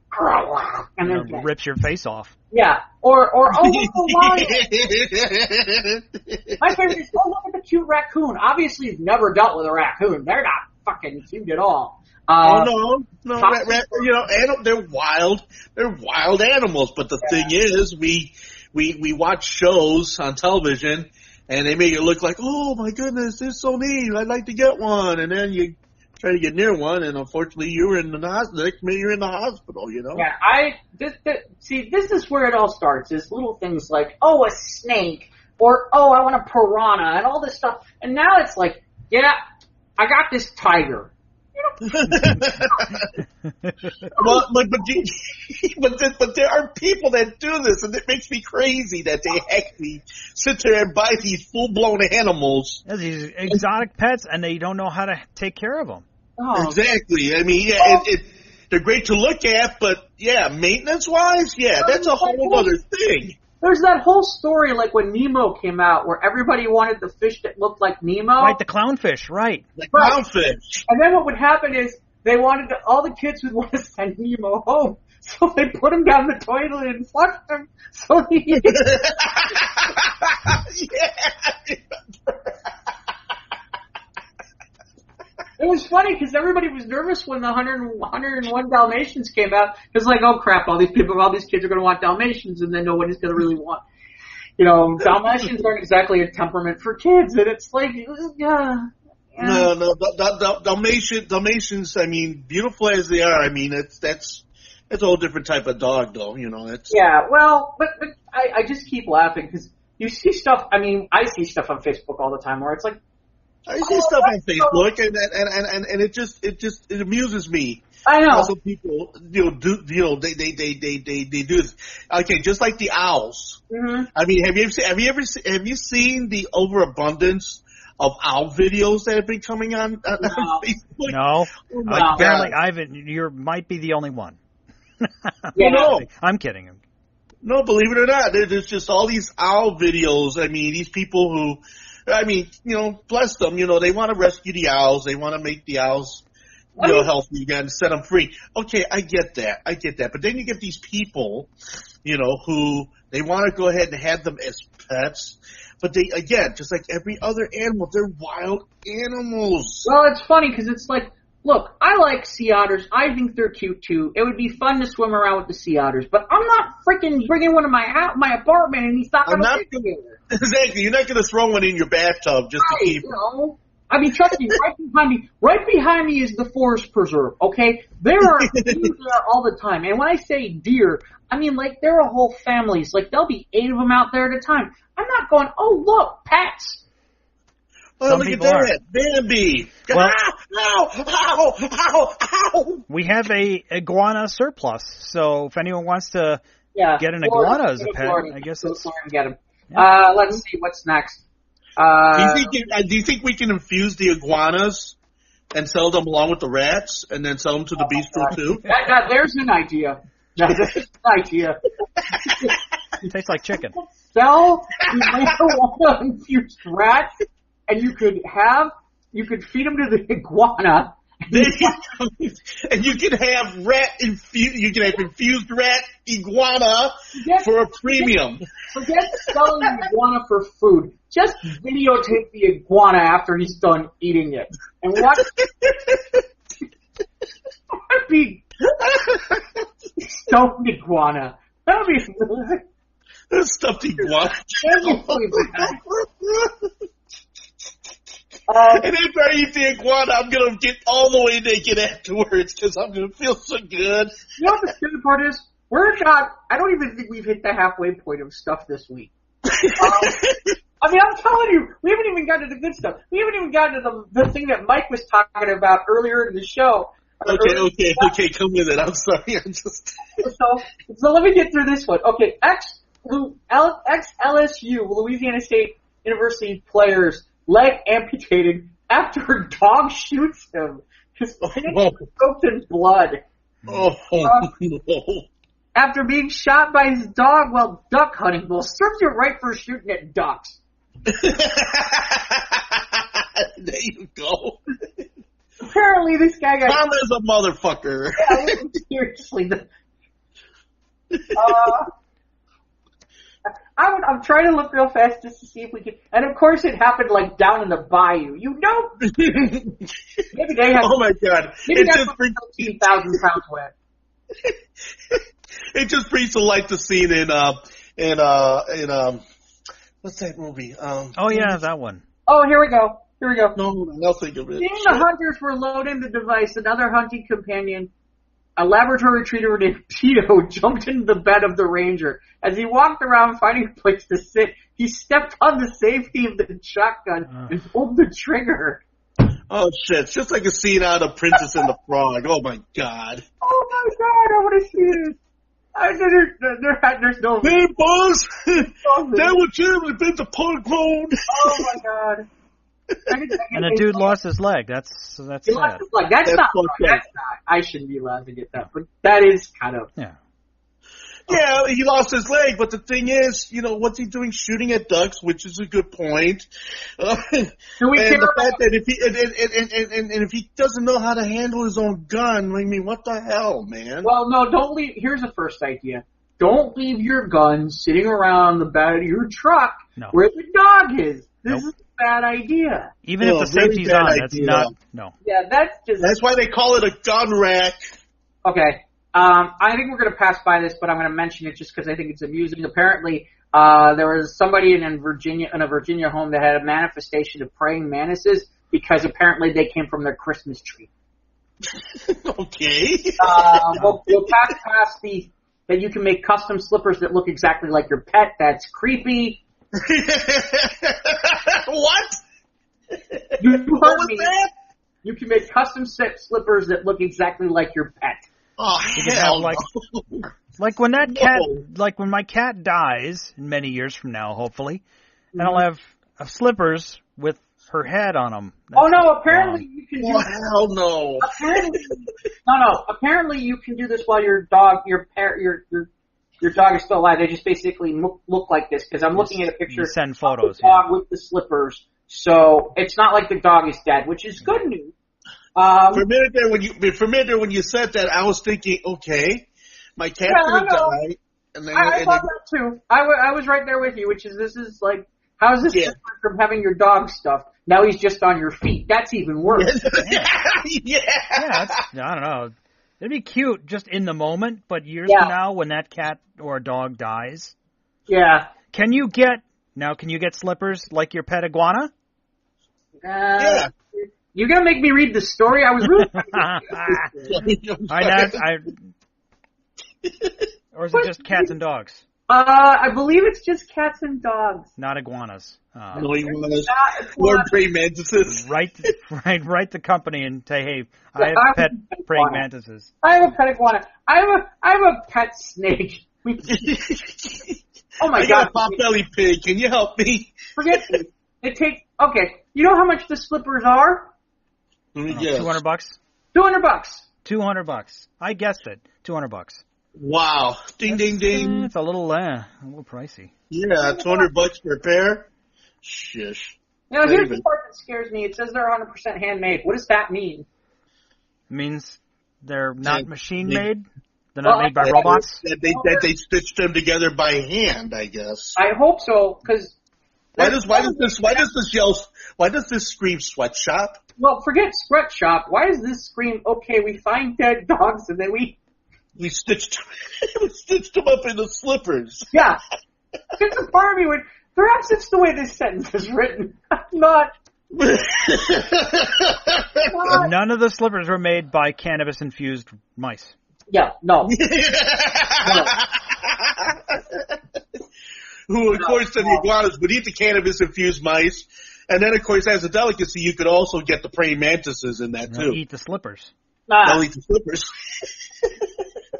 and then rips your face off. Yeah, or oh, look at the lion. My favorite is, oh, look at the cute raccoon. Obviously, you've never dealt with a raccoon. They're not fucking cute at all. No, you know, they're wild. They're wild animals. But the thing is, we watch shows on television, and they make it look like, oh my goodness, they're so neat. I'd like to get one, and then you try to get near one, and unfortunately, you're in the hospital. Maybe you're in the hospital. You know. Yeah, this is where it all starts. Is little things like, oh, a snake, or oh, I want a piranha, and all this stuff. And now it's like, yeah, I got this tiger. Well, but there are people that do this, and it makes me crazy that they actually sit there and buy these full-blown animals. Yeah, these exotic pets, and they don't know how to take care of them. Oh. Exactly. I mean, yeah, they're great to look at, but yeah, maintenance-wise, yeah, that's a whole other thing. There's that whole story, like when Nemo came out, where everybody wanted the fish that looked like Nemo. Right, the clownfish, right. The clownfish. And then what would happen is all the kids would want to send Nemo home, so they put him down the toilet and flushed him. So he. It was funny because everybody was nervous when the 101 Dalmatians came out. It was like, oh crap, all these kids are going to want Dalmatians, and then nobody's going to really want, Dalmatians aren't exactly a temperament for kids, and it's like, No, Dalmatians, I mean, beautiful as they are, I mean, that's a whole different type of dog, though, Yeah, well, but I just keep laughing because you see stuff, I mean, I see stuff on Facebook all the time where it's like, I see stuff on Facebook, and it amuses me. I know. Some people, they do this. Okay, just like the owls. Mm-hmm. I mean, have you seen the overabundance of owl videos that have been coming on Facebook? No. Apparently, you might be the only one. No. I'm kidding. No, believe it or not, there's just all these owl videos. I mean, these people who. I mean, bless them. They want to rescue the owls. They want to make the owls, healthy again, set them free. Okay, I get that. But then you get these people, who they want to go ahead and have them as pets. But they, again, just like every other animal, they're wild animals. Well, it's funny because it's like, look, I like sea otters. I think they're cute too. It would be fun to swim around with the sea otters. But I'm not freaking bringing one in my apartment, and he's not going to fit together. Exactly. You're not going to throw one in your bathtub just to keep. I mean, trust me. Right behind me is the forest preserve. Okay, there are deer there all the time, and when I say deer, I mean like there are whole families. Like there'll be 8 of them out there at a time. I'm not going. Oh, look, pets. Oh, look at that, Bambi! Well, ow! We have a iguana surplus, so if anyone wants to get an iguana as a pet, I guess it's. Get them. Yeah. Let's see what's next. Do you think we can infuse the iguanas and sell them along with the rats, and then sell them to the bistro too? There's an idea. There's an idea. It tastes like chicken. Sell marijuana infused rats, and you could feed them to the iguana. And you can have infused rat iguana for a premium. Forget selling the iguana for food. Just videotape the iguana after he's done eating it, and watch. Stoned iguana. That would be amazing. Stuffed iguana. And after I eat the iguana, I'm going to get all the way naked afterwards because I'm going to feel so good. You know what the stupid part is? I don't even think we've hit the halfway point of stuff this week. I mean, I'm telling you, we haven't even gotten to the good stuff. We haven't even gotten to the thing that Mike was talking about earlier in the show. Okay, come with it. I'm sorry. So let me get through this one. Okay, ex-LSU, Louisiana State University player's leg amputated after a dog shoots him. His face soaked in blood. No. After being shot by his dog while duck hunting. Well, serves you right for shooting at ducks. There you go. Apparently, this guy got... Tom is a motherfucker. Yeah, seriously. I'm trying to look real fast just to see if we can... And, of course, it happened, like, down in the bayou. You know? Maybe they have... Oh, my God. Maybe that's 13,000 pounds wet. It just brings to life the scene in what's that movie? Oh, yeah, that one. Oh, here we go. No, I'll think of it. Seeing the hunters were loading the device, another hunting companion, a Labrador retriever named Tito, jumped into the bed of the ranger. As he walked around finding a place to sit, he stepped on the safety of the shotgun and pulled the trigger. Oh, shit. It's just like a scene out of Princess and the Frog. Oh, my God. Oh, my God. I want to see this. There's no... Hey, boss! That would generally been the punk road. Oh, my God. And a dude lost his leg. That's sad. That's not. That's not. I shouldn't be allowed to get that, but that is kind of. Yeah. Yeah, he lost his leg, but the thing is, what's he doing shooting at ducks, which is a good point. And the fact that if he doesn't know how to handle his own gun, I mean, what the hell, man? Well, no, don't leave. Here's the first idea. Don't leave your gun sitting around the bed of your truck where the dog is. This is a bad idea. Even if the safety's on, that's not. No. Yeah, that's why they call it a gun rack. Okay. I think we're going to pass by this, but I'm going to mention it just because I think it's amusing. Apparently, there was somebody in a Virginia home that had a manifestation of praying mantises because apparently they came from their Christmas tree. Okay. We'll pass past that you can make custom slippers that look exactly like your pet. That's creepy. What? You heard me. That? You can make custom slippers that look exactly like your pet. Oh, hell no. Like when that cat, like when my cat dies many years from now, hopefully, and I'll have slippers with her head on them. Oh no! Apparently you can. Hell no! Apparently you can do this while your dog is still alive. They just basically look like this because I'm looking at a picture. You send photos. Of the dog with the slippers, so it's not like the dog is dead, which is good news. For a minute there, when you said that, I was thinking, okay, my cat's gonna die. And then, I thought that too. I was right there with you, which is this is like, how is this different from having your dog stuffed? Now he's just on your feet. That's even worse. Yeah, I don't know. It'd be cute just in the moment, but years from now, when that cat or dog dies, Can you get slippers like your pet iguana? Yeah. You're gonna make me read the story. I was really. Or is it just cats and dogs? I believe it's just cats and dogs. Not iguanas. No iguanas. Or praying mantises. Write the company and say, hey, I have pet praying mantises. I have a pet iguana. I have a pet snake. Oh my God! I got a pot-belly pig. Can you help me? Forget it. It takes. Okay. You know how much the slippers are? $200. $200. $200. I guessed it. $200. Wow! Ding, ding, ding. It's a little pricey. Yeah, $200 for a pair. Shush. Now here's the part that scares me. It says they're 100% handmade. What does that mean? It means they're not machine made. They're not made by robots. That they stitched them together by hand, I guess. I hope so, because Why does this scream sweatshop? Well, forget sweatshop. Why does this scream? Okay, we find dead dogs and then we stitched them up into slippers. Yeah. There's a part of me when perhaps it's the way this sentence is written. I'm not. None of the slippers were made by cannabis-infused mice. Yeah, no. Who, of course, then the iguanas would eat the cannabis-infused mice, and then, of course, as a delicacy, you could also get the praying mantises in that, too. They'll eat the slippers. They'll eat the slippers.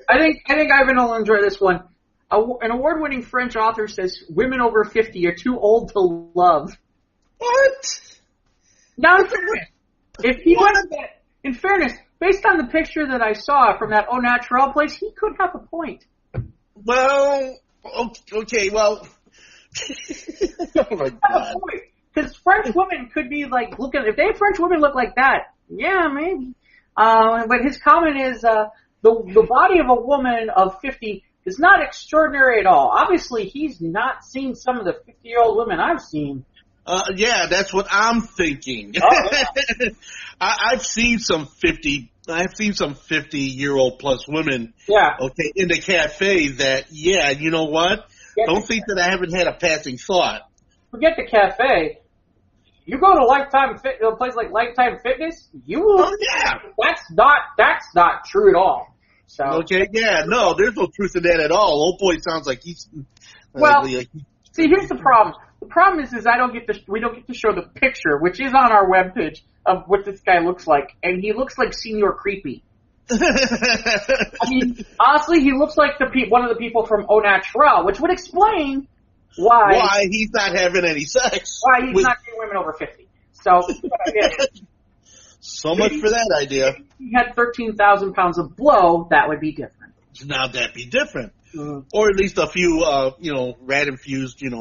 I think Ivan will enjoy this one. An award-winning French author says women over 50 are too old to love. What? Now, if he wanted that, in fairness, based on the picture that I saw from that Au Naturel place, he could have a point. Well, okay, well. Oh my God. Because French women could be like, if French women look like that, yeah, maybe. But his comment is, the body of a woman of 50 is not extraordinary at all. Obviously, he's not seen some of the 50-year-old women I've seen. Yeah, that's what I'm thinking. Oh, yeah. I've seen some 50-year-old plus women. Yeah. Okay, in the cafe that, yeah, you know what? Don't think that I haven't had a passing thought. Forget the cafe. You go to a place like Lifetime Fitness, you will. Oh, yeah. That's not true at all. So. Okay, yeah, no, there's no truth in that at all. Old boy sounds like he's. See, here's the problem. The problem is we don't get to show the picture, which is on our webpage, of what this guy looks like, and he looks like Senior Creepy. I mean, honestly, he looks like one of the people from Au Naturel, which would explain why he's not having any sex. Why he's not getting women over 50. So, yeah. So much for that idea. If he had 13,000 pounds of blow, that would be different. Now that'd be different. Or at least a few, rat-infused, Maybe,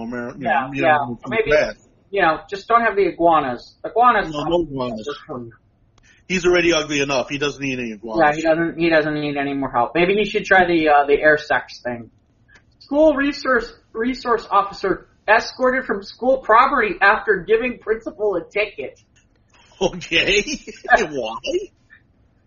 just don't have the iguanas. Iguanas. No iguanas. He's already ugly enough. He doesn't need any iguanas. Yeah, he doesn't need any more help. Maybe he should try the air sex thing. School resource officer escorted from school property after giving principal a ticket. Okay. Why?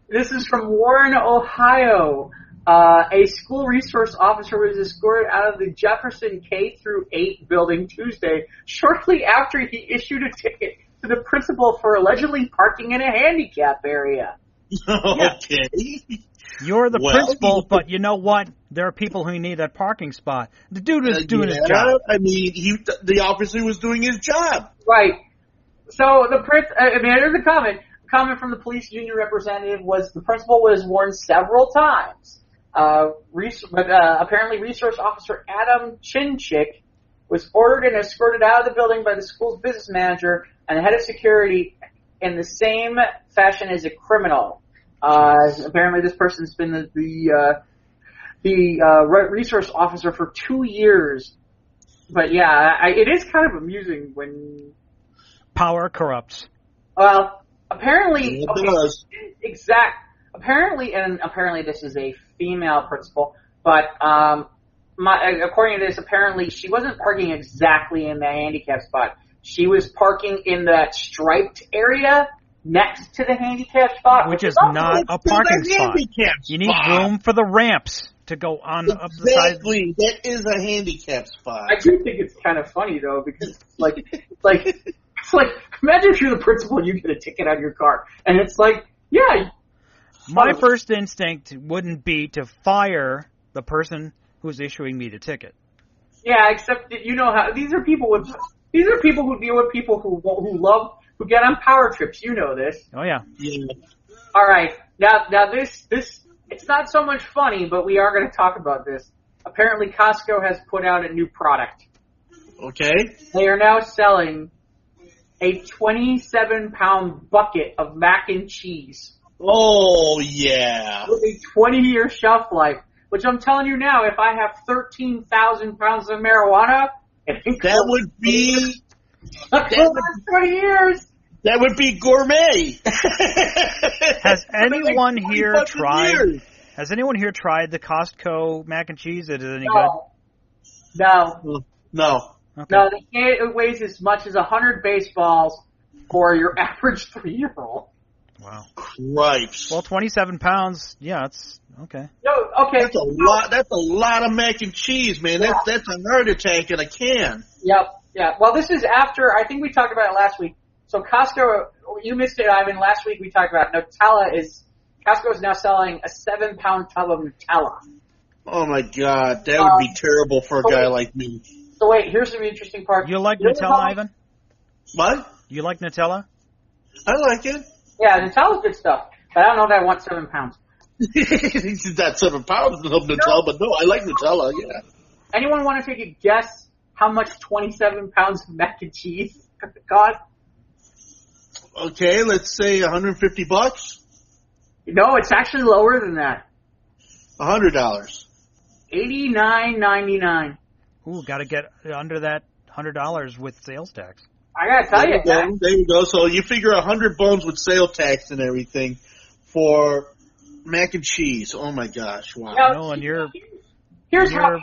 This is from Warren, Ohio. A school resource officer was escorted out of the Jefferson K-8 building Tuesday, shortly after he issued a ticket to the principal for allegedly parking in a handicap area. Okay. You're the principal, but you know what? There are people who need that parking spot. The dude is doing his job. I mean, the officer was doing his job. Right. So there's a comment. A comment from the police union representative was the principal was warned several times. Apparently resource officer Adam Chinchik was ordered and escorted out of the building by the school's business manager and the head of security in the same fashion as a criminal. Apparently this person's been the resource officer for 2 years. But yeah, it is kind of amusing when power corrupts. Well, apparently, it does. Apparently this is a female principal, but according to this, apparently she wasn't parking exactly in the handicap spot. She was parking in that striped area next to the handicap spot, which is not a parking spot. You need room for the ramps to go on up the side. Exactly, that is a handicap spot. I do think it's kind of funny though, because it's like imagine if you're the principal and you get a ticket on your car, and it's like, yeah. My first instinct wouldn't be to fire the person who's issuing me the ticket. Yeah, except that you know how these are people who deal with people who get on power trips. You know this. Oh yeah. All right. Now this it's not so much funny, but we are going to talk about this. Apparently, Costco has put out a new product. Okay. They are now selling a 27-pound bucket of mac and cheese. Oh, yeah. With a 20-year shelf life, which I'm telling you now, if I have 13,000 pounds of marijuana, that would be 20 years. That would be gourmet. Has anyone here tried? Has anyone here tried the Costco mac and cheese? Is it any good? No. No. Okay. No, it weighs as much as 100 baseballs for your average 3-year-old. Wow. Cripes. Well, 27 pounds. Yeah, it's okay. No, okay. That's a lot. That's a lot of mac and cheese, man. Yeah. That's a heart attack in a can. Yep. Yeah. Well, this is after. I think we talked about it last week. So Costco, you missed it, Ivan. Last week we talked about Costco is now selling a 7-pound tub of Nutella. Oh my God, that would be terrible for a guy like me. So wait, here's the interesting part. You like Nutella, Ivan? What? You like Nutella? I like it. Yeah, Nutella's good stuff, but I don't know if I want 7 pounds. He's not 7 pounds of Nutella, but no, I like Nutella. Yeah. Anyone want to take a guess how much 27 pounds of mac and cheese cost? Okay, let's say $150. No, it's actually lower than that. $100. $89.99. Ooh, got to get under that $100 with sales tax. I gotta tell you, man. There you go. So you figure 100 bones with sales tax and everything for mac and cheese. Oh my gosh! Wow. No, and Here's how.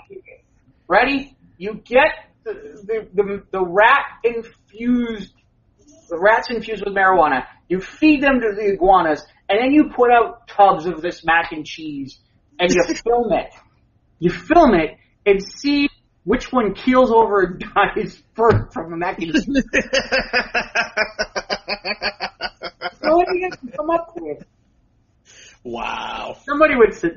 Ready? You get the rats infused with marijuana. You feed them to the iguanas, and then you put out tubs of this mac and cheese, and you film it. You film it and see which one keels over and dies first from the mac and cheese. So what do you come up with? Wow. Somebody would say,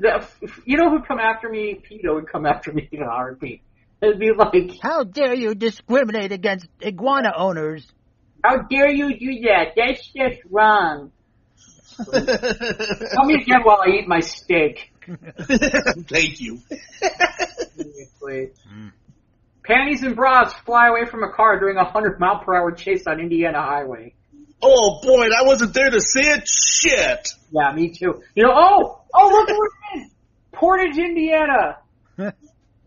you know who'd come after me? PETA would come after me in a heartbeat. It'd be like, how dare you discriminate against iguana owners? How dare you do that? That's just wrong. Tell me again while I eat my steak. Thank you. Panties and bras fly away from a car during a 100-mile-per-hour chase on Indiana Highway. Oh boy, I wasn't there to see it. Shit. Yeah, me too. You know, look at what it is. Portage, Indiana.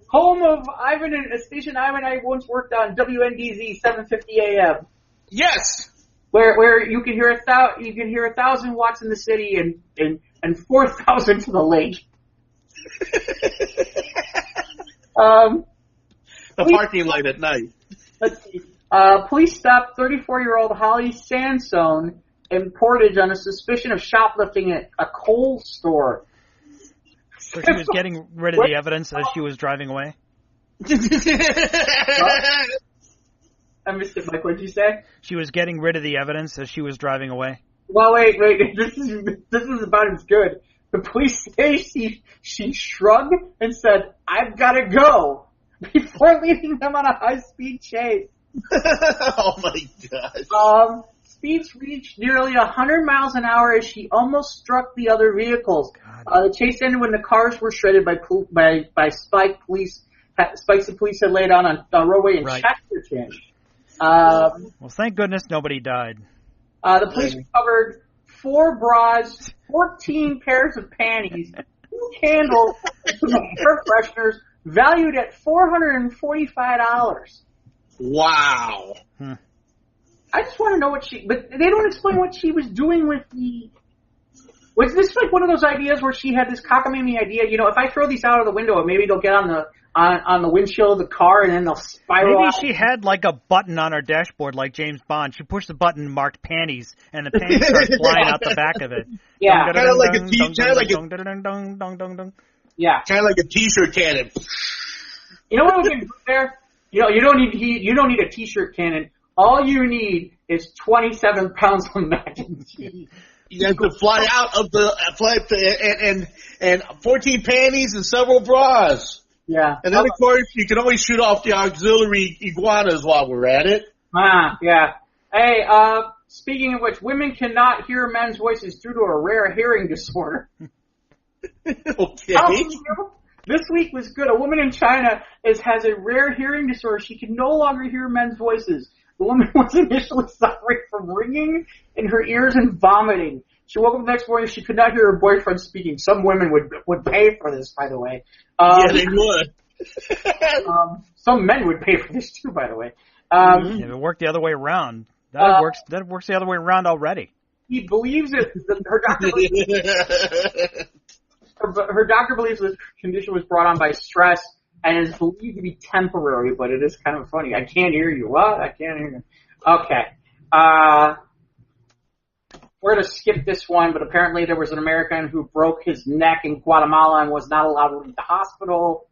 Home of a station Ivan and I once worked on, WNDZ 750 AM. Yes. Where you can hear 1,000 watts in the city and 4,000 to the lake. The parking light at night. Let's see. Police stopped 34-year-old Holly Sansone in Portage on a suspicion of shoplifting at a Kohl's store. So she was getting rid of the evidence as she was driving away? I missed it, Mike. What did you say? She was getting rid of the evidence as she was driving away? Well, wait. This is about as good. The police say she shrugged and said, "I've got to go," before leading them on a high-speed chase. Oh my gosh. Speeds reached nearly 100 miles an hour as she almost struck the other vehicles. The chase ended when the cars were shredded by spikes the police had laid on a roadway in Chesterton. Well, thank goodness nobody died. The police recovered 4 bras, 14 pairs of panties, 2 candles, and some air fresheners valued at $445. Wow. I just want to know but they don't explain what she was doing with was this like one of those ideas where she had this cockamamie idea, you know, if I throw these out of the window, maybe they'll get on the windshield of the car and then they'll spiral Maybe out. she had like a button on her dashboard like James Bond. She pushed the button marked panties and the panties start flying out the back of it. Yeah. Kind of like a t-shirt cannon. You know what we can do there? You know, you don't need a t-shirt cannon. All you need is 27 pounds of mac and cheese. You have to fly out of and 14 panties and several bras. Yeah. And then, of course, you can always shoot off the auxiliary iguanas while we're at it. Yeah. Hey, speaking of which, women cannot hear men's voices due to a rare hearing disorder. Okay. This week was good. A woman in China has a rare hearing disorder. She can no longer hear men's voices. The woman was initially suffering from ringing in her ears and vomiting. She woke up the next morning. She could not hear her boyfriend speaking. Some women would pay for this, by the way. Yeah, they would. Some men would pay for this too, by the way. If it worked the other way around, that works the other way around already. He believes that her doctor believes the condition was brought on by stress and is believed to be temporary, but it is kind of funny. I can't hear you. What? I can't hear you. Okay. We're going to skip this one, but apparently there was an American who broke his neck in Guatemala and was not allowed to leave the hospital.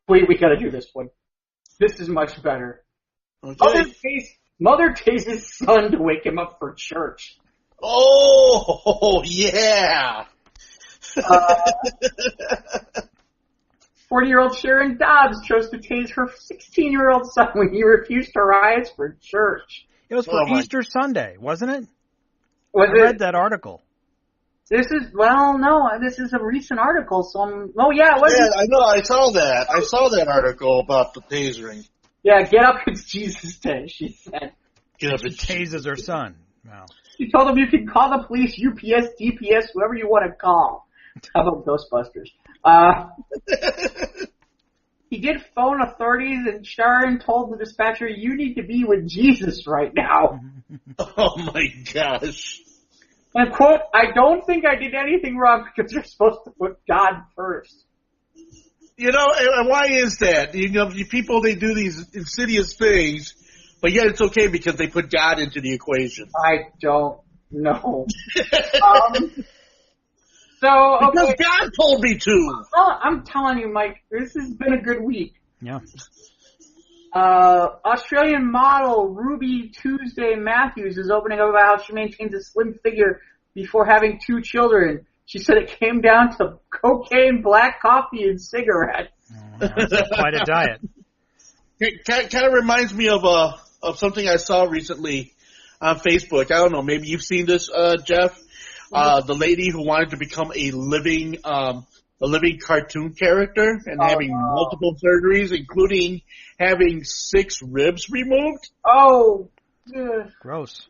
We got to do this one. This is much better. Okay. Mother tases son to wake him up for church. Oh, yeah. 40-year-old Sharon Dobbs chose to tase her 16-year-old son when he refused to rise for church. It was for Easter Sunday, wasn't it? I read that article. This is a recent article, so it was. Yeah, I know, I saw that. I saw that article about the tasering. Yeah, get up, it's Jesus Day, she said. Get up, She tases her son. Wow. She told him you can call the police, UPS, DPS, whoever you want to call. How about Ghostbusters? He did phone authorities, and Sharon told the dispatcher, "You need to be with Jesus right now." Oh my gosh. And quote, "I don't think I did anything wrong because you're supposed to put God first." You know, and why is that? You know, the people, they do these insidious things, but yet it's okay because they put God into the equation. I don't know. Because God told me to. Well, I'm telling you, Mike, this has been a good week. Yeah. Australian model Ruby Tuesday Matthews is opening up about how she maintains a slim figure before having 2 children. She said it came down to cocaine, black coffee, and cigarettes. Oh, that's quite a diet. It kind of reminds me of something I saw recently on Facebook. I don't know, maybe you've seen this, Jeff. The lady who wanted to become a living cartoon character and having multiple surgeries, including having 6 ribs removed. Oh, yeah. Gross.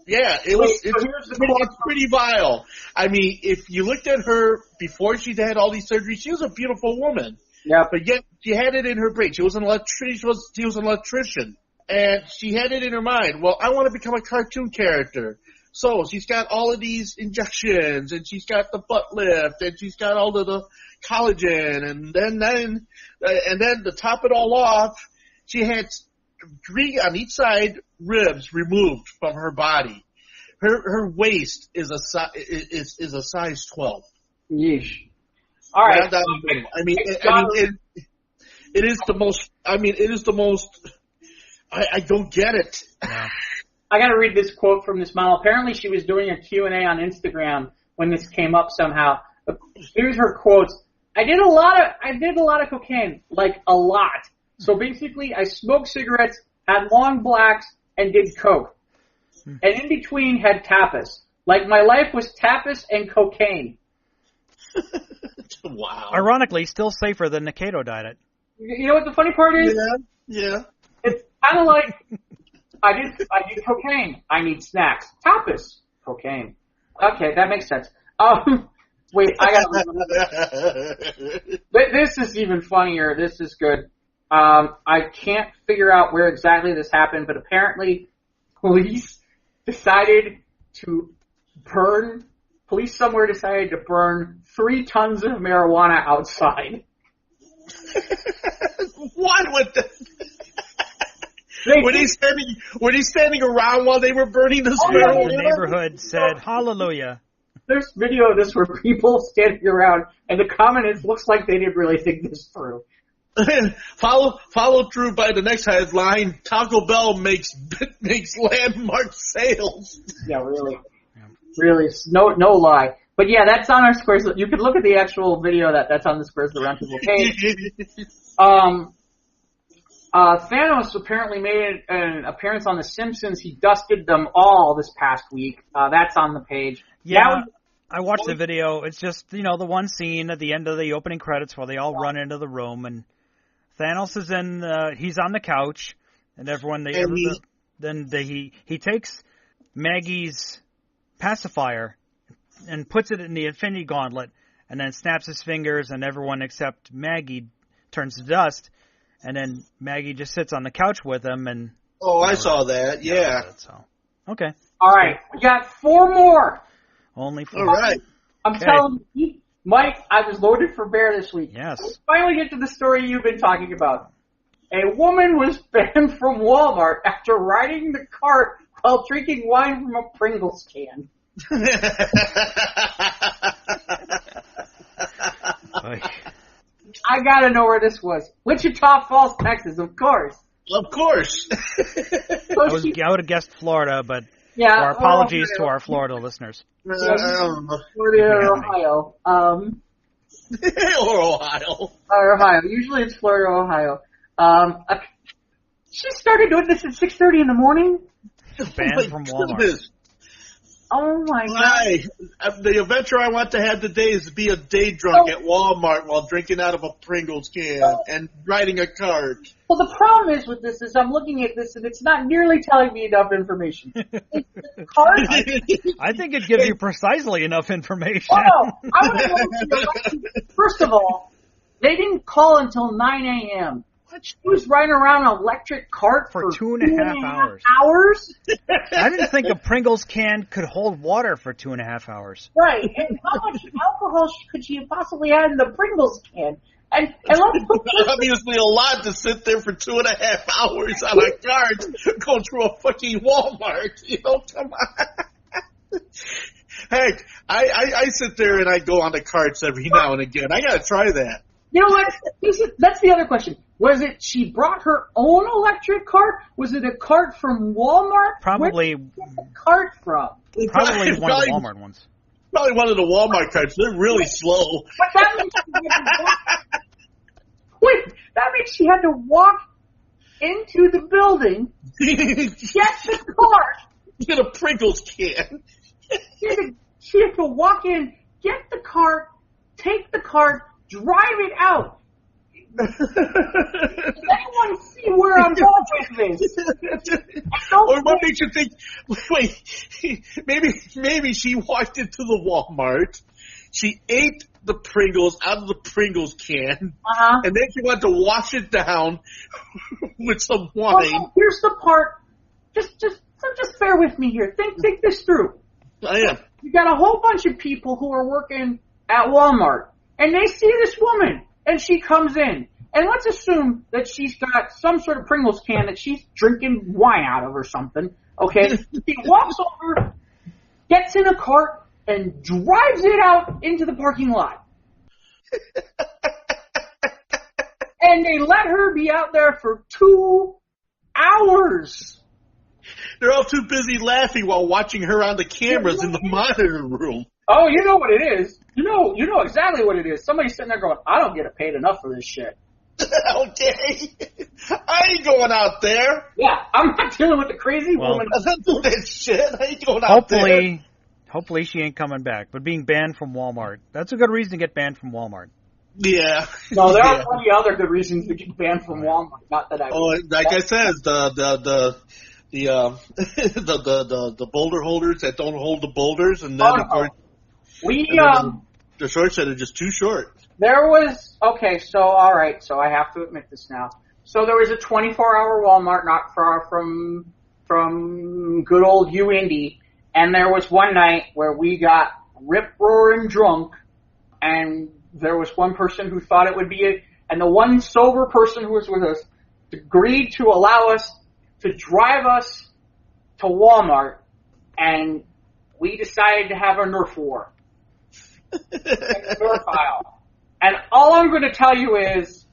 Yeah, it's pretty vile. I mean, if you looked at her before she had all these surgeries, she was a beautiful woman. Yeah. But yet she had it in her brain. She was an electrician, and she had it in her mind. Well, I want to become a cartoon character. So she's got all of these injections, and she's got the butt lift, and she's got all of the collagen, and then to top it all off, she had 3 on each side ribs removed from her body. Her waist is a size 12. Yeesh. All right. It is the most. I mean, it is the most. I don't get it. Yeah. I got to read this quote from this model. Apparently, she was doing a Q&A on Instagram when this came up somehow. Here's her quotes. I did a lot of cocaine, like a lot. So basically, I smoked cigarettes, had long blacks, and did coke. And in between, had tapas. Like my life was tapas and cocaine. Wow. Ironically, still safer than the keto diet. You know what the funny part is? Yeah. It's kind of like I did cocaine. I need snacks. Tapas. Cocaine. Okay, that makes sense. Wait, I got. This is even funnier. This is good. I can't figure out where exactly this happened, but apparently police somewhere decided to burn 3 tons of marijuana outside. What with the... Were they standing around while they were burning this marijuana? The neighborhood said, hallelujah. There's video of this where people standing around, and the comment is, looks like they didn't really think this through. Follow through by the next headline. Taco Bell makes landmark sales. Yeah, really. Really, no lie. But yeah, that's on our Squares. You can look at the actual video that's on the Squares of the Roundtable page. Thanos apparently made an appearance on The Simpsons. He dusted them all this past week. That's on the page. Yeah, I watched the video. It's just, the one scene at the end of the opening credits where they all run into the room, and Thanos is he's on the couch, and everyone, he takes Maggie's pacifier and puts it in the Infinity Gauntlet, and then snaps his fingers, and everyone except Maggie turns to dust, and then Maggie just sits on the couch with him. And I saw that. Yeah. So okay. All right, we got 4 more. Only 4. All right. I'm telling you, Mike, I was loaded for bear this week. Yes. Let's finally get to the story you've been talking about. A woman was banned from Walmart after riding the cart while drinking wine from a Pringles can. I gotta know where this was. Wichita Falls, Texas, of course. Of course. I would have guessed Florida, but our apologies to our Florida listeners. Florida or Ohio. Or Ohio. Or Ohio. Usually it's Florida or Ohio. She started doing this at 6:30 in the morning? Banned from Walmart. Goodness. Oh my God. The adventure I want to have today is to be a day drunk at Walmart while drinking out of a Pringles can and riding a cart. Well, the problem is with this is I'm looking at this and it's not nearly telling me enough information. I think it gives you precisely enough information. Oh, no. I want to know, first of all, they didn't call until 9 a.m. She was riding around an electric cart for 2.5 hours. I didn't think a Pringles can could hold water for 2.5 hours. Right, and how much alcohol could she have possibly had in the Pringles can? And let's obviously a lot to sit there for 2.5 hours on a cart going through a fucking Walmart. You know, come on. Heck, I sit there and I go on the carts every now and again. I gotta try that. You know what? That's the other question. Was it she brought her own electric cart? Was it a cart from Walmart? Probably. Where did you get the cart from? Probably one of the Walmart ones. Probably one of the Walmart carts. They're really slow. But that means that means she had to walk into the building, get the cart. Get a Pringles can. She had to walk in, get the cart, take the cart, drive it out. Does anyone see where I'm going with this? Or what makes you think, wait, maybe she walked into the Walmart, she ate the Pringles out of the Pringles can, and then she wanted to wash it down with some wine. Well, here's the part, just bear with me here. Think this through. I am. You got a whole bunch of people who are working at Walmart, and they see this woman, and she comes in. And let's assume that she's got some sort of Pringles can that she's drinking wine out of or something, okay? She walks over, gets in a cart, and drives it out into the parking lot. And they let her be out there for 2 hours. They're all too busy laughing while watching her on the cameras in the monitor room. Oh, you know what it is. You know exactly what it is. Somebody's sitting there going, I don't get paid enough for this shit. Okay. I ain't going out there. Yeah, I'm not dealing with the crazy woman. I don't do that shit. I ain't going out there. Hopefully she ain't coming back. But being banned from Walmart, that's a good reason to get banned from Walmart. Yeah. No, there are plenty other good reasons to get banned from Walmart. Not that I. Oh, like I said, the boulder holders that don't hold the boulders, and then of course the shorts that are just too short. There was all right. So I have to admit this now. So there was a 24-hour Walmart not far from good old Indy, and there was one night where we got rip-roaring drunk, and there was one person who thought it would be it, and the one sober person who was with us agreed to allow us to drive us to Walmart, and we decided to have a Nerf war. A Nerf aisle. And all I'm going to tell you is,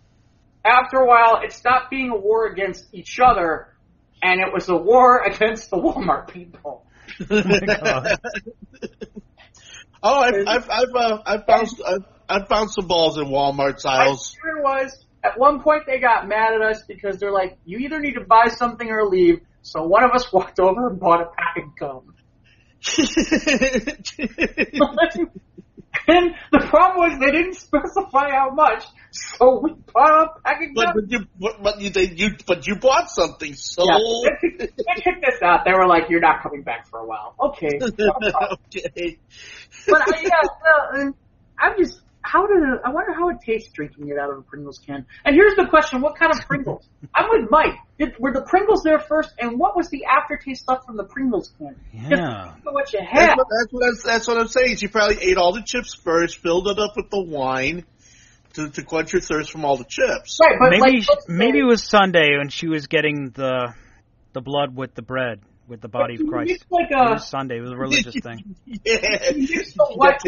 after a while, it stopped being a war against each other, and it was a war against the Walmart people. Oh my God. I've found some balls in Walmart's aisles. My fear was, at one point they got mad at us because they're like, you either need to buy something or leave. So one of us walked over and bought a pack of gum. And the problem was they didn't specify how much, so we bought a pack of gum. But you bought something, so... Yeah, they kicked us out. They were like, you're not coming back for a while. Okay. Okay. But I wonder how it tastes drinking it out of a Pringles can. And here's the question: what kind of Pringles? I'm with Mike. Were the Pringles there first, and what was the aftertaste left from the Pringles can? Yeah. What you had. That's what I'm saying. She probably ate all the chips first, filled it up with the wine to quench her thirst from all the chips. Right, but maybe it was Sunday when she was getting the blood with the bread. With the body of Christ. It was Sunday. It was a religious thing. Yeah. She got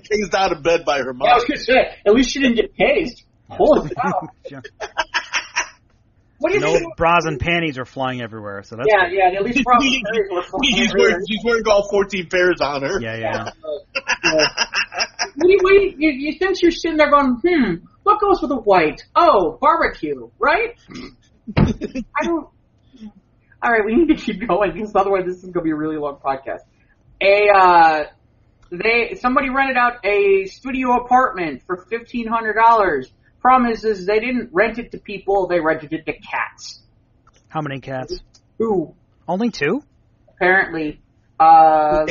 tased out of bed by her mom. Yeah, I was going to say, at least she didn't get tased. Holy cow. What do you think? Bras and panties are flying everywhere. So that's yeah. At least bras and panties were flying everywhere. She's wearing all 14 pairs on her. Yeah. Since you're sitting there going, what goes with the white? Oh, barbecue, right? I don't... All right, we need to keep going because otherwise this is going to be a really long podcast. Somebody rented out a studio apartment for $1,500. Problem is they didn't rent it to people; they rented it to cats. How many cats? 2. Only 2? Apparently. Hold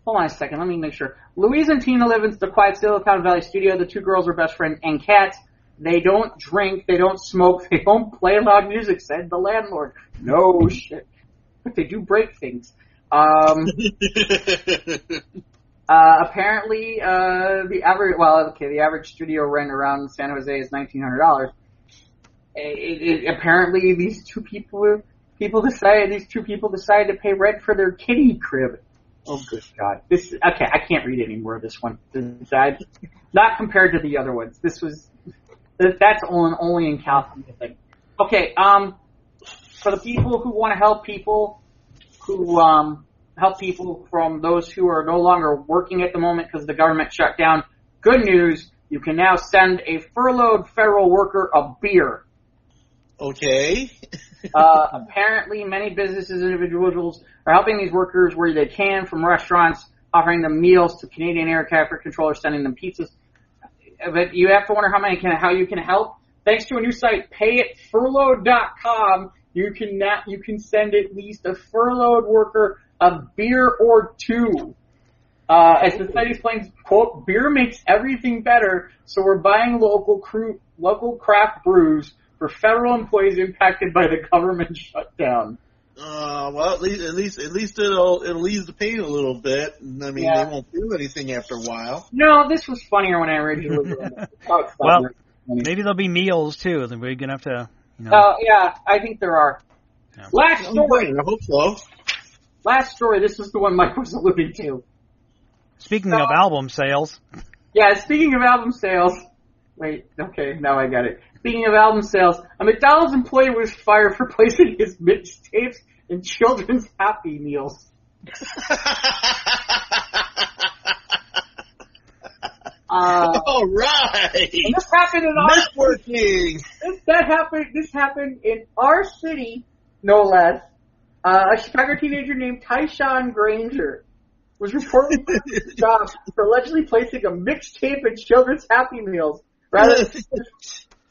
on a second. Let me make sure. Louise and Tina live in the quiet Silicon Valley studio. The 2 girls are best friends and cats. They don't drink, they don't smoke, they don't play loud music, said the landlord. No shit. But they do break things. Apparently, the average studio rent around San Jose is $1,900. Apparently, these two people decided to pay rent for their kitty crib. Oh, good God. I can't read any more of this one. Not compared to the other ones. That's only in California thing. Okay, for the people who want to help people from those who are no longer working at the moment because the government shut down, good news, you can now send a furloughed federal worker a beer. Okay. Apparently, many businesses and individuals are helping these workers where they can, from restaurants, offering them meals to Canadian Air Traffic Controllers, sending them pizzas. But you have to wonder how you can help. Thanks to a new site, payitfurloughed.com, you can send at least a furloughed worker a beer or 2. As the site explains, quote, beer makes everything better, so we're buying local craft brews for federal employees impacted by the government shutdown. Well, at least it'll ease the pain a little bit. I mean, they won't feel anything after a while. No, this was funnier when I originally did it. Well, maybe there'll be meals too. Then we're gonna have to, yeah, I think there are. Yeah. Last story. I hope so. Last story. This is the one Mike was alluding to. Speaking of album sales. Yeah, speaking of album sales. Wait, okay, now I got it. Speaking of album sales, a McDonald's employee was fired for placing his mixtapes in children's Happy Meals. All right. This happened in our networking. This happened in our city, no less. A Chicago teenager named Tyshawn Granger was reportedly fired from his job for allegedly placing a mixtape in children's Happy Meals rather than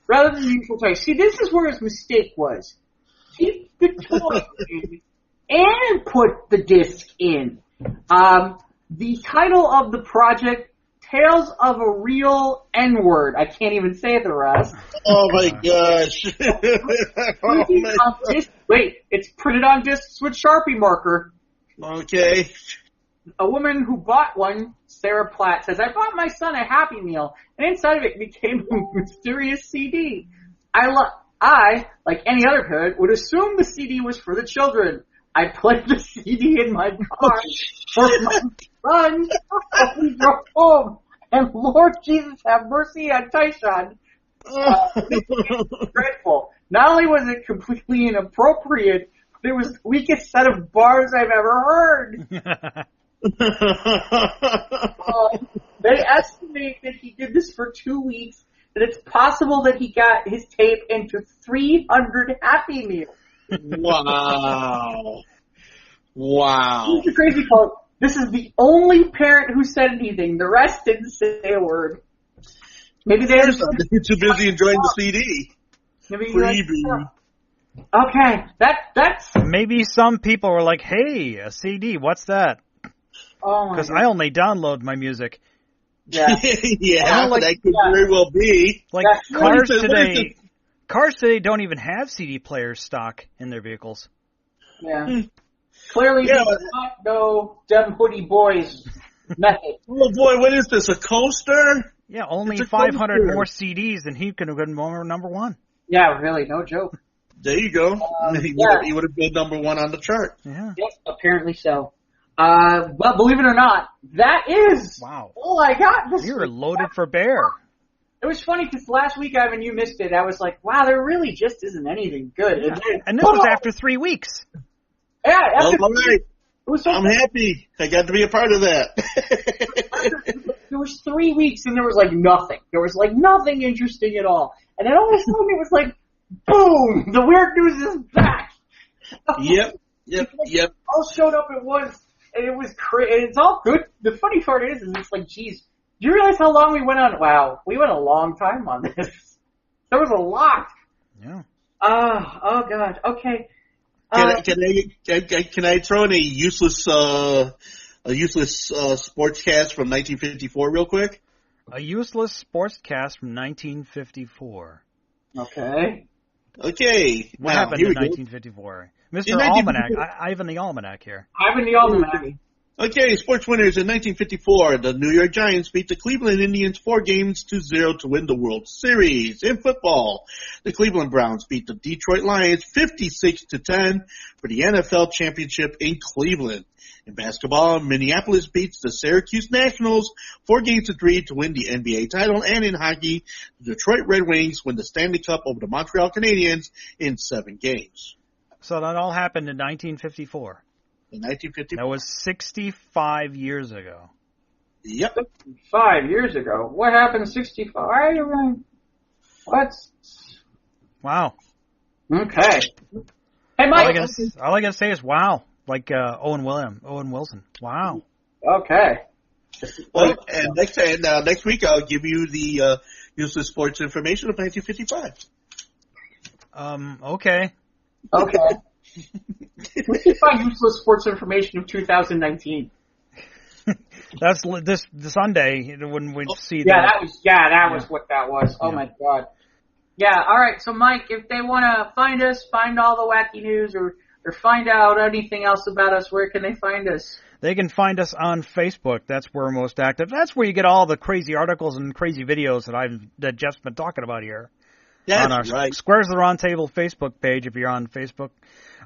the usual toys. See, this is where his mistake was. Keep the toy in and put the disc in. The title of the project, Tales of a Real N-Word. I can't even say the rest. Oh my gosh. Wait, it's printed on discs with Sharpie marker. Okay. A woman who bought one, Sarah Platt, says, I bought my son a Happy Meal, and inside of it became a mysterious CD. I, like any other parent, would assume the CD was for the children. I played the CD in my car for my son as we drove home. And Lord Jesus have mercy on Tyshawn. This is dreadful. Not only was it completely inappropriate, but it was the weakest set of bars I've ever heard. They estimate that he did this for 2 weeks, that it's possible that he got his tape into 300 Happy Meals. Wow. Wow. Here's the crazy part. This is the only parent who said anything. The rest didn't say a word. Maybe they're too busy enjoying the CD. Okay, that's... Maybe some people were like, hey, a CD, what's that? Oh my God. Because I only download my music. Yeah. That could very well be. Like cars today don't even have CD players stock in their vehicles. Yeah. Clearly, they do not know them hoodie boys method. Oh boy, what is this? A coaster? Yeah, only 500 more CDs than he could have been number one. Yeah, really, no joke. There you go. He would have been number one on the chart. Yeah. Yes, apparently so. Well, believe it or not, that is all I got this week. You were loaded for bear. It was funny because last week, Ivan, you missed it. I was like, wow, there really just isn't anything good. Yeah. And this was after 3 weeks. Yeah, all right. It was so I'm happy. I got to be a part of that. There was 3 weeks and there was like nothing. There was like nothing interesting at all. And then all of a sudden it was like, boom! The weird news is back! Yep. All showed up at once, and it was crazy. It's all good. The funny part is it's like, geez, do you realize how long we went on? Wow, we went a long time on this. There was a lot. Yeah. Oh God. Okay. Can I throw in a useless sportscast from 1954 real quick? A useless sportscast from 1954. Okay. What happened in 1954? Mr. Almanac. Ivan the Almanac here. Ivan the Almanac. Okay, sports winners in 1954. The New York Giants beat the Cleveland Indians 4-0 to win the World Series. In football, the Cleveland Browns beat the Detroit Lions 56-10 for the NFL championship in Cleveland. In basketball, Minneapolis beats the Syracuse Nationals 4-3 to win the NBA title. And in hockey, the Detroit Red Wings win the Stanley Cup over the Montreal Canadiens in 7 games. So that all happened in 1954. In 1954. That was 65 years ago. Yep. 5 years ago. What happened 65? What? Wow. Okay. Hey, Mike. All I gotta say is wow. Like Owen Wilson. Wow. Okay. Well, and next week I'll give you the useless sports information of 1955. Okay. We should find useless sports information of 2019. That's this Sunday when we see that was what that was. Oh my God. Yeah. All right. So Mike, if they want to find us, find all the wacky news, or find out anything else about us, where can they find us? They can find us on Facebook. That's where we're most active. That's where you get all the crazy articles and crazy videos that Jeff's been talking about here. That's on our right. Squares of the Round Table Facebook page if you're on Facebook.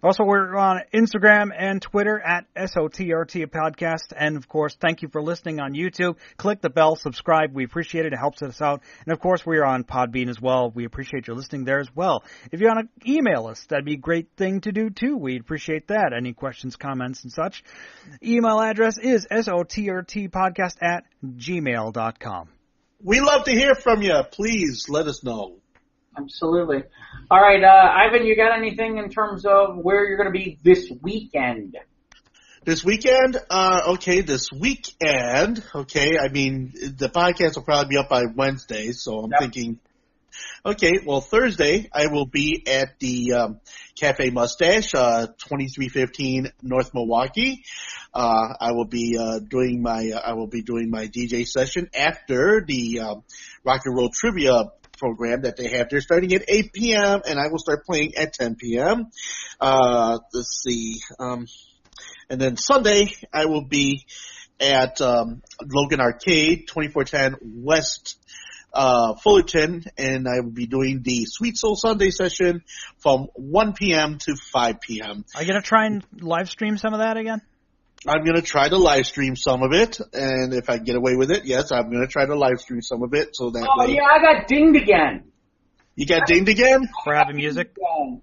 Also, we're on Instagram and Twitter at SOTRT Podcast. And, of course, thank you for listening on YouTube. Click the bell, subscribe. We appreciate it. It helps us out. And, of course, we are on PodBean as well. We appreciate you listening there as well. If you want to email us, that'd be a great thing to do, too. We'd appreciate that. Any questions, comments, and such. Email address is sotrtpodcast@gmail.com. We love to hear from you. Please let us know. Absolutely. All right, Ivan, you got anything in terms of where you're going to be this weekend? This weekend? This weekend. Okay, I mean, the podcast will probably be up by Wednesday, so I'm thinking, Thursday I will be at the Cafe Mustache, 2315 North Milwaukee. I will be doing my DJ session after the Rock and Roll Trivia program that they have. They're starting at 8 p.m. and I will start playing at 10 p.m. Let's see. And then Sunday I will be at Logan Arcade, 2410 West Fullerton, and I will be doing the Sweet Soul Sunday session from 1 p.m. to 5 p.m. Are you going to try and live stream some of that again? I'm going to try to live stream some of it, and if I get away with it, yes, I'm going to try to live stream some of it, so that way... yeah, I got dinged again. You got dinged again? For having music? I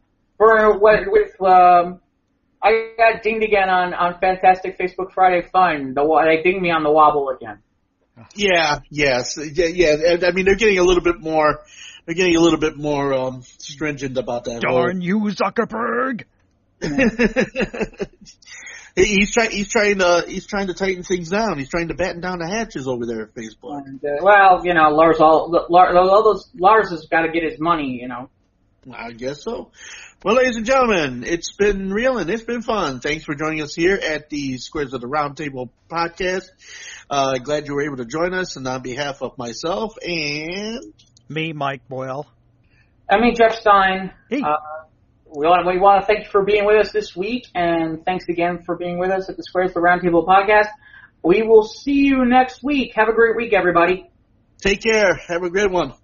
got dinged again on Fantastic Facebook Friday Fun. They dinged me on the wobble again. Yeah. I mean, they're getting a little bit more stringent about that. Darn you, Zuckerberg! He's trying to tighten things down. He's trying to batten down the hatches over there at Facebook. And, Lars has got to get his money, I guess so. Well, ladies and gentlemen, it's been real and it's been fun. Thanks for joining us here at the Squares of the Round Table podcast. Glad you were able to join us, and on behalf of myself and... Me, Mike Boyle. I mean, Jeff Stein. Hey. We want to thank you for being with us this week, and thanks again for being with us at the Squares the Roundtable podcast. We will see you next week. Have a great week, everybody. Take care. Have a good one.